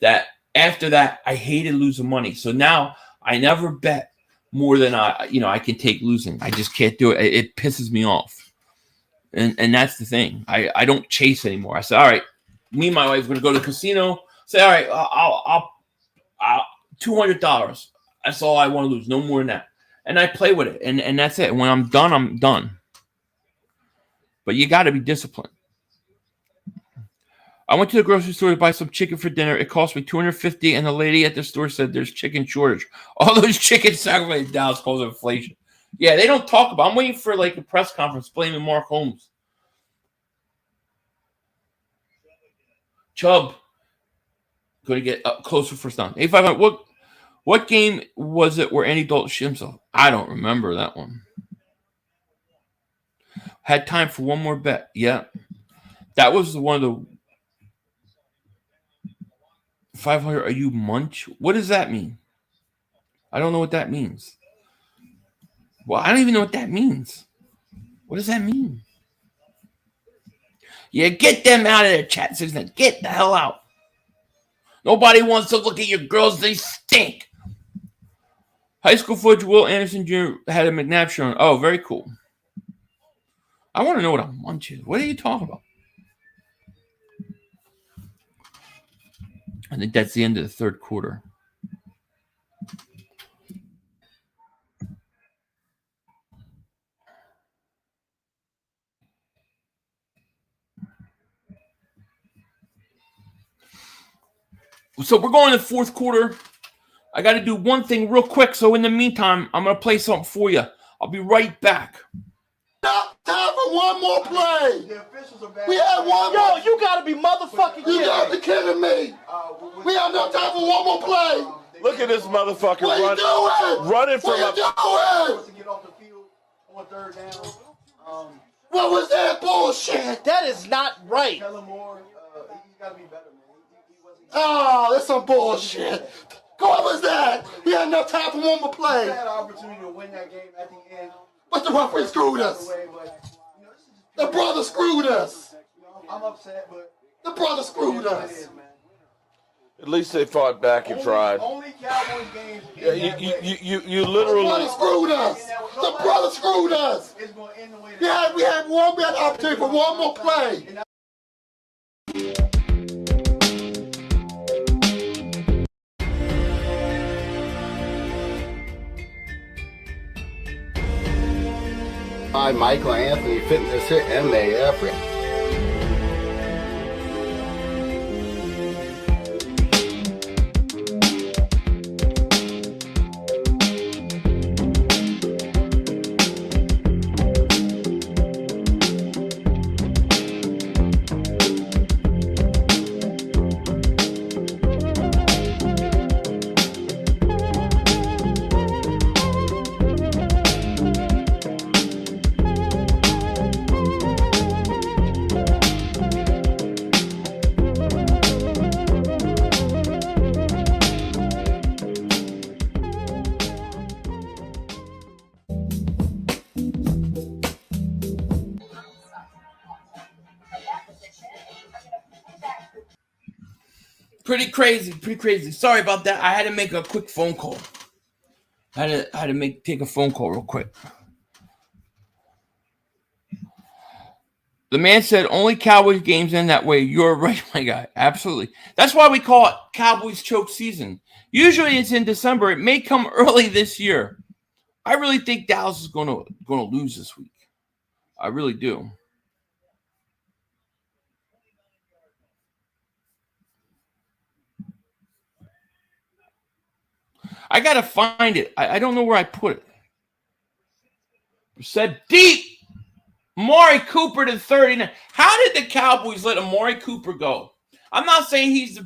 that after that, I hated losing money. So now I never bet more than I can take losing. I just can't do it. It pisses me off. And that's the thing. I don't chase anymore. I said, all right, me and my wife are going to go to the casino. Say, all right, I'll $200. That's all I want to lose. No more than that. And I play with it. And that's it. When I'm done, I'm done. But you got to be disciplined. I went to the grocery store to buy some chicken for dinner. It cost me $250, and the lady at the store said there's chicken shortage. All those chicken sacrifice Dallas calls inflation. Yeah, they don't talk about. I'm waiting for like a press conference blaming Mark Holmes. Chubb going to get up closer first down. 8-500. What game was it where Andy Dalton shit himself? I don't remember that one. Had time for one more bet. Yeah. That was one of the 500. Are you munch? What does that mean? I don't know what that means. Well, I don't even know what that means. What does that mean? Yeah, get them out of there, chat 69. Get the hell out. Nobody wants to look at your girls. They stink. High school footage, Will Anderson Jr. had a McNabb show. Oh, very cool. I want to know what a munch is. What are you talking about? I think that's the end of the third quarter. So we're going to the fourth quarter. I got to do one thing real quick. So in the meantime, I'm going to play something for you. I'll be right back. Time for one more play. We had one more. Yo, you gotta be motherfucking kidding me. You gotta be kidding me. We have no time for one more play. Look at this motherfucker running from a. What was that bullshit? That is not right. Oh, that's some bullshit. What was that? We had enough time for one more play. We had an opportunity to win that game at the end. But the referee screwed us. The brother screwed us. I'm upset, but the brother screwed us. At least they fought back and tried. Only Cowboys games. You literally. The brother screwed us. The brother screwed us. Yeah, we had an opportunity for one more play. Hi, Michael Anthony Fitness here, MAF. Pretty crazy. Sorry about that. I had to make a quick phone call. I had to take a phone call real quick. The man said only Cowboys games end that way. You're right, my guy. Absolutely. That's why we call it Cowboys choke season. Usually it's in December. It may come early this year. I really think Dallas is going to lose this week. I really do. I got to find it. I don't know where I put it. Said deep. Amari Cooper to 39. How did the Cowboys let Amari Cooper go? I'm not saying he's the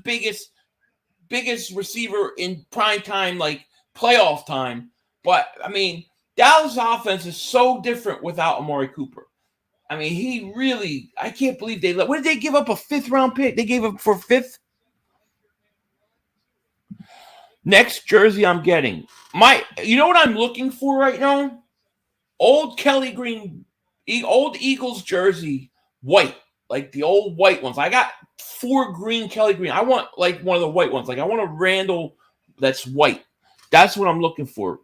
biggest receiver in prime time, like playoff time. But, I mean, Dallas' offense is so different without Amari Cooper. I mean, he really – I can't believe they let – what did they give up, a fifth-round pick? They gave up for fifth? Next jersey I'm getting. You know what I'm looking for right now? Old Kelly Green, old Eagles jersey, white. Like the old white ones. I got 4 green Kelly Green. I want like one of the white ones. Like I want a Randall that's white. That's what I'm looking for.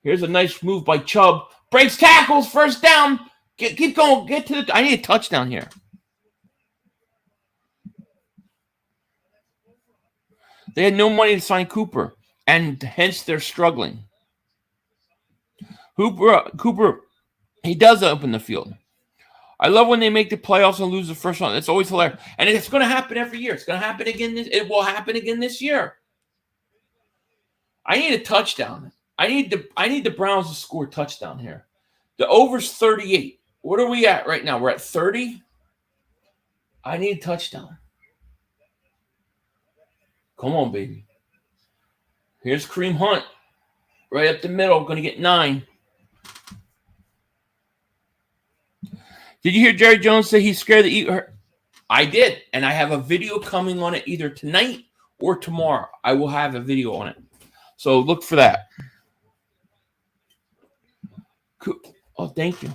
Here's a nice move by Chubb. Breaks tackles, first down. Keep going. Get to the – I need a touchdown here. They had no money to sign Cooper, and hence they're struggling. Cooper, he does open the field. I love when they make the playoffs and lose the first round. It's always hilarious. And it's going to happen every year. It's going to happen again. It will happen again this year. I need a touchdown. I need the Browns to score a touchdown here. The over's 38. What are we at right now? We're at 30. I need a touchdown. Come on, baby. Here's Kareem Hunt. Right up the middle. Going to get 9. Did you hear Jerry Jones say he's scared to eat her? I did, and I have a video coming on it either tonight or tomorrow. I will have a video on it. So look for that. Cool. Oh, thank you.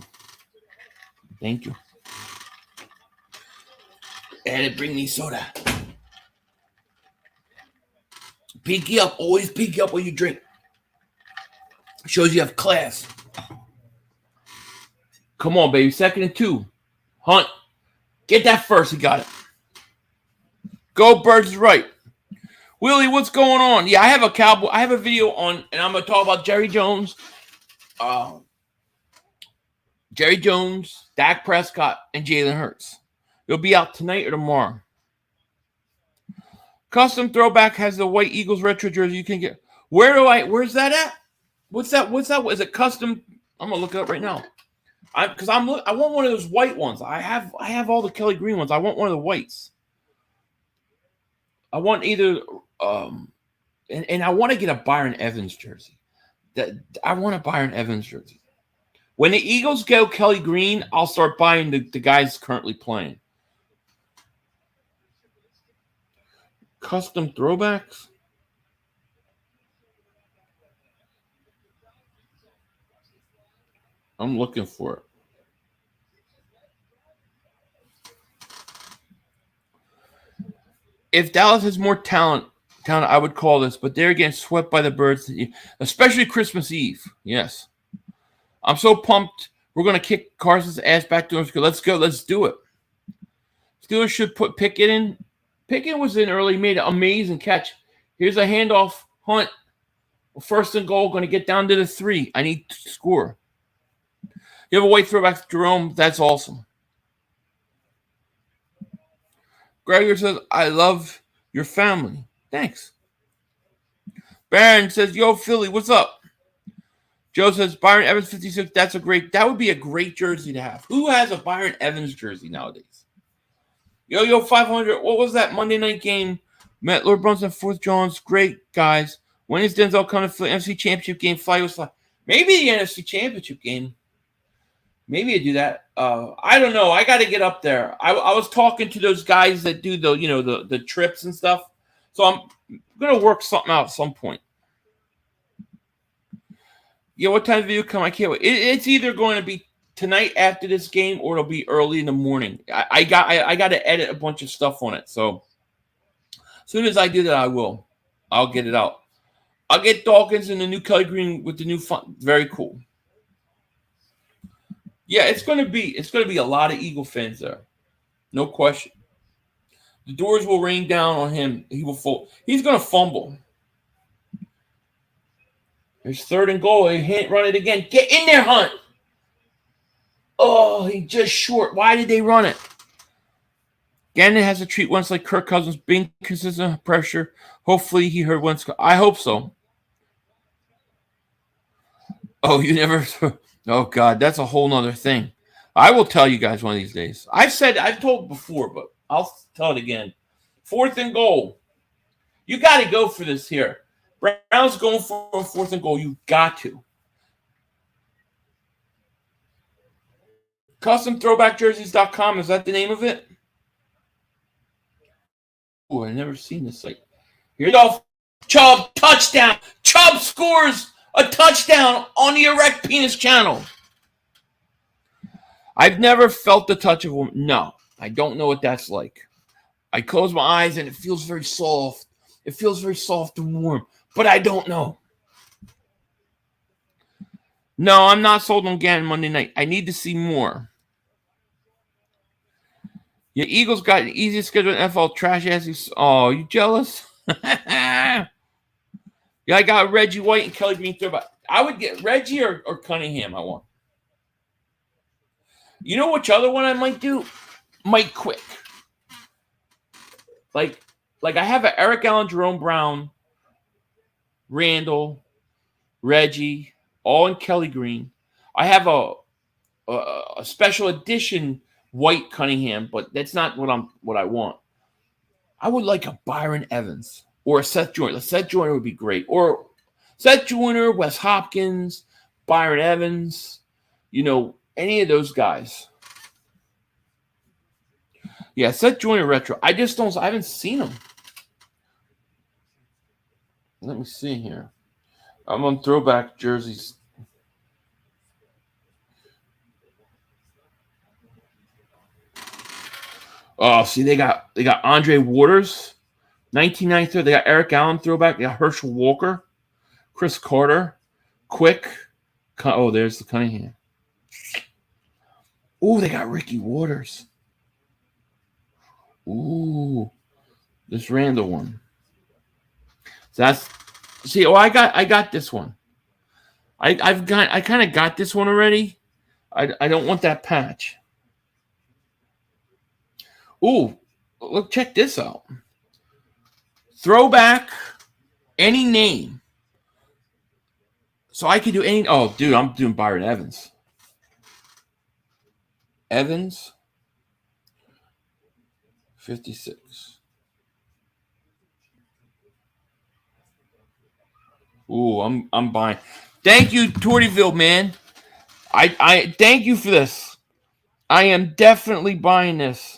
Thank you. And bring me soda. Pinky up. Always pinky up when you drink. Shows you have class. Come on, baby. 2nd and 2. Hunt. Get that first. He got it. Go Birds is right. Willie, what's going on? Yeah, I have a video on, and I'm going to talk about Jerry Jones. Jerry Jones, Dak Prescott, and Jalen Hurts. It'll be out tonight or tomorrow. Custom Throwback has the white Eagles retro jersey you can get. Where's that at? What's that? Is it custom? I'm gonna look it up right now. I want one of those white ones. I have all the Kelly Green ones. I want one of the whites. I want either and I want to get a Byron Evans jersey. I want a Byron Evans jersey. When the Eagles go Kelly Green, I'll start buying the guys currently playing. Custom throwbacks? I'm looking for it. If Dallas has more talent, I would call this, but they're getting swept by the Birds, especially Christmas Eve. Yes. I'm so pumped. We're going to kick Carson's ass back to him. Let's go. Let's do it. Steelers should put Pickett in. Pickett was in early. He made an amazing catch. Here's a handoff. Hunt. 1st and goal. Going to get down to the 3. I need to score. You have a white throwback, Jerome. That's awesome. Gregor says, I love your family. Thanks. Baron says, yo, Philly, what's up? Joe says, Byron Evans 56. That would be a great jersey to have. Who has a Byron Evans jersey nowadays? Yo, 500. What was that Monday night game? Matt Lord Brunson, 4th Jones. Great, guys. When is Denzel coming for the NFC Championship game? Fly was fly. Maybe the NFC Championship game. Maybe I do that. I don't know. I got to get up there. I was talking to those guys that do the trips and stuff. So I'm going to work something out at some point. Yeah, what time video come? I can't wait. It's either going to be tonight after this game or it'll be early in the morning. I got to edit a bunch of stuff on it. So as soon as I do that, I'll get it out. I'll get Dawkins and the new Kelly Green with the new font. Very cool. Yeah, it's going to be a lot of Eagle fans there. No question. The doors will rain down on him. He will fall. He's going to fumble. There's 3rd and goal. He can't run it again. Get in there, Hunt. Oh, he just short. Why did they run it? Gannon has to treat Wentz like Kirk Cousins, being consistent pressure. Hopefully he heard Wentz. I hope so. Oh, you never. Oh, God, that's a whole nother thing. I will tell you guys one of these days. I've told before, but I'll tell it again. 4th and goal. You got to go for this here. Brown's going for a 4th and goal. You got to. CustomThrowbackJerseys.com. Is that the name of it? Oh, I've never seen this site. Here you go. Chubb, touchdown. Chubb scores a touchdown on the Erect Penis channel. I've never felt the touch of a woman. No, I don't know what that's like. I close my eyes and it feels very soft. It feels very soft and warm, but I don't know. No, I'm not sold on Gannon Monday night. I need to see more. Yeah, Eagles got an easy schedule in NFL. Trash ass. Oh, you jealous? Yeah, I got Reggie White and Kelly Green throwback. I would get Reggie or Cunningham. I want. You know which other one I might do? Mike Quick. Like I have an Eric Allen, Jerome Brown, Randall, Reggie, all in Kelly Green. I have a special edition White Cunningham, but that's not what I want. I would like a Byron Evans or a Seth Joyner. The Seth Joyner would be great. Or Seth Joyner, Wes Hopkins, Byron Evans, any of those guys. Yeah, Seth Joyner retro. I haven't seen him. Let me see here. I'm on throwback jerseys. Oh, see, they got Andre Waters, 1993. They got Eric Allen throwback. They got Herschel Walker, Chris Carter, Quick. Oh, there's the Cunningham. Oh, they got Ricky Waters. Ooh, this Randall one. So that's I got this one. I kind of got this one already. I don't want that patch. Ooh, look, check this out. Throwback, any name. So I could do any. Oh, dude, I'm doing Byron Evans. Evans, 56. Ooh, I'm buying. Thank you, Tortyville, man. I thank you for this. I am definitely buying this.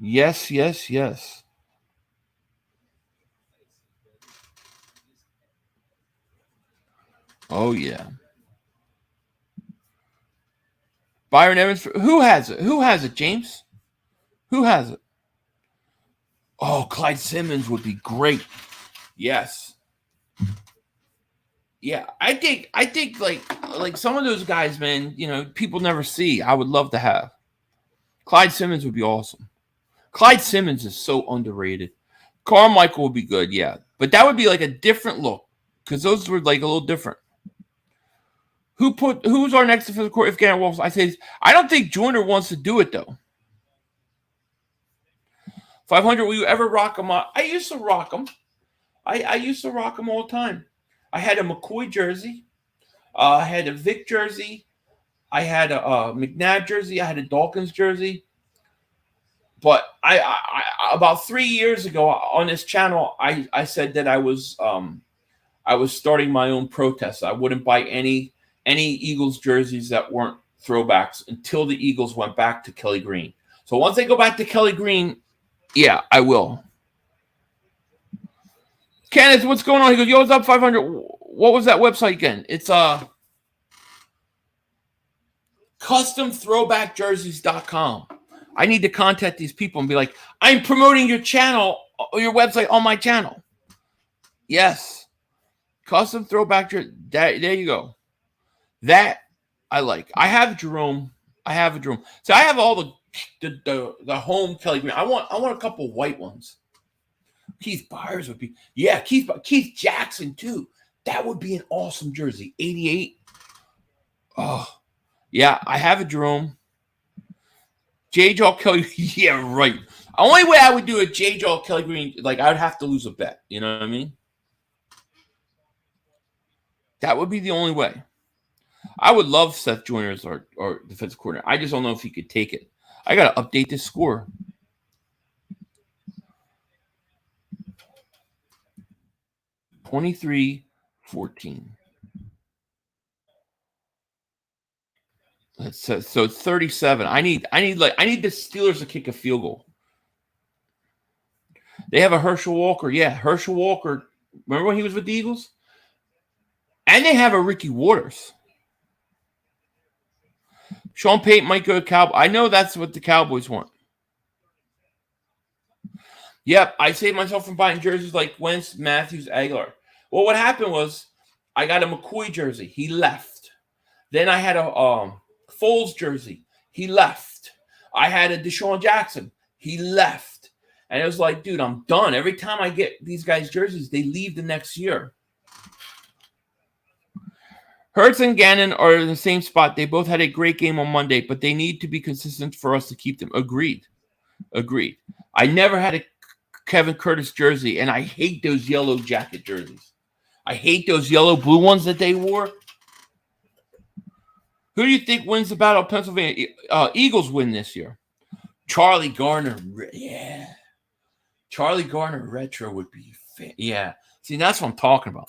Yes. Oh yeah. Byron Evans. Who has it? Who has it, James? Who has it? Oh, Clyde Simmons would be great. Yes. Yeah, I think like some of those guys, man, you know, people never see. I would love to have. Clyde Simmons would be awesome. Clyde Simmons is so underrated. Carmichael would be good, yeah. But that would be like a different look because those were like a little different. Who's our next defensive court if Garrett Wolves? I say I don't think Joyner wants to do it though. 500, will you ever rock them? I used to rock them. I used to rock them all the time. I had a McCoy jersey. I had a Vic jersey. I had a McNabb jersey. I had a Dawkins jersey. But I about 3 years ago on this channel, I said that I was starting my own protest. I wouldn't buy any Eagles jerseys that weren't throwbacks until the Eagles went back to Kelly Green. So once they go back to Kelly Green, yeah, I will. Kenneth, what's going on? He goes, yo, what's up, 500? What was that website again? It's customthrowbackjerseys.com. I need to contact these people and be like, I'm promoting your channel, your website on my channel. Yes. Custom throwback jersey. There you go. That I like. I have Jerome. So I have all the home Kelly Green. I want a couple white ones. Keith Byers would be, yeah, Keith Jackson too. That would be an awesome jersey. 88. Oh, yeah, I have a Jerome. J-Jaw Kelly, yeah, right. Only way I would do a J-Jaw Kelly Green, like I would have to lose a bet. You know what I mean? That would be the only way. I would love Seth Joyner as our defensive coordinator. I just don't know if he could take it. I got to update this score. $23-14. So it's 37. I need the Steelers to kick a field goal. They have a Herschel Walker. Yeah, Herschel Walker. Remember when he was with the Eagles? And they have a Ricky Waters. Sean Payton might go to Cowboys. I know that's what the Cowboys want. Yep, I saved myself from buying jerseys like Wentz, Matthews, Aguilar. Well, what happened was I got a McCoy jersey. He left. Then I had a Foles jersey. He left. I had a Deshaun Jackson. He left. And it was like, dude, I'm done. Every time I get these guys' jerseys, they leave the next year. Hurts and Gannon are in the same spot. They both had a great game on Monday, but they need to be consistent for us to keep them. Agreed. I never had a Kevin Curtis jersey, and I hate those yellow jacket jerseys. I hate those yellow blue ones that they wore. Who do you think wins the Battle of Pennsylvania? Eagles win this year. Charlie Garner. Yeah. Charlie Garner retro would be yeah. See, that's what I'm talking about.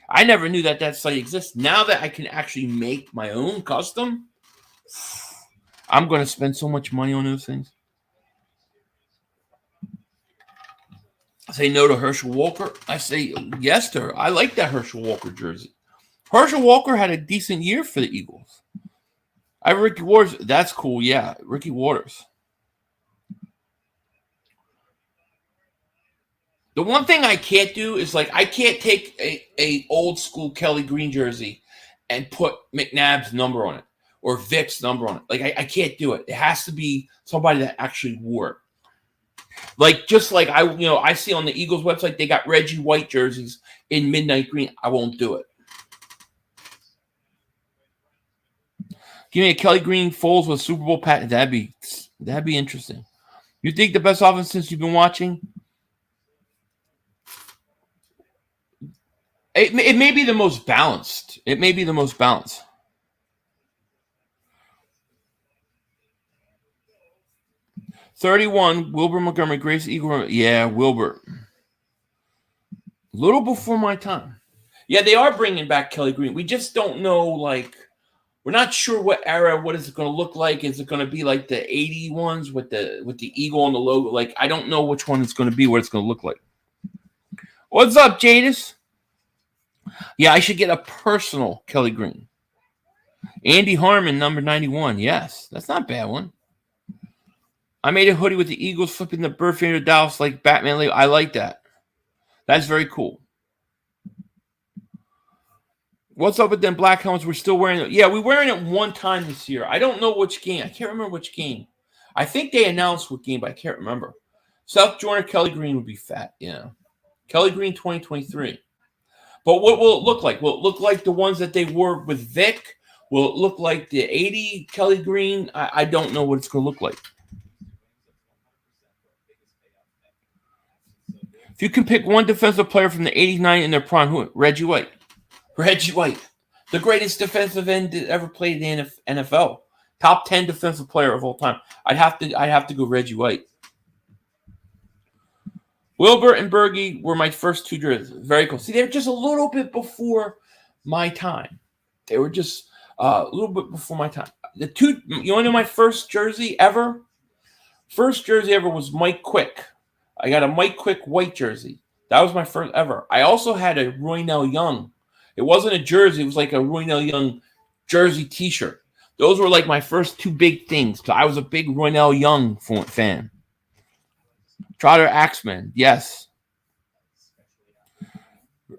I never knew that site exists. Now that I can actually make my own custom, I'm going to spend so much money on those things. I say no to Herschel Walker. I say yes to her. I like that Herschel Walker jersey. Herschel Walker had a decent year for the Eagles. I have Ricky Waters. That's cool. Yeah, Ricky Waters. The one thing I can't do is I can't take a old school Kelly Green jersey and put McNabb's number on it or Vic's number on it. I can't do it. It has to be somebody that actually wore it. Just like I see on the Eagles website, they got Reggie White jerseys in midnight green. I won't do it. Give me a Kelly Green Foles with Super Bowl patent. That'd be interesting. You think the best offense since you've been watching? It may be the most balanced. It may be the most balanced. $31, Wilbur Montgomery, Grace Eagle. Yeah, Wilbur. A little before my time. Yeah, they are bringing back Kelly Green. We just don't know, we're not sure what era, what is it going to look like. Is it going to be like the 80 ones with the eagle on the logo? I don't know which one it's going to be, what it's going to look like. What's up, Jadis? Yeah, I should get a personal Kelly Green. Andy Harmon, number 91. Yes, that's not a bad one. I made a hoodie with the Eagles flipping the bird finger to Dallas like Batman. I like that. That's very cool. What's up with them black helmets? We're still wearing it. Yeah, we're wearing it one time this year. I don't know which game. I can't remember which game. I think they announced what game, but I can't remember. South Jordan Kelly Green would be fat. Yeah. Kelly Green 2023. But what will it look like? Will it look like the ones that they wore with Vic? Will it look like the 80 Kelly Green? I don't know what it's going to look like. If you can pick one defensive player from the 89 in their prime, who? Reggie White. Reggie White. The greatest defensive end that ever played in the NFL. Top 10 defensive player of all time. I'd have to go Reggie White. Wilbur and Berge were my first two jerseys. Very cool. See, they were just a little bit before my time. They were just a little bit before my time. You want to know my first jersey ever? First jersey ever was Mike Quick. I got a Mike Quick white jersey. That was my first ever. I also had a Roynell Young. It wasn't a jersey. It was like a Roynell Young jersey T-shirt. Those were my first two big things. So I was a big Roynell Young fan. Trotter Axeman, yes.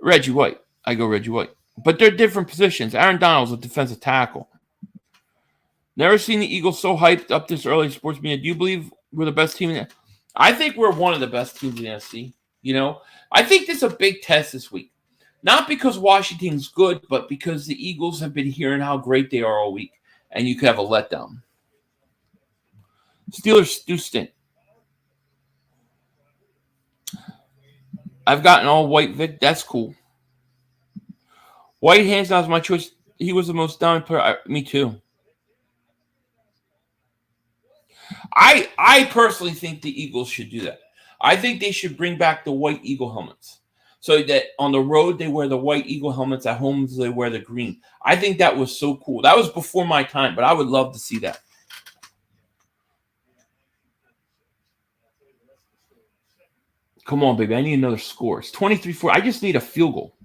Reggie White. I go Reggie White. But they're different positions. Aaron Donald's a defensive tackle. Never seen the Eagles so hyped up this early in sports media. Do you believe we're the best team in the I think we're one of the best teams in the NFC. I think this is a big test this week. Not because Washington's good, but because the Eagles have been hearing how great they are all week. And you could have a letdown. Steelers do stink. I've gotten all white Vic. That's cool. White hands down is my choice. He was the most dominant player. Me too. I personally think the Eagles should do that. I think they should bring back the white Eagle helmets. So that on the road, they wear the white Eagle helmets. At home, they wear the green. I think that was so cool. That was before my time, but I would love to see that. Come on, baby. I need another score. It's 23-4. I just need a field goal.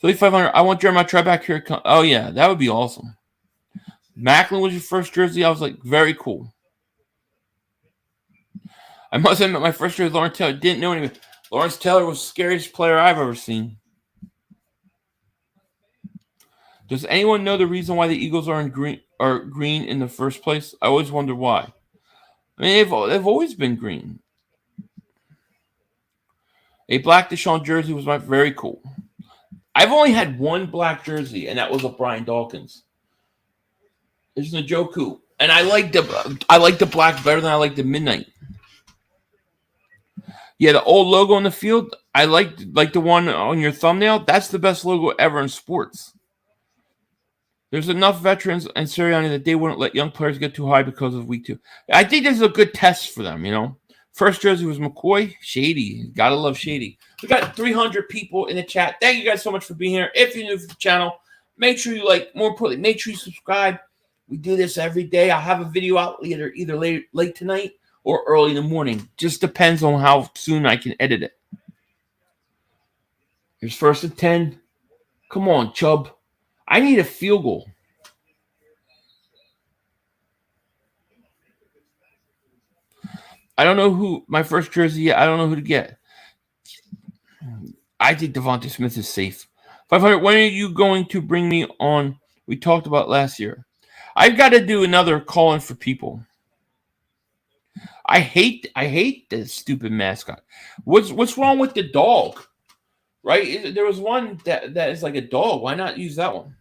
3,500. I want Jeremiah Try back here. Oh, yeah. That would be awesome. Macklin was your first jersey. I was very cool. I must admit, my first jersey, Lawrence Taylor. Didn't know anything. Lawrence Taylor was the scariest player I've ever seen. Does anyone know the reason why the Eagles are green in the first place? I always wonder why. I mean, they've always been green. A black Deshaun jersey was very cool. I've only had one black jersey, and that was a Brian Dawkins. It's Njoku, and I like the black better than I like the midnight. Yeah, the old logo on the field, I like the one on your thumbnail. That's the best logo ever in sports. There's enough veterans and Sirianni that they wouldn't let young players get too high because of week 2. I think this is a good test for them, First jersey was McCoy. Shady. Gotta love Shady. We got 300 people in the chat. Thank you guys so much for being here. If you're new to the channel, make sure you more importantly, make sure you subscribe. We do this every day. I'll have a video out either late tonight or early in the morning. Just depends on how soon I can edit it. Here's 1st and 10. Come on, Chubb. I need a field goal. I don't know who my first jersey yet. I don't know who to get. I think Devontae Smith is safe. 500. When are you going to bring me on? We talked about last year. I've got to do another call-in for people. I hate this stupid mascot. What's wrong with the dog? Right? There was one that is like a dog. Why not use that one?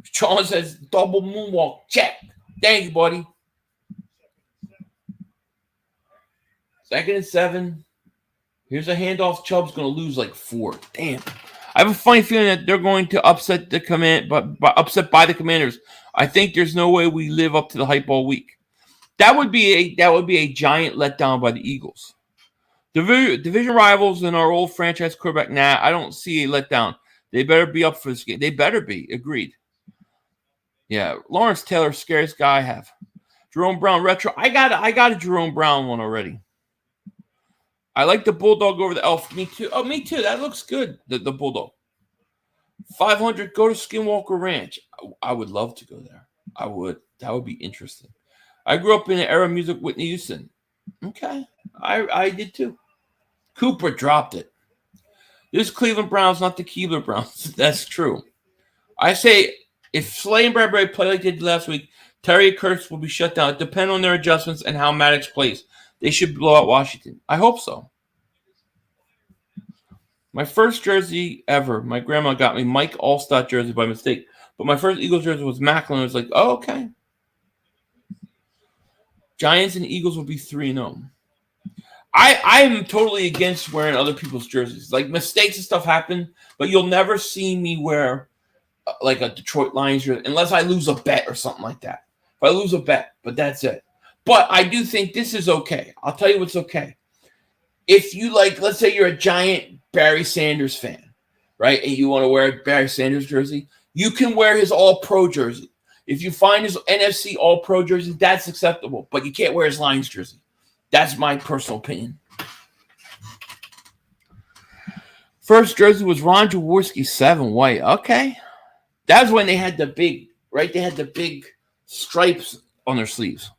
Sean says double moonwalk. Check. Thank you, buddy. 2nd and 7. Here's a handoff. Chubb's going to lose like 4. Damn. I have a funny feeling that they're going to upset the upset by the Commanders. I think there's no way we live up to the hype all week. That would be a giant letdown by the Eagles. Division rivals and our old franchise quarterback. Nah, I don't see a letdown. They better be up for this game. They better be. Agreed. Yeah, Lawrence Taylor, scariest guy I have. Jerome Brown retro. I got a Jerome Brown one already. I like the Bulldog over the Elf. Me too. Oh, me too. That looks good. The Bulldog. 500. Go to Skinwalker Ranch. I would love to go there. I would. That would be interesting. I grew up in the era of music Whitney Houston. Okay. I did too. Cooper dropped it. This Cleveland Browns, not the Keebler Browns. That's true. I say if Slay and Bradbury play like they did last week, Terry Kurtz will be shut down. It depends on their adjustments and how Maddox plays. They should blow out Washington. I hope so. My first jersey ever, my grandma got me Mike Allstott jersey by mistake. But my first Eagles jersey was Macklin. I was like, oh, okay. Giants and Eagles will be 3-0. I am totally against wearing other people's jerseys. Like, mistakes and stuff happen, but you'll never see me wear like a Detroit Lions jersey unless I lose a bet or something like that. If I lose a bet, but that's it. But I do think this is okay. I'll tell you what's okay. If you like, let's say you're a giant Barry Sanders fan, right? And you want to wear a Barry Sanders jersey, you can wear his All-Pro jersey. If you find his NFC All-Pro jersey, that's acceptable. But you can't wear his Lions jersey. That's my personal opinion. First jersey was Ron Jaworski, 7 white. Okay. That's when they had the big, right? They had the big stripes on their sleeves.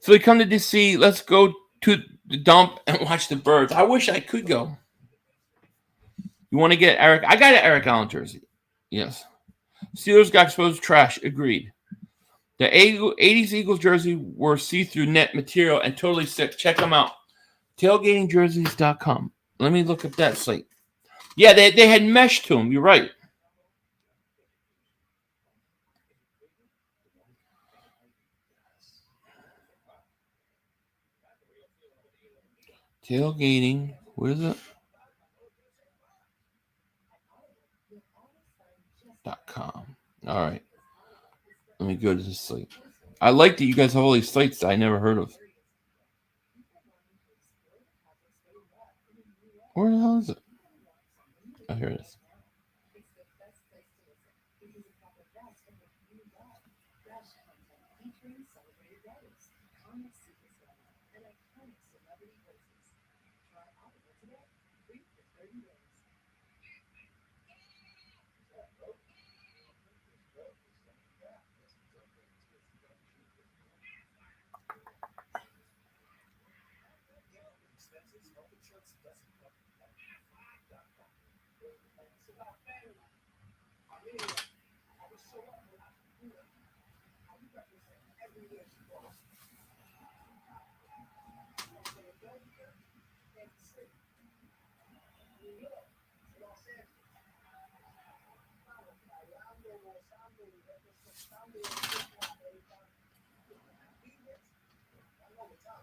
So we come to DC. Let's go to the dump and watch the Birds. I wish I could go. You want to get Eric? I got an Eric Allen jersey. Yes. Steelers got exposed trash. Agreed. The 80s Eagles jersey were see-through net material and totally sick. Check them out. Tailgatingjerseys.com. Let me look at that site. Yeah, they had mesh to them. You're right. Tailgating. What is it? .com. All right. Let me go to this site. I like that you guys have all these sites that I never heard of. Where the hell is it? Oh, here it is.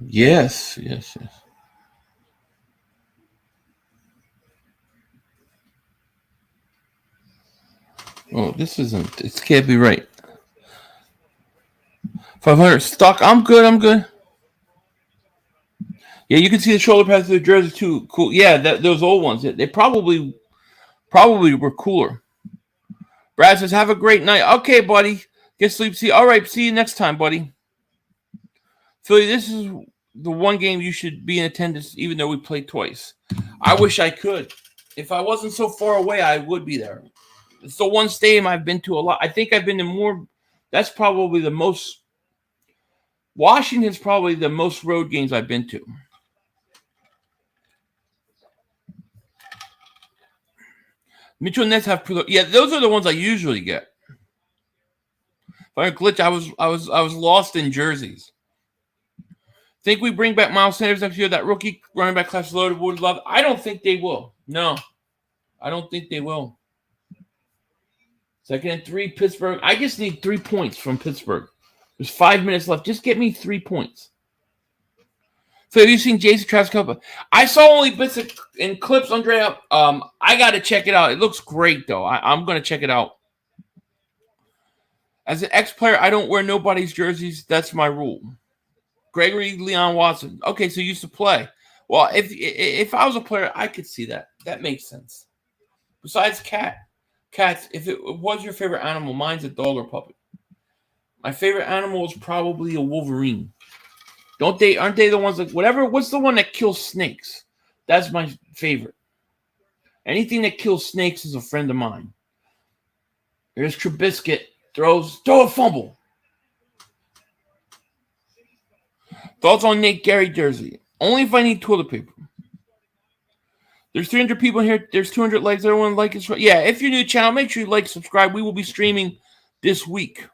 Yes. Oh, this isn't. It can't be right. 500 stock. I'm good. Yeah, you can see the shoulder pads of the jersey too. Cool. Yeah, those old ones. They probably Probably we're cooler. Brad says, have a great night. Okay, buddy. Get sleep. All right, see you next time, buddy. Philly, this is the one game you should be in attendance, even though we played twice. I wish I could. If I wasn't so far away, I would be there. It's the one stadium I've been to a lot. I think I've been to more. That's probably the most. Washington's probably the most road games I've been to. Mitchell Nets have. Yeah, those are the ones I usually get. If I glitch, I was lost in jerseys. Think we bring back Miles Sanders next year? That rookie running back class loaded would love. I don't think they will. No, I don't think they will. 2nd and 3, Pittsburgh. I just need 3 points from Pittsburgh. There's 5 minutes left. Just get me 3 points. So have you seen Jason Travis Kelce? I saw only bits and clips, Andrea. I got to check it out. It looks great, though. I'm going to check it out. As an ex-player, I don't wear nobody's jerseys. That's my rule. Gregory Leon Watson. Okay, so you used to play. Well, if I was a player, I could see that. That makes sense. Besides cats, if it was your favorite animal, mine's a dog or puppy. My favorite animal is probably a wolverine. Aren't they the ones that what's the one that kills snakes? That's my favorite. Anything that kills snakes is a friend of mine. Here's Trubisky. Throw a fumble. Thoughts on Nate Gary jersey? Only if I need toilet paper. There's 300 people in here. There's 200 likes. Everyone like it. Yeah, if you're new to the channel, make sure you like, subscribe. We will be streaming this week.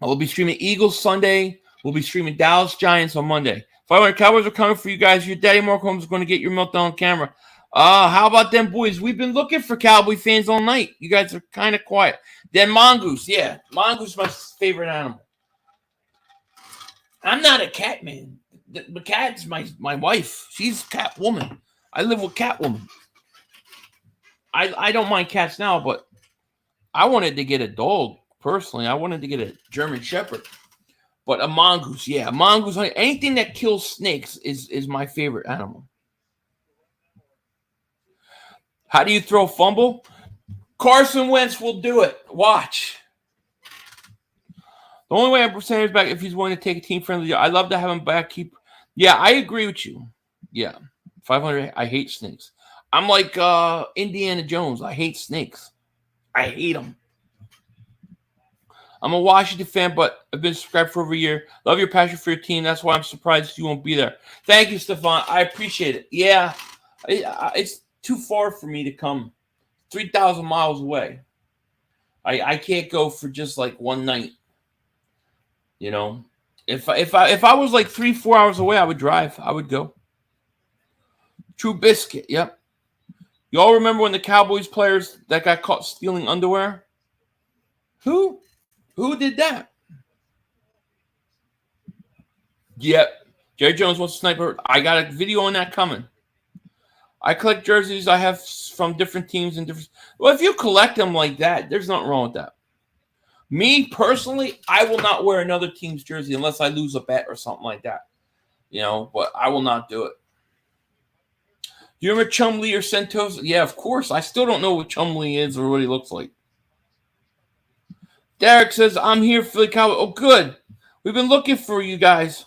I will be streaming Eagles Sunday. We'll be streaming Dallas Giants on Monday. 500 Cowboys are coming for you guys. Your daddy Mark Holmes is going to get your meltdown on camera. How about them boys? We've been looking for Cowboy fans all night. You guys are kind of quiet. Then Mongoose. Yeah, Mongoose is my favorite animal. I'm not a cat man. The cat's my wife. She's Catwoman. I live with Catwoman. I don't mind cats now, but I wanted to get a dog personally. I wanted to get a German Shepherd. But a mongoose, yeah. A mongoose, anything that kills snakes is my favorite animal. How do you throw a fumble? Carson Wentz will do it. Watch. The only way I'm Sanders back if he's willing to take a team-friendly deal. I'd love to have him back. Yeah, I agree with you. Yeah. 500, I hate snakes. I'm like Indiana Jones. I hate snakes. I hate them. I'm a Washington fan, but I've been subscribed for over a year. Love your passion for your team. That's why I'm surprised you won't be there. Thank you, Stefan. I appreciate it. Yeah, it's too far for me to come. 3,000 miles away. I can't go for just like one night. You know, if I was like 3-4 hours away, I would drive. I would go. True Biscuit. Yep. You all remember when the Cowboys players that got caught stealing underwear? Who did that? Yep. Jerry Jones wants a sniper. I got a video on that coming. I collect jerseys I have from different teams and different. Well, if you collect them like that, there's nothing wrong with that. Me personally, I will not wear another team's jersey unless I lose a bet or something like that. You know, but I will not do it. Do you remember Chumlee or Sentos? Yeah, of course. I still don't know what Chumlee is or what he looks like. Derek says, I'm here for the Cowboys. Oh, good. We've been looking for you guys.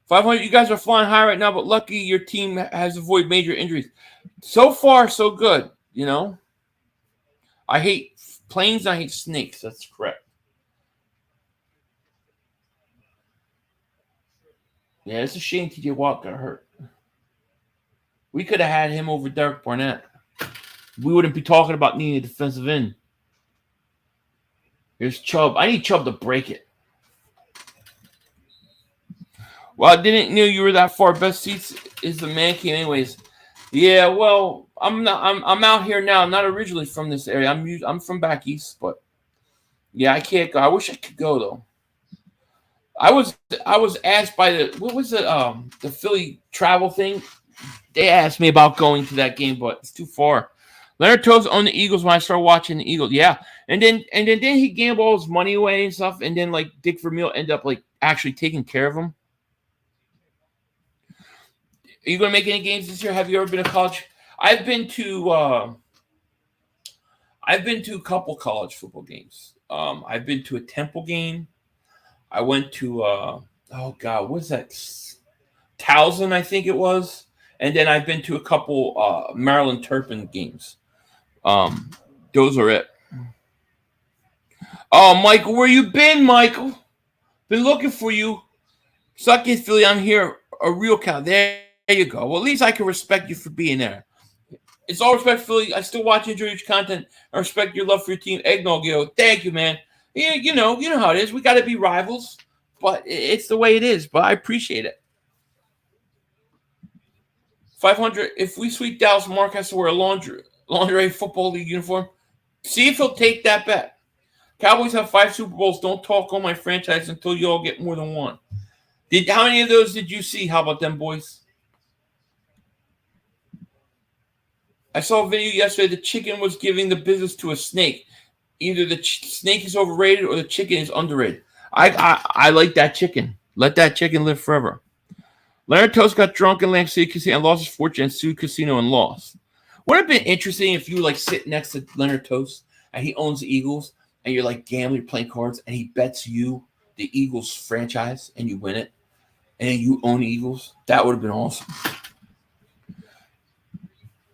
500, you guys are flying high right now, but lucky your team has avoided major injuries. So far, so good, you know. I hate planes, I hate snakes. That's correct. Yeah, it's a shame TJ Watt got hurt. We could have had him over Derek Barnett. We wouldn't be talking about needing a defensive end. Here's Chubb. I need Chubb to break it. Well, I didn't know you were that far. Best seats is the man cave anyways. Yeah, well, I'm out here now. I'm not originally from this area. I'm from back east, but yeah, I can't go. I wish I could go though. I was asked by the Philly travel thing. They asked me about going to that game, but it's too far. Leonard Toes owned the Eagles when I started watching the Eagles. Yeah. And then he gambled all his money away and stuff. And then like Dick Vermeil ended up like actually taking care of him. Are you going to make any games this year? Have you ever been to college? I've been to a couple college football games. I've been to a Temple game. I went to what's that? Towson, I think it was. And then I've been to a couple Maryland Terrapin games. Those are it. Oh, Michael, where you been, Michael? Been looking for you. Suck it, Philly. I'm here. A real cow. There you go. Well, at least I can respect you for being there. It's all respect, Philly. I still watch and enjoy your content. I respect your love for your team. Eggnog, yo. Thank you, man. Yeah, you know how it is. We got to be rivals, but it's the way it is. But I appreciate it. 500. If we sweep Dallas, Mark has to wear a lingerie football league uniform. See if he'll take that bet. Cowboys have 5 Super Bowls. Don't talk on my franchise until you all get more than one. How many of those did you see? How about them, boys? I saw a video yesterday. The chicken was giving the business to a snake. Either the snake is overrated or the chicken is underrated. I like that chicken. Let that chicken live forever. Leonard Toast got drunk in Atlantic City Casino and lost his fortune and sued casino and lost. Wouldn't it have been interesting if you like sit next to Leonard Toast and he owns the Eagles and you're like gambling, you're playing cards, and he bets you the Eagles franchise and you win it, and then you own the Eagles? That would have been awesome.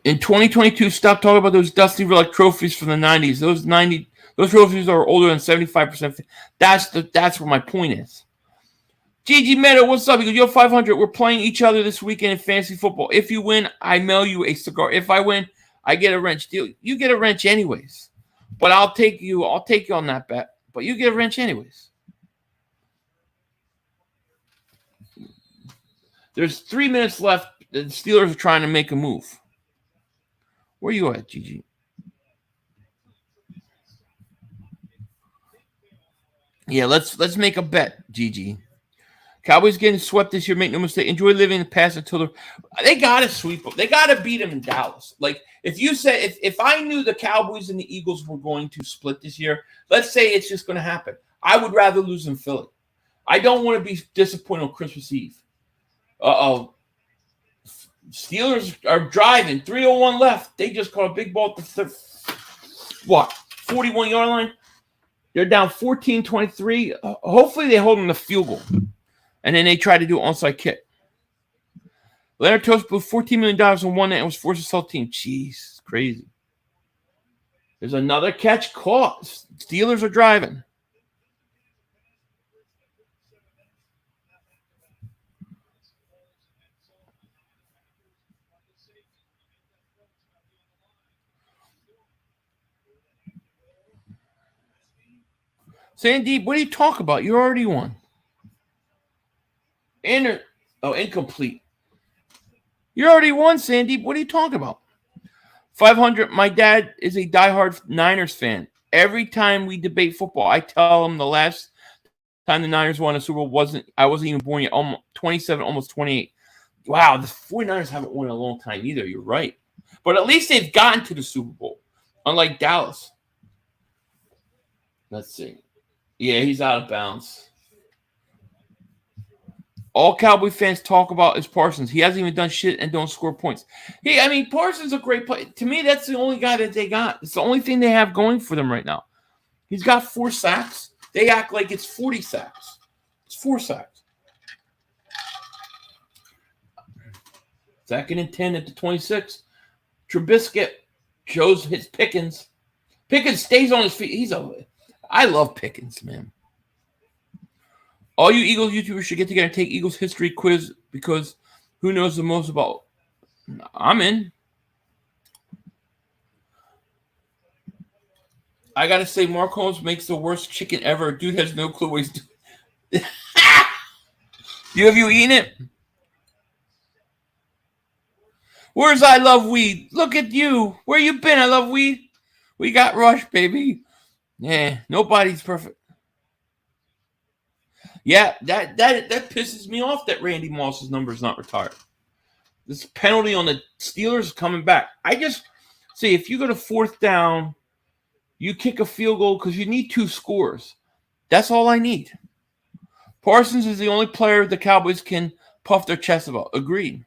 In 2022, stop talking about those dusty relic trophies from the 90s. Those trophies are older than 75%. That's what my point is. GG Meadow, what's up? He goes, yo, 500. We're playing each other this weekend in fantasy football. If you win, I mail you a cigar. If I win, I get a wrench. Deal. You get a wrench anyways. But I'll take you on that bet. But you get a wrench anyways. There's 3 minutes left. The Steelers are trying to make a move. Where you at, GG? Yeah, let's make a bet, GG. Cowboys getting swept this year. Make no mistake. Enjoy living in the past until they gotta sweep them. They gotta beat them in Dallas. Like if you said if I knew the Cowboys and the Eagles were going to split this year, let's say it's just going to happen. I would rather lose in Philly. I don't want to be disappointed on Christmas Eve. Steelers are driving. 3:01 left. They just caught a big ball at the 41-yard line. They're down 14-23. Hopefully they hold them to field goal. And then they try to do an onside kick. Leonard Toast blew $14 million on one night and was forced to sell team. Jeez, crazy. There's another catch caught. Steelers are driving. Sandy, what are you talking about? You already won. Incomplete. You already won, Sandy. What are you talking about? 500. My dad is a diehard Niners fan. Every time we debate football, I tell him the last time the Niners won a Super Bowl I wasn't even born yet. Almost 27, almost 28. Wow, the 49ers haven't won in a long time either. You're right. But at least they've gotten to the Super Bowl, unlike Dallas. Let's see. Yeah, he's out of bounds. All Cowboy fans talk about is Parsons. He hasn't even done shit and don't score points. Parsons is a great player. To me, that's the only guy that they got. It's the only thing they have going for them right now. He's got 4 sacks. They act like it's 40 sacks. It's 4 sacks. 2nd and 10 at the 26. Trubisky hits Pickens. Pickens stays on his feet. I love Pickens, man. All you Eagles YouTubers should get together and take Eagles history quiz because who knows the most about? I'm in. I got to say, Mark Holmes makes the worst chicken ever. Dude has no clue what he's doing. Have you eaten it? Where's I Love Weed? Look at you. Where you been? I love weed. We got Rush, baby. Yeah, nobody's perfect. Yeah, that pisses me off that Randy Moss's number is not retired. This penalty on the Steelers is coming back. I just see if you go to 4th down, you kick a field goal because you need 2 scores. That's all I need. Parsons is the only player the Cowboys can puff their chest about. Agreed.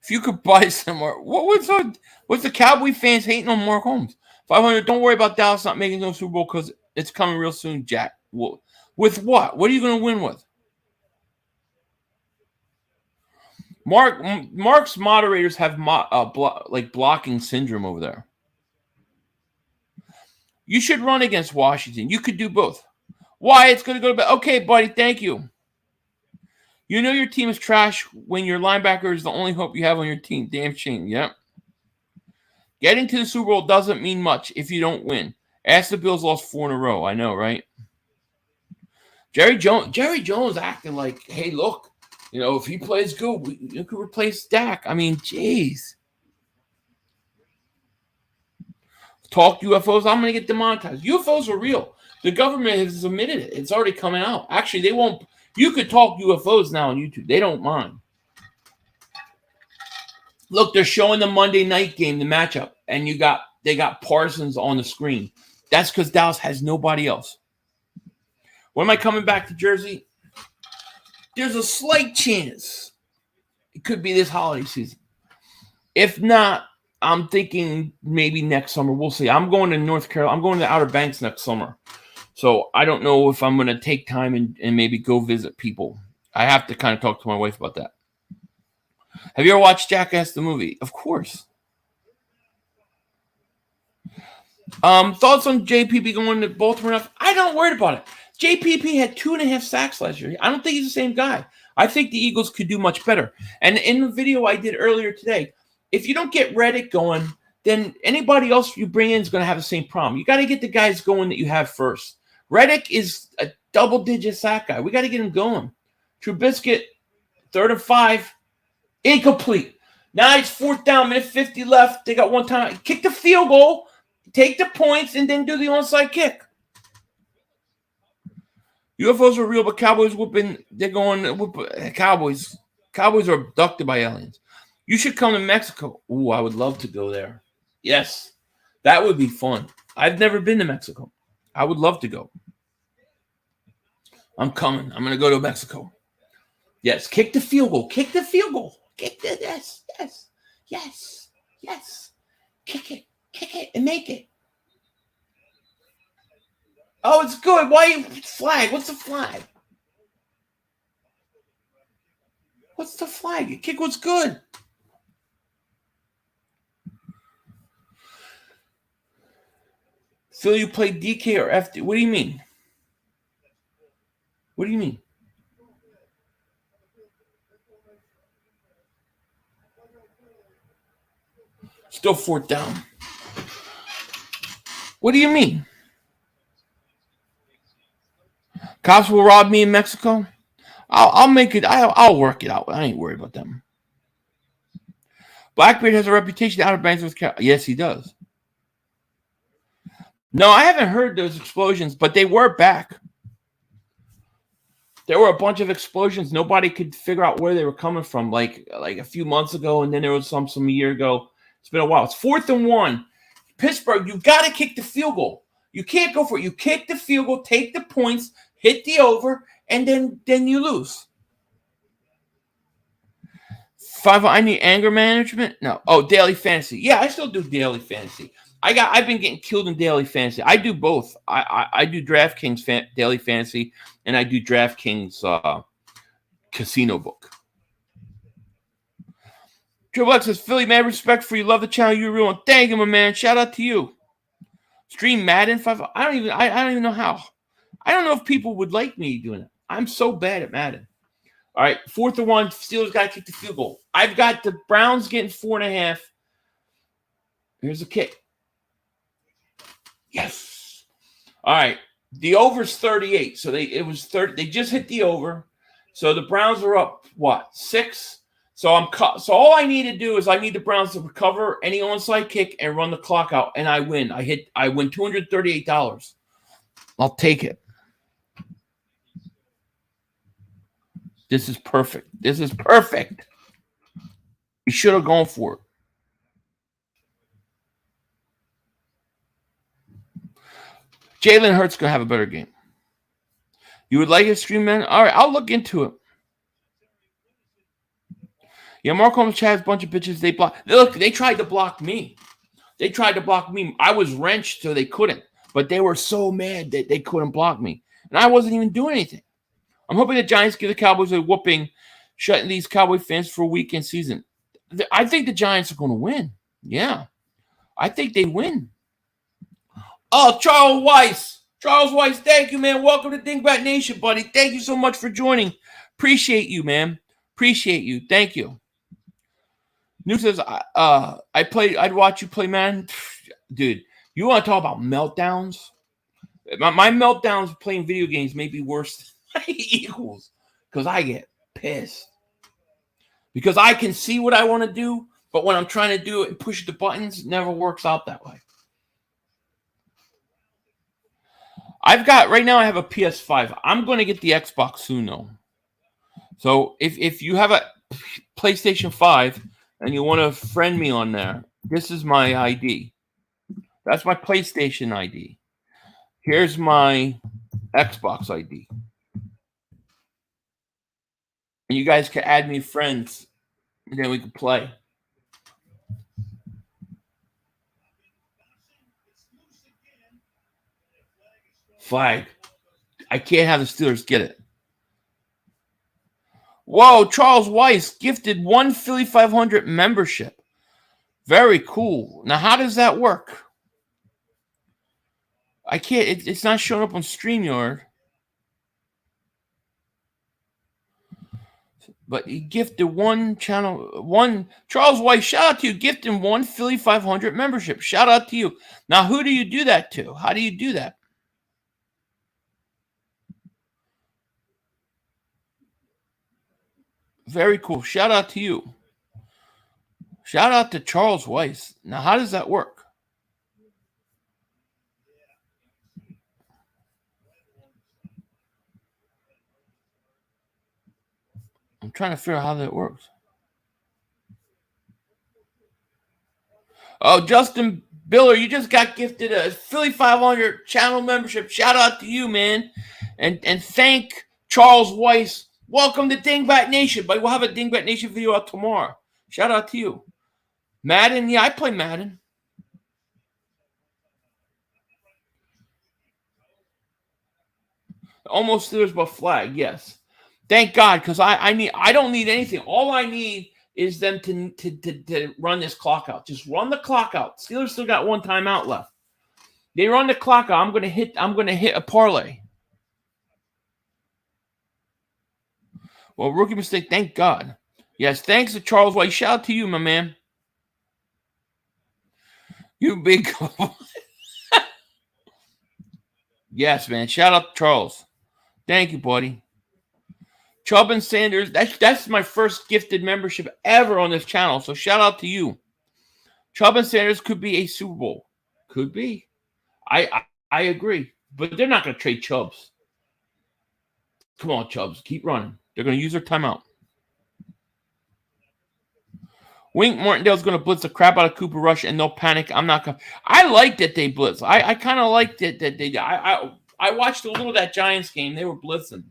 If you could buy somewhere, what's the Cowboy fans hating on Mark Holmes? 500. Don't worry about Dallas not making no Super Bowl because it's coming real soon, Jack. Well, with what? What are you going to win with? Mark's moderators have blocking syndrome over there. You should run against Washington. You could do both. Why? It's going to go to bed. Okay, buddy. Thank you. You know your team is trash when your linebacker is the only hope you have on your team. Damn shame. Yep. Getting to the Super Bowl doesn't mean much if you don't win. Ask the Bills lost 4 in a row. I know, right? Jerry Jones acting like, hey, look, if he plays good, you could replace Dak. I mean, jeez. Talk UFOs. I'm going to get demonetized. UFOs are real. The government has admitted it. It's already coming out. Actually, they won't. You could talk UFOs now on YouTube. They don't mind. Look, they're showing the Monday night game, the matchup, and they got Parsons on the screen. That's because Dallas has nobody else. When am I coming back to Jersey? There's a slight chance it could be this holiday season. If not, I'm thinking maybe next summer. We'll see. I'm going to North Carolina. I'm going to Outer Banks next summer. So I don't know if I'm going to take time and maybe go visit people. I have to kind of talk to my wife about that. Have you ever watched Jackass the movie? Of course. Thoughts on JPP going to Baltimore? I'm not worried about it. JPP had 2.5 sacks last year. I don't think he's the same guy. I think the Eagles could do much better. And in the video I did earlier today, if you don't get Reddick going, then anybody else you bring in is going to have the same problem. You got to get the guys going that you have first. Reddick is a double-digit sack guy. We got to get him going. Trubisky, 3rd and 5, incomplete. Now it's 4th down, minute 50 left. They got one time. Kick the field goal, take the points, and then do the onside kick. UFOs are real, but Cowboys whooping. They're going Cowboys. Cowboys are abducted by aliens. You should come to Mexico. Ooh, I would love to go there. Yes, that would be fun. I've never been to Mexico. I would love to go. I'm coming. I'm going to go to Mexico. Yes, kick the field goal. Kick the field goal. Kick the yes. Kick it and make it. Oh, it's good. Why flag? What's the flag? What's the flag? You kick what's good. Phil, you play DK or FD? What do you mean? What do you mean? Still 4th down. What do you mean? Cops will rob me in Mexico? I'll make it. I'll work it out. I ain't worried about them. Blackbeard has a reputation out of banks with Cal. Yes, he does. No, I haven't heard those explosions, but they were back. There were a bunch of explosions. Nobody could figure out where they were coming from, like a few months ago, and then there was some a year ago. It's been a while. It's 4th and 1. Pittsburgh, you've got to kick the field goal. You can't go for it. You kick the field goal, take the points, hit the over, and then you lose. 5, I need anger management? No. Oh, daily fantasy. Yeah, I still do daily fantasy. I've been getting killed in daily fantasy. I do both. I do DraftKings daily fantasy, and I do DraftKings casino book. Triple X says, Philly, mad respect for you. Love the channel. You're real. Thank you, my man. Shout out to you. Stream Madden 5. I don't even know how. I don't know if people would like me doing it. I'm so bad at Madden. All right, 4th and 1. Steelers got to kick the field goal. I've got the Browns getting 4.5. Here's the kick. Yes. All right. The over's 38. So it was 30. They just hit the over. So the Browns are up, 6? So all I need to do is I need the Browns to recover any onside kick and run the clock out, and I win. I win $238. I'll take it. This is perfect. We should have gone for it. Jalen Hurts going to have a better game. You would like a stream, man? All right, I'll look into it. Yeah, Mark Holmes has a bunch of bitches. They tried to block me. I was wrenched so they couldn't. But they were so mad that they couldn't block me. And I wasn't even doing anything. I'm hoping the Giants give the Cowboys a whooping, shutting these Cowboy fans for a weekend season. I think the Giants are going to win. Yeah. I think they win. Oh, Charles Weiss. Charles Weiss, thank you, man. Welcome to Dingbat Nation, buddy. Thank you so much for joining. Appreciate you, man. Appreciate you. Thank you. New says, I'd watch you play, man. Dude, you want to talk about meltdowns? My meltdowns playing video games may be worse than my Eagles because I get pissed. Because I can see what I want to do, but when I'm trying to do it and push the buttons, it never works out that way. Right now I have a PS5. I'm going to get the Xbox soon, though. So if you have a PlayStation 5 and you want to friend me on there, this is my ID. That's my PlayStation ID. Here's my Xbox ID. And you guys can add me friends, and then we can play. Flag. I can't have the Steelers get it. Whoa, Charles Weiss gifted 1 Philly 500 membership. Very cool. Now, how does that work? I can't. It's not showing up on StreamYard. But he gifted one. Charles Weiss, shout out to you. Gifting 1 Philly 500 membership. Shout out to you. Now, who do you do that to? How do you do that? Very cool. Shout out to you. Shout out to Charles Weiss. Now, how does that work? I'm trying to figure out how that works. Oh, Justin Biller, you just got gifted a Philly 500 channel membership. Shout out to you, man. And thank Charles Weiss. Welcome to Dingbat Nation. But we'll have a Dingbat Nation video out tomorrow. Shout out to you. Madden, yeah, I play Madden. Almost Steelers but flag, yes. Thank God, because I don't need anything. All I need is them to run this clock out. Just run the clock out. Steelers still got one timeout left. They run the clock out. I'm gonna hit a parlay. Well, rookie mistake, thank God. Yes, thanks to Charles White. Shout out to you, my man. You big Yes, man. Shout out to Charles. Thank you, buddy. Chubb and Sanders, that's my first gifted membership ever on this channel, so shout out to you. Chubb and Sanders could be a Super Bowl. Could be. I agree. But they're not going to trade Chubbs. Come on, Chubbs. Keep running. They're going to use their timeout. Wink Martindale's going to blitz the crap out of Cooper Rush and no panic. I'm not going to. I like that they blitz. I kind of liked it that they. I watched a little of that Giants game. They were blitzing.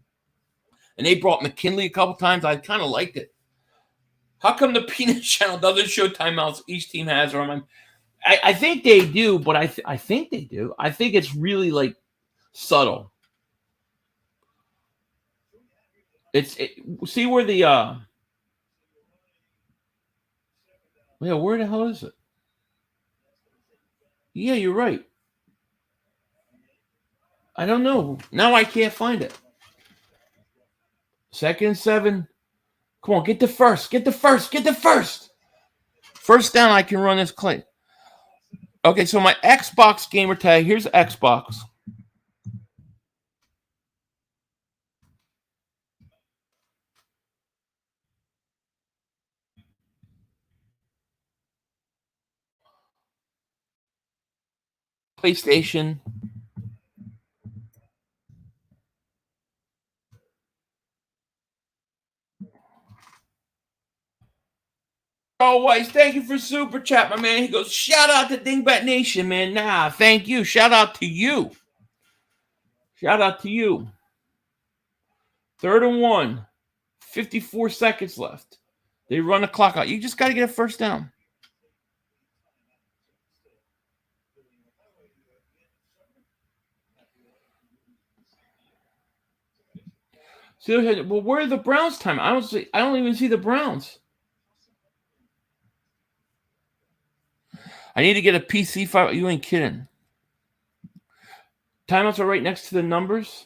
And they brought McKinley a couple times. I kind of liked it. How come the Peanut Channel doesn't show timeouts each team has? Or I think they do, but I think they do. I think it's really like subtle. See where the yeah, where the hell is it? Yeah, you're right. I don't know. Now I can't find it. 2nd and 7. Come on, get the first. Get the first. Get the first. First down, I can run this play. Okay, so my Xbox gamer tag. Here's Xbox. PlayStation. Oh, Weiss, thank you for super chat, my man. He goes, shout out to Dingbat Nation, man. Nah, thank you. Shout out to you. Shout out to you. 3rd and 1. 54 seconds left. They run the clock out. You just got to get a first down. So, well, where are the Browns' time? I don't even see the Browns. I need to get a PC file. You ain't kidding. Timeouts are right next to the numbers.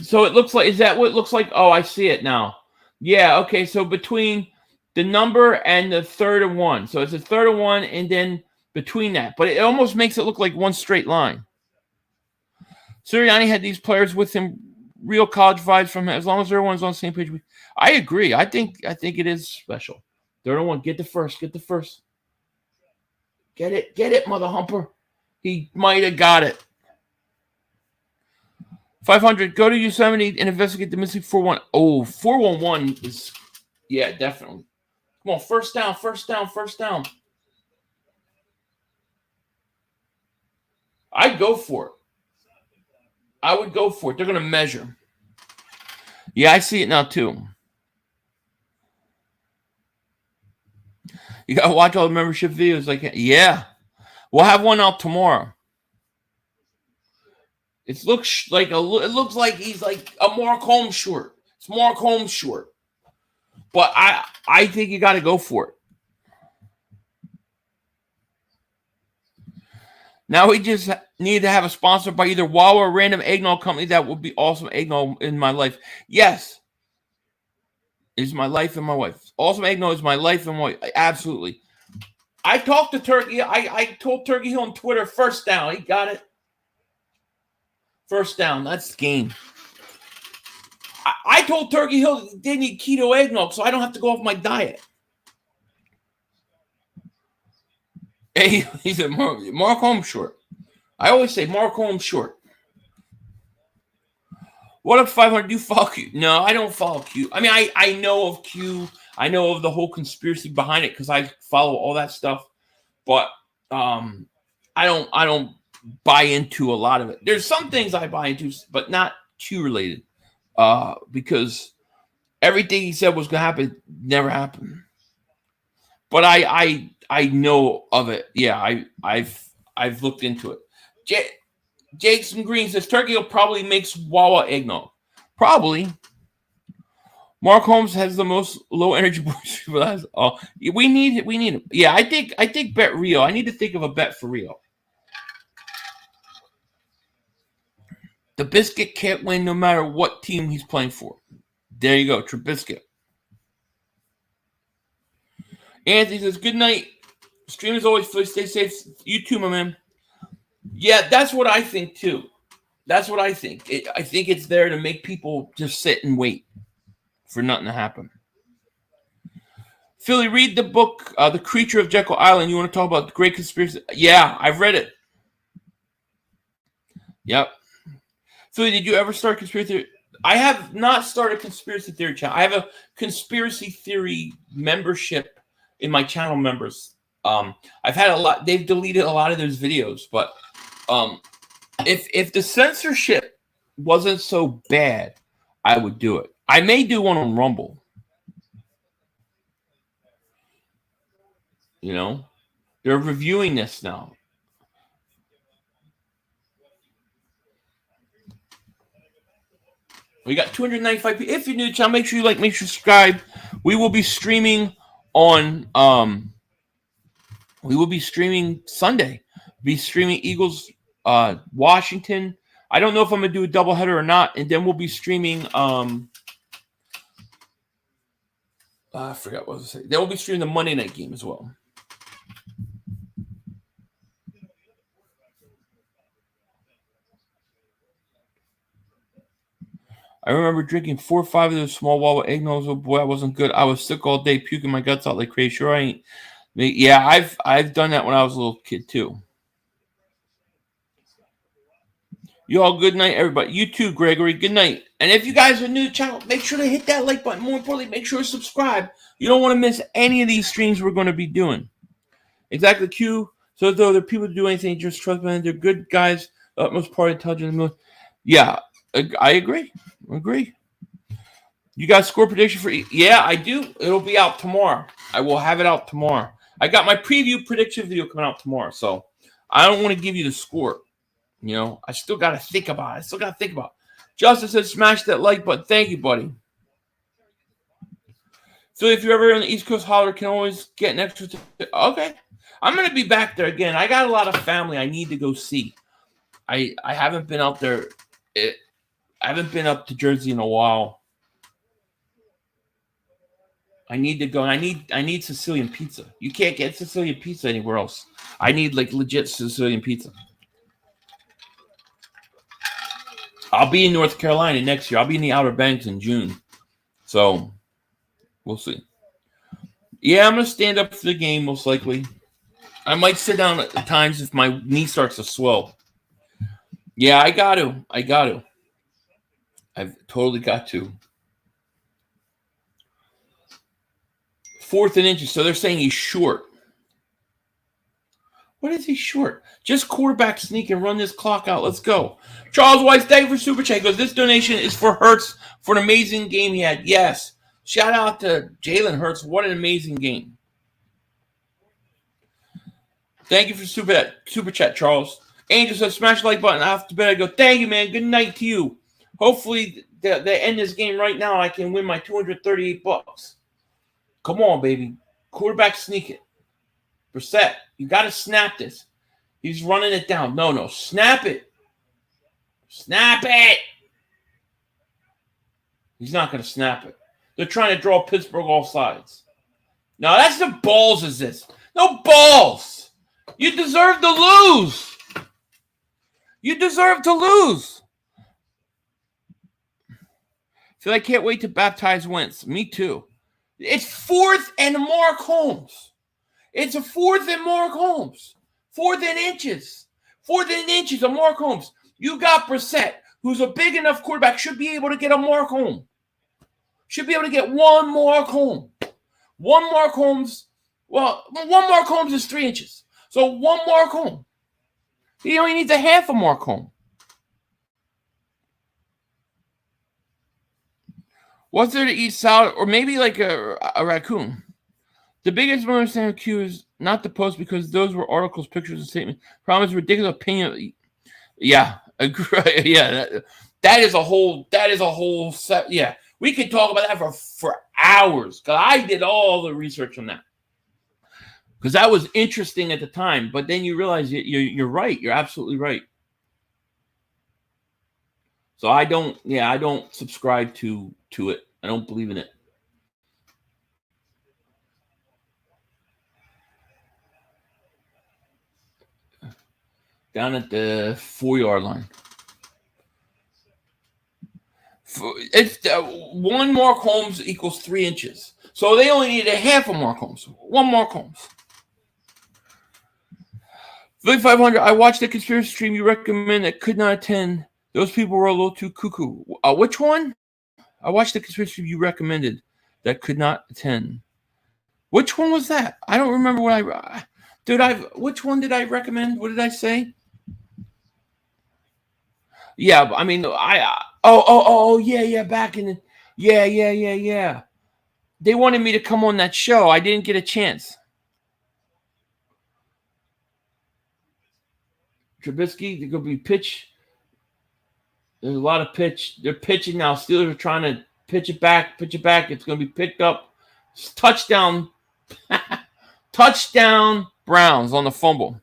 So it looks like, is that what it looks like? Oh, I see it now. Yeah, okay. So between the number and the 3rd and 1. So it's a 3rd and 1 and then between that. But it almost makes it look like one straight line. Sirianni had these players with him, real college vibes from him, as long as everyone's on the same page. I agree. I think it is special. 3rd and 1. Get the first. Get it, mother humper. He might have got it. 500. Go to Yosemite and investigate the missing 4-1. Oh, 4-1-1 is, yeah, definitely. Come on, first down. I'd go for it. I would go for it. They're going to measure. Yeah, I see it now too. You got to watch all the membership videos. Yeah. We'll have one out tomorrow. It looks like he's like a Mark Holmes short. It's Mark Holmes short. But I think you got to go for it. Now we just need to have a sponsor by either Wawa or random eggnog company. That would be awesome. Eggnog in my life. Yes. It's my life and my wife. Awesome eggnog is my life and my wife. Absolutely. I talked to Turkey. I told Turkey Hill on Twitter, first down. He got it. First down. That's the game. I told Turkey Hill they need keto eggnog, so I don't have to go off my diet. Hey, he said Mark Holmes short. I always say Mark Holmes short. What up, 500? Do you follow Q? No, I don't follow Q. I mean, I know of Q. I know of the whole conspiracy behind it because I follow all that stuff. But I don't buy into a lot of it. There's some things I buy into, but not Q related. Because everything he said was going to happen never happened. But I know of it. Yeah, I've looked into it. Jason Green says Turkey will probably makes Wawa eggnog. Probably. Mark Holmes has the most low energy boys. Oh, we need him. Yeah, I think bet Rio. I need to think of a bet for Rio. The Biscuit can't win no matter what team he's playing for. There you go, Trubisky. Anthony says, good night. Stream as always, Philly. Stay safe. You too, my man. Yeah, that's what I think, too. That's what I think. I think it's there to make people just sit and wait for nothing to happen. Philly, read the book, The Creature of Jekyll Island. You want to talk about the Great Conspiracy? Yeah, I've read it. Yep. Philly, did you ever start conspiracy theory? I have not started conspiracy theory channel. I have a conspiracy theory membership in my channel members. I've had a lot. They've deleted a lot of those videos, but if the censorship wasn't so bad, I would do it. I may do one on Rumble. You know, they're reviewing this now. We got 295 people. If you're new to the channel, make sure you like, make sure you subscribe. We will be streaming on we will be streaming Sunday. Be streaming Eagles Washington. I don't know if I'm gonna do a doubleheader or not, and then we'll be streaming I forgot what I was saying. Then we'll be streaming the Monday night game as well. I remember drinking 4 or 5 of those small Wawa eggnogs. Oh boy, I wasn't good. I was sick all day, puking my guts out like crazy. Sure, I ain't. Yeah, I've done that when I was a little kid too. You all good night, everybody. You too, Gregory. Good night. And if you guys are new to the channel, make sure to hit that like button. More importantly, make sure to subscribe. You don't want to miss any of these streams we're going to be doing. Exactly, Q. So though there are people who do anything, just trust them. They're good guys. The utmost part intelligent. Yeah, I agree. You got a score prediction for? Yeah, I do. It'll be out tomorrow. I will have it out tomorrow. I got my preview prediction video coming out tomorrow, so I don't want to give you the score. You know, I still got to think about it. Justin says, smash that like button. Thank you, buddy. So if you're ever on the East Coast, holler, can always get an extra. Okay. I'm going to be back there again. I got a lot of family I need to go see. I haven't been out there. I haven't been up to Jersey in a while. I need to go. I need Sicilian pizza. You can't get Sicilian pizza anywhere else. I need like legit Sicilian pizza. I'll be in North Carolina next year. I'll be in the Outer Banks in June. So we'll see. Yeah, I'm going to stand up for the game most likely. I might sit down at times if my knee starts to swell. Yeah, I got to. I've totally got to. 4th and inches. So they're saying he's short. What is he short? Just quarterback sneak and run this clock out. Let's go. Charles Weiss, thank you for Super Chat. Goes, this donation is for Hurts for an amazing game he had. Yes. Shout out to Jalen Hurts. What an amazing game. Thank you for Super Chat, Charles. Angel says, smash the like button. After bed, I go, thank you, man. Good night to you. Hopefully, they end this game right now. I can win my $238. Come on, baby. Quarterback sneak it. Brissett, you got to snap this. He's running it down. No. Snap it. Snap it. He's not going to snap it. They're trying to draw Pittsburgh off sides. Now, that's the balls is this. No balls. You deserve to lose. So I can't wait to baptize Wentz. Me too. It's 4th and Mark Holmes. It's a 4th and Mark Holmes. 4th and inches. 4th and inches of Mark Holmes. You got Brissett, who's a big enough quarterback, should be able to get a Mark Holmes. Should be able to get one Mark Holmes. One Mark Holmes. Well, one Mark Holmes is 3 inches. So one Mark Holmes. He only needs a half a Mark Holmes. What's there to eat salad? Or maybe like a raccoon. The biggest misunderstanding of Q is not the post because those were articles, pictures, and statements. Problem is ridiculous opinion. Yeah, agree. Yeah, that is a whole set. Yeah, we could talk about that for hours because I did all the research on that because that was interesting at the time. But then you realize you're right. You're absolutely right. So I don't subscribe to it. I don't believe in it. Down at the 4-yard line. It's one Mark Holmes equals 3 inches. So they only need a half of Mark Holmes. One Mark Holmes. 500. I watched the conspiracy stream you recommend that could not attend. Those people were a little too cuckoo. Which one? I watched the conspiracy stream you recommended that could not attend. Which one was that? I don't remember what which one did I recommend? What did I say? Yeah, I mean, yeah, back in yeah. They wanted me to come on that show. I didn't get a chance. Trubisky, they're going to be pitch. There's a lot of pitch. They're pitching now. Steelers are trying to pitch it back. It's going to be picked up. Touchdown. Touchdown Browns on the fumble.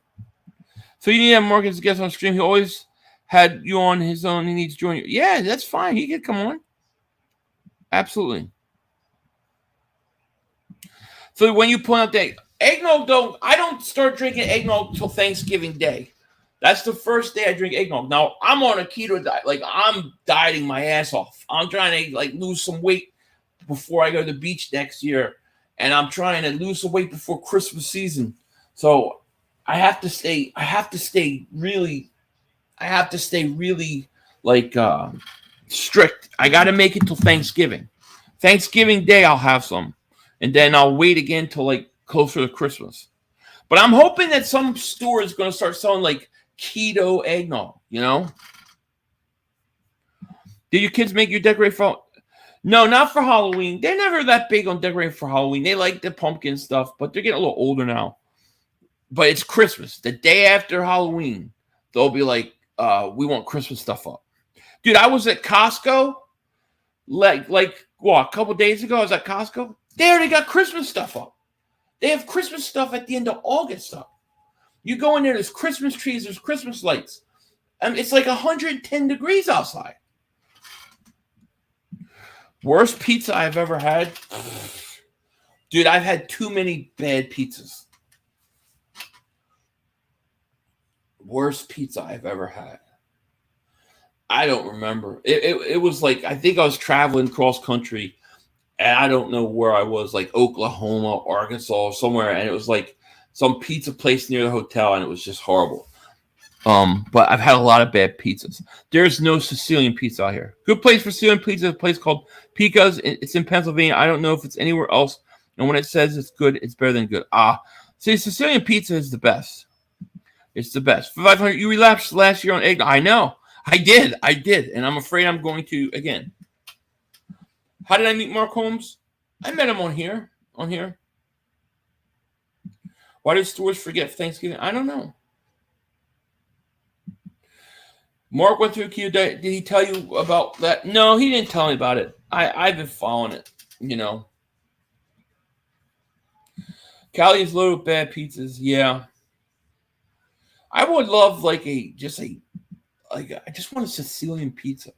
So you need to have Morgan's guest on stream. He always had you on his own. He needs to join you. Yeah, that's fine. He can come on. Absolutely. So when you point out that eggnog, I don't start drinking eggnog until Thanksgiving Day. That's the first day I drink eggnog. Now, I'm on a keto diet. Like, I'm dieting my ass off. I'm trying to, lose some weight before I go to the beach next year. And I'm trying to lose some weight before Christmas season. So I have to stay really strict. I got to make it till Thanksgiving. Thanksgiving Day, I'll have some. And then I'll wait again till closer to Christmas. But I'm hoping that some store is going to start selling keto eggnog, you know? Did your kids make you decorate for? No, not for Halloween. They're never that big on decorating for Halloween. They like the pumpkin stuff, but they're getting a little older now. But it's Christmas. The day after Halloween, they'll be like, we want Christmas stuff up. Dude, I was at Costco like what, a couple days ago. I was at Costco. They already got Christmas stuff up. They have Christmas stuff at the end of August up. You go in there, there's Christmas trees, there's Christmas lights. It's like 110 degrees outside. Worst pizza I've ever had? Dude, I've had too many bad pizzas. Worst pizza I've ever had. I don't remember. It was like, I think I was traveling cross country, and I don't know where I was, like Oklahoma, Arkansas, somewhere, and it was like some pizza place near the hotel, and it was just horrible. But I've had a lot of bad pizzas. There's no Sicilian pizza out here. Good place for Sicilian pizza is a place called Pica's. It's in Pennsylvania. I don't know if it's anywhere else. And when it says it's good, it's better than good. See, Sicilian pizza is the best. It's the best. For 500, you relapsed last year on egg. I know. I did. And I'm afraid I'm going to again. How did I meet Mark Holmes? I met him on here. Why did stores forget Thanksgiving? I don't know. Mark went through Q. Did he tell you about that? No, he didn't tell me about it. I've been following it, you know. Cali is loaded with bad pizzas. Yeah. I would love I just want a Sicilian pizza.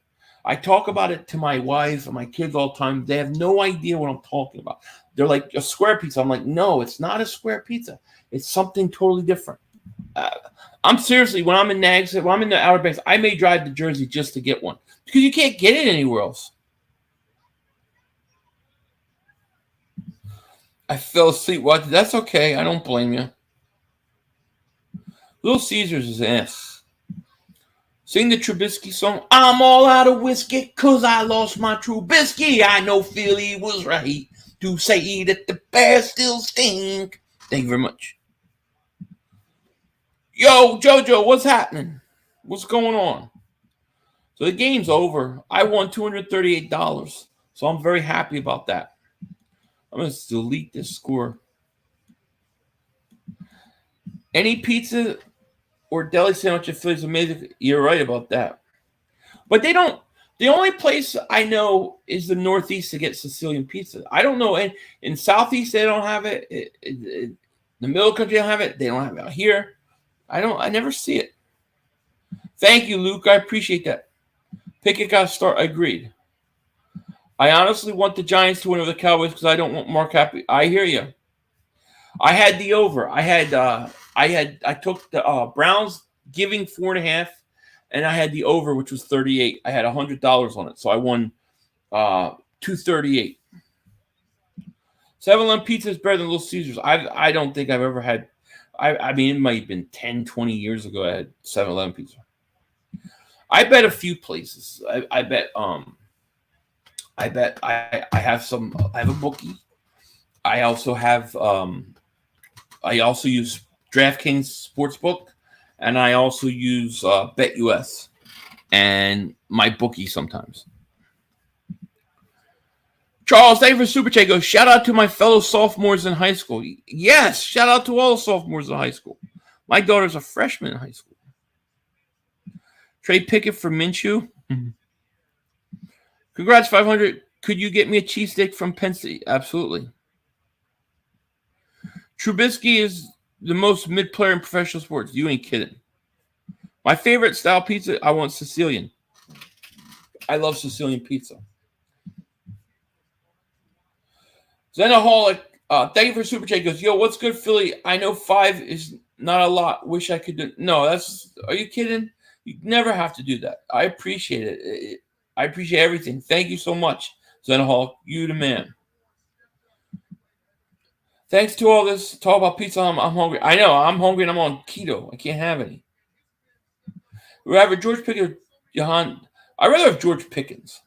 I talk about it to my wife and my kids all the time. They have no idea what I'm talking about. They're like, a square pizza. I'm like, no, it's not a square pizza. It's something totally different. I'm seriously, when I'm in Nags, when I'm in the Outer Banks, I may drive to Jersey just to get one because you can't get it anywhere else. I fell asleep. What? That's okay. I don't blame you. Little Caesars is an S. Sing the Trubisky song. I'm all out of whiskey because I lost my Trubisky. I know Philly was right to say that the Bears still stink. Thank you very much. Yo, JoJo, what's happening? What's going on? So the game's over. I won $238. So I'm very happy about that. I'm going to delete this score. Any pizza or deli sandwich at Philly's amazing. You're right about that. But they don't. The only place I know is the Northeast to get Sicilian pizza. I don't know. In Southeast, they don't have it. The middle country don't have it. They don't have it out here. I never see it. Thank you, Luke. I appreciate that. Pickett got to start. Agreed. I honestly want the Giants to win over the Cowboys because I don't want Mark happy. I hear you. I had the over. I took the Browns giving 4.5, and I had the over, which was 38. I had $100 on it, so I won $238. 7-Eleven pizza is better than Little Caesars. I don't think I've ever had. I mean, it might have been 10, 20 years ago I had 7-Eleven pizza. I bet a few places. I bet I have some. I have a bookie. I also have. I also use DraftKings Sportsbook, and I also use BetUS and my bookie sometimes. Charles, thank you for Super Chat. Goes, shout out to my fellow sophomores in high school. Yes, shout out to all the sophomores in high school. My daughter's a freshman in high school. Trade Pickett for Minshew. Congrats, 500. Could you get me a cheesesteak from Penn State? Absolutely. Trubisky is the most mid player in professional sports. You ain't kidding. My favorite style pizza, I want Sicilian. I love Sicilian pizza. Zenaholic, thank you for Super Chat. Goes, yo, what's good, Philly? I know 5 is not a lot. Wish I could do. No, are you kidding? You never have to do that. I appreciate it. I appreciate everything. Thank you so much, Zenaholic. You the man. Thanks to all this talk about pizza, I'm hungry. I know, I'm hungry and I'm on keto. I can't have any. Would I have George Pickens or Johan? I'd rather have George Pickens.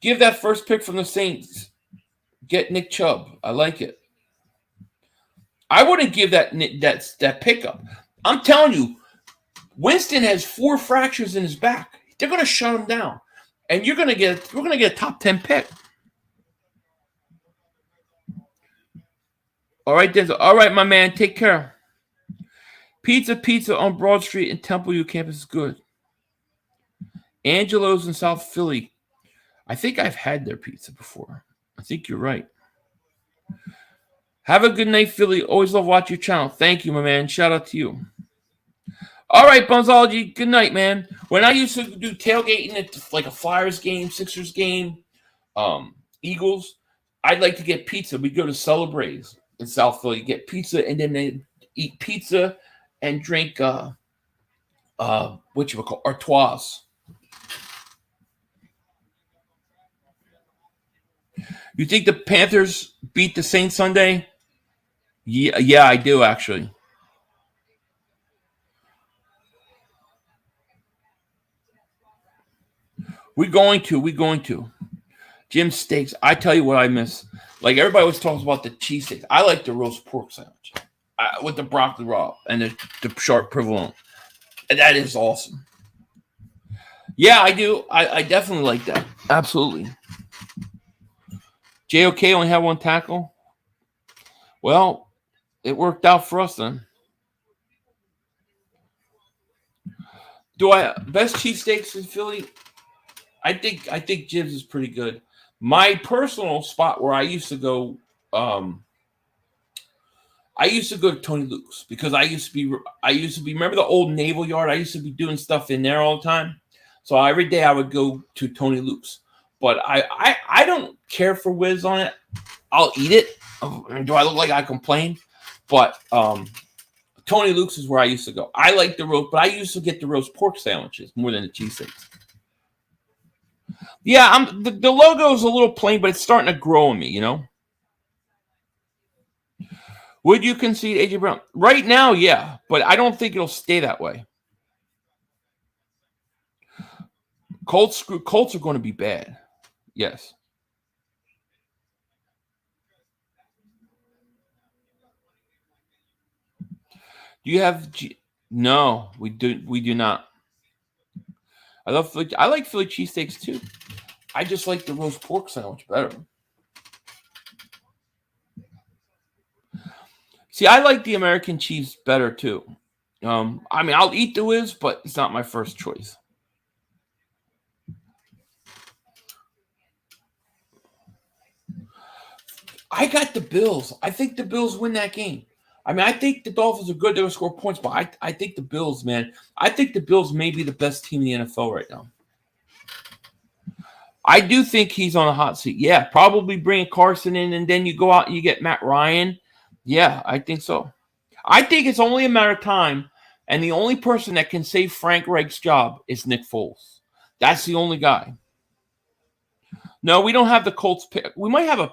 Give that first pick from the Saints. Get Nick Chubb. I like it. I wouldn't give that pickup. I'm telling you, Winston has 4 fractures in his back. They're going to shut him down. And we're gonna get a top 10 pick. All right, Denzel. All right, my man. Take care. Pizza on Broad Street in Temple U campus is good. Angelo's in South Philly. I think I've had their pizza before. I think you're right. Have a good night, Philly. Always love watching your channel. Thank you, my man. Shout out to you. All right, Bunzology. Good night, man. When I used to do tailgating at like a Flyers game, Sixers game, Eagles, I'd like to get pizza. We'd go to Celebrays in South Philly, get pizza, and then they'd eat pizza and drink what you would call Artois. You think the Panthers beat the Saints Sunday? Yeah, I do actually. We're going to. Jim Steaks. I tell you what I miss. Like everybody always talks about the cheesesteaks. I like the roast pork sandwich with the broccoli raw and the sharp provolone. And that is awesome. Yeah, I do. I definitely like that. Absolutely. JOK only had one tackle. Well, it worked out for us then. Best cheesesteaks in Philly? I think Jim's is pretty good. My personal spot where I used to go to Tony Luke's because I used to be remember the old Naval Yard? I used to be doing stuff in there all the time. So every day I would go to Tony Luke's. But I don't care for whiz on it. I'll eat it. Do I look like I complain? But Tony Luke's is where I used to go. I like the roast, but I used to get the roast pork sandwiches more than the cheesesteaks. Yeah, the logo is a little plain, but it's starting to grow on me, you know? Would you concede A.J. Brown? Right now, yeah, but I don't think it'll stay that way. Colts are going to be bad. Yes. Do you have No, we do not. I like Philly cheesesteaks too. I just like the roast pork sandwich better. See, I like the American cheese better too. I mean, I'll eat the whiz, but it's not my first choice. I got the Bills. I think the Bills win that game. I mean, I think the Dolphins are good. They'll score points, but I think the Bills, man. I think the Bills may be the best team in the NFL right now. I do think he's on a hot seat. Yeah, probably bring Carson in, and then you go out and you get Matt Ryan. Yeah, I think so. I think it's only a matter of time, and the only person that can save Frank Reich's job is Nick Foles. That's the only guy. No, we don't have the Colts pick. We might have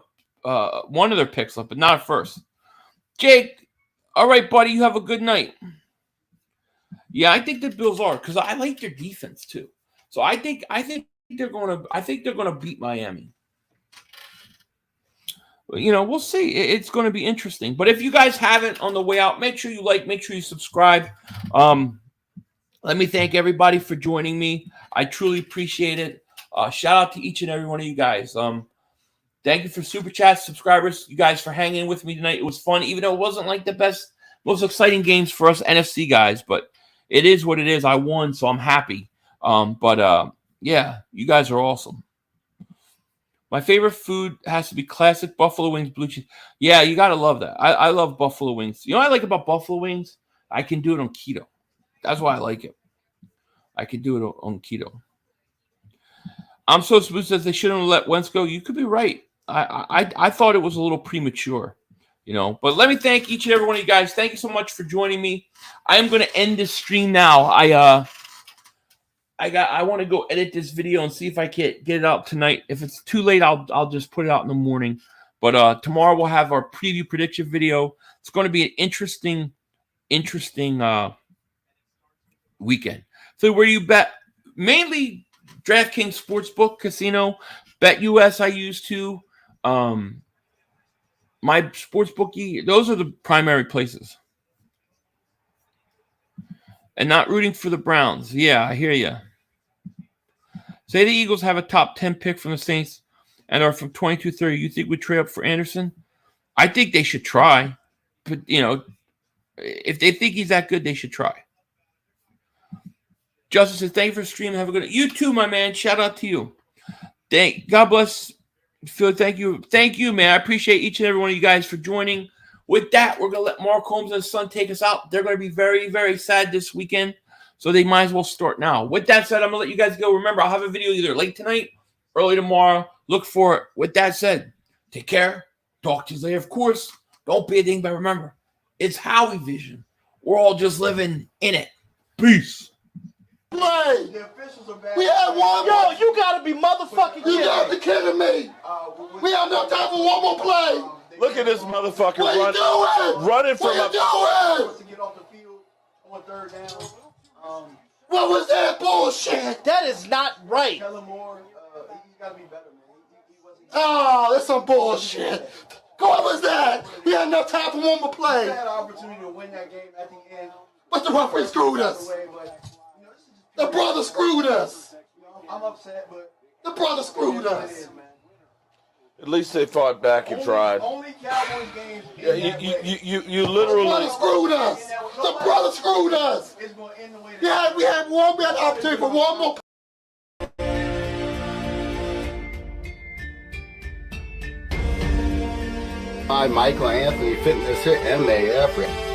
one of their picks left, but not at first. Jake, all right, buddy, you have a good night. Yeah, I think the Bills are because I like their defense too. So I think they're going to beat Miami. You know, we'll see. It's going to be interesting. But if you guys haven't on the way out, make sure you like, make sure you subscribe. Let me thank everybody for joining me. I truly appreciate it. Shout out to each and every one of you guys. Thank you for Super Chat subscribers. You guys for hanging with me tonight. It was fun, even though it wasn't like the best, most exciting games for us NFC guys. But it is what it is. I won, so I'm happy. Yeah, you guys are awesome. My favorite food has to be classic buffalo wings, blue cheese. Yeah, you got to love that. I love buffalo wings. You know what I like about buffalo wings? I can do it on keto. That's why I like it. I can do it on keto. I'm so smooth says they shouldn't have let Wentz go. You could be right. I thought it was a little premature, you know. But let me thank each and every one of you guys. Thank you so much for joining me. I am going to end this stream now. I want to go edit this video and see if I can get it out tonight. If it's too late, I'll just put it out in the morning. But tomorrow we'll have our preview prediction video. It's going to be an interesting weekend. So where you bet mainly DraftKings Sportsbook Casino, BetUS I use too. My Sportsbookie, those are the primary places. And not rooting for the Browns. Yeah, I hear you. Say the Eagles have a top 10 pick from the Saints and are from 22-30. You think we trade up for Anderson? I think they should try. But, if they think he's that good, they should try. Justin says, thank you for streaming. Have a good night. You too, my man. Shout out to you. God bless. Phil, thank you. Thank you, man. I appreciate each and every one of you guys for joining. With that, we're going to let Mark Holmes and his son take us out. They're going to be very, very sad this weekend, so they might as well start now. With that said, I'm going to let you guys go. Remember, I'll have a video either late tonight, early tomorrow. Look for it. With that said, take care. Talk to you later. Of course, don't be a dingbat. Remember, it's Howie Vision. We're all just living in it. Peace. Play. We had one. Yo, you gotta be motherfucking kidding me. You gotta be kidding me. We have no time for one more play. Look at this motherfucker running from a. What you doing? To get off the field on third down. What was that bullshit? That is not right. Tell him more. He's gotta be better, man. Oh, that's some bullshit. What was that? We had enough time for one more play. We had an opportunity to win that game at the end. But the referee screwed us. The brother screwed us. I'm upset, but the brother screwed us. At least they fought back and tried. Only Cowboys games. Yeah, you literally. The brother screwed us. The brother screwed us. Yeah, we had an opportunity for one more. Hi, Michael Anthony Fitness here, MAF.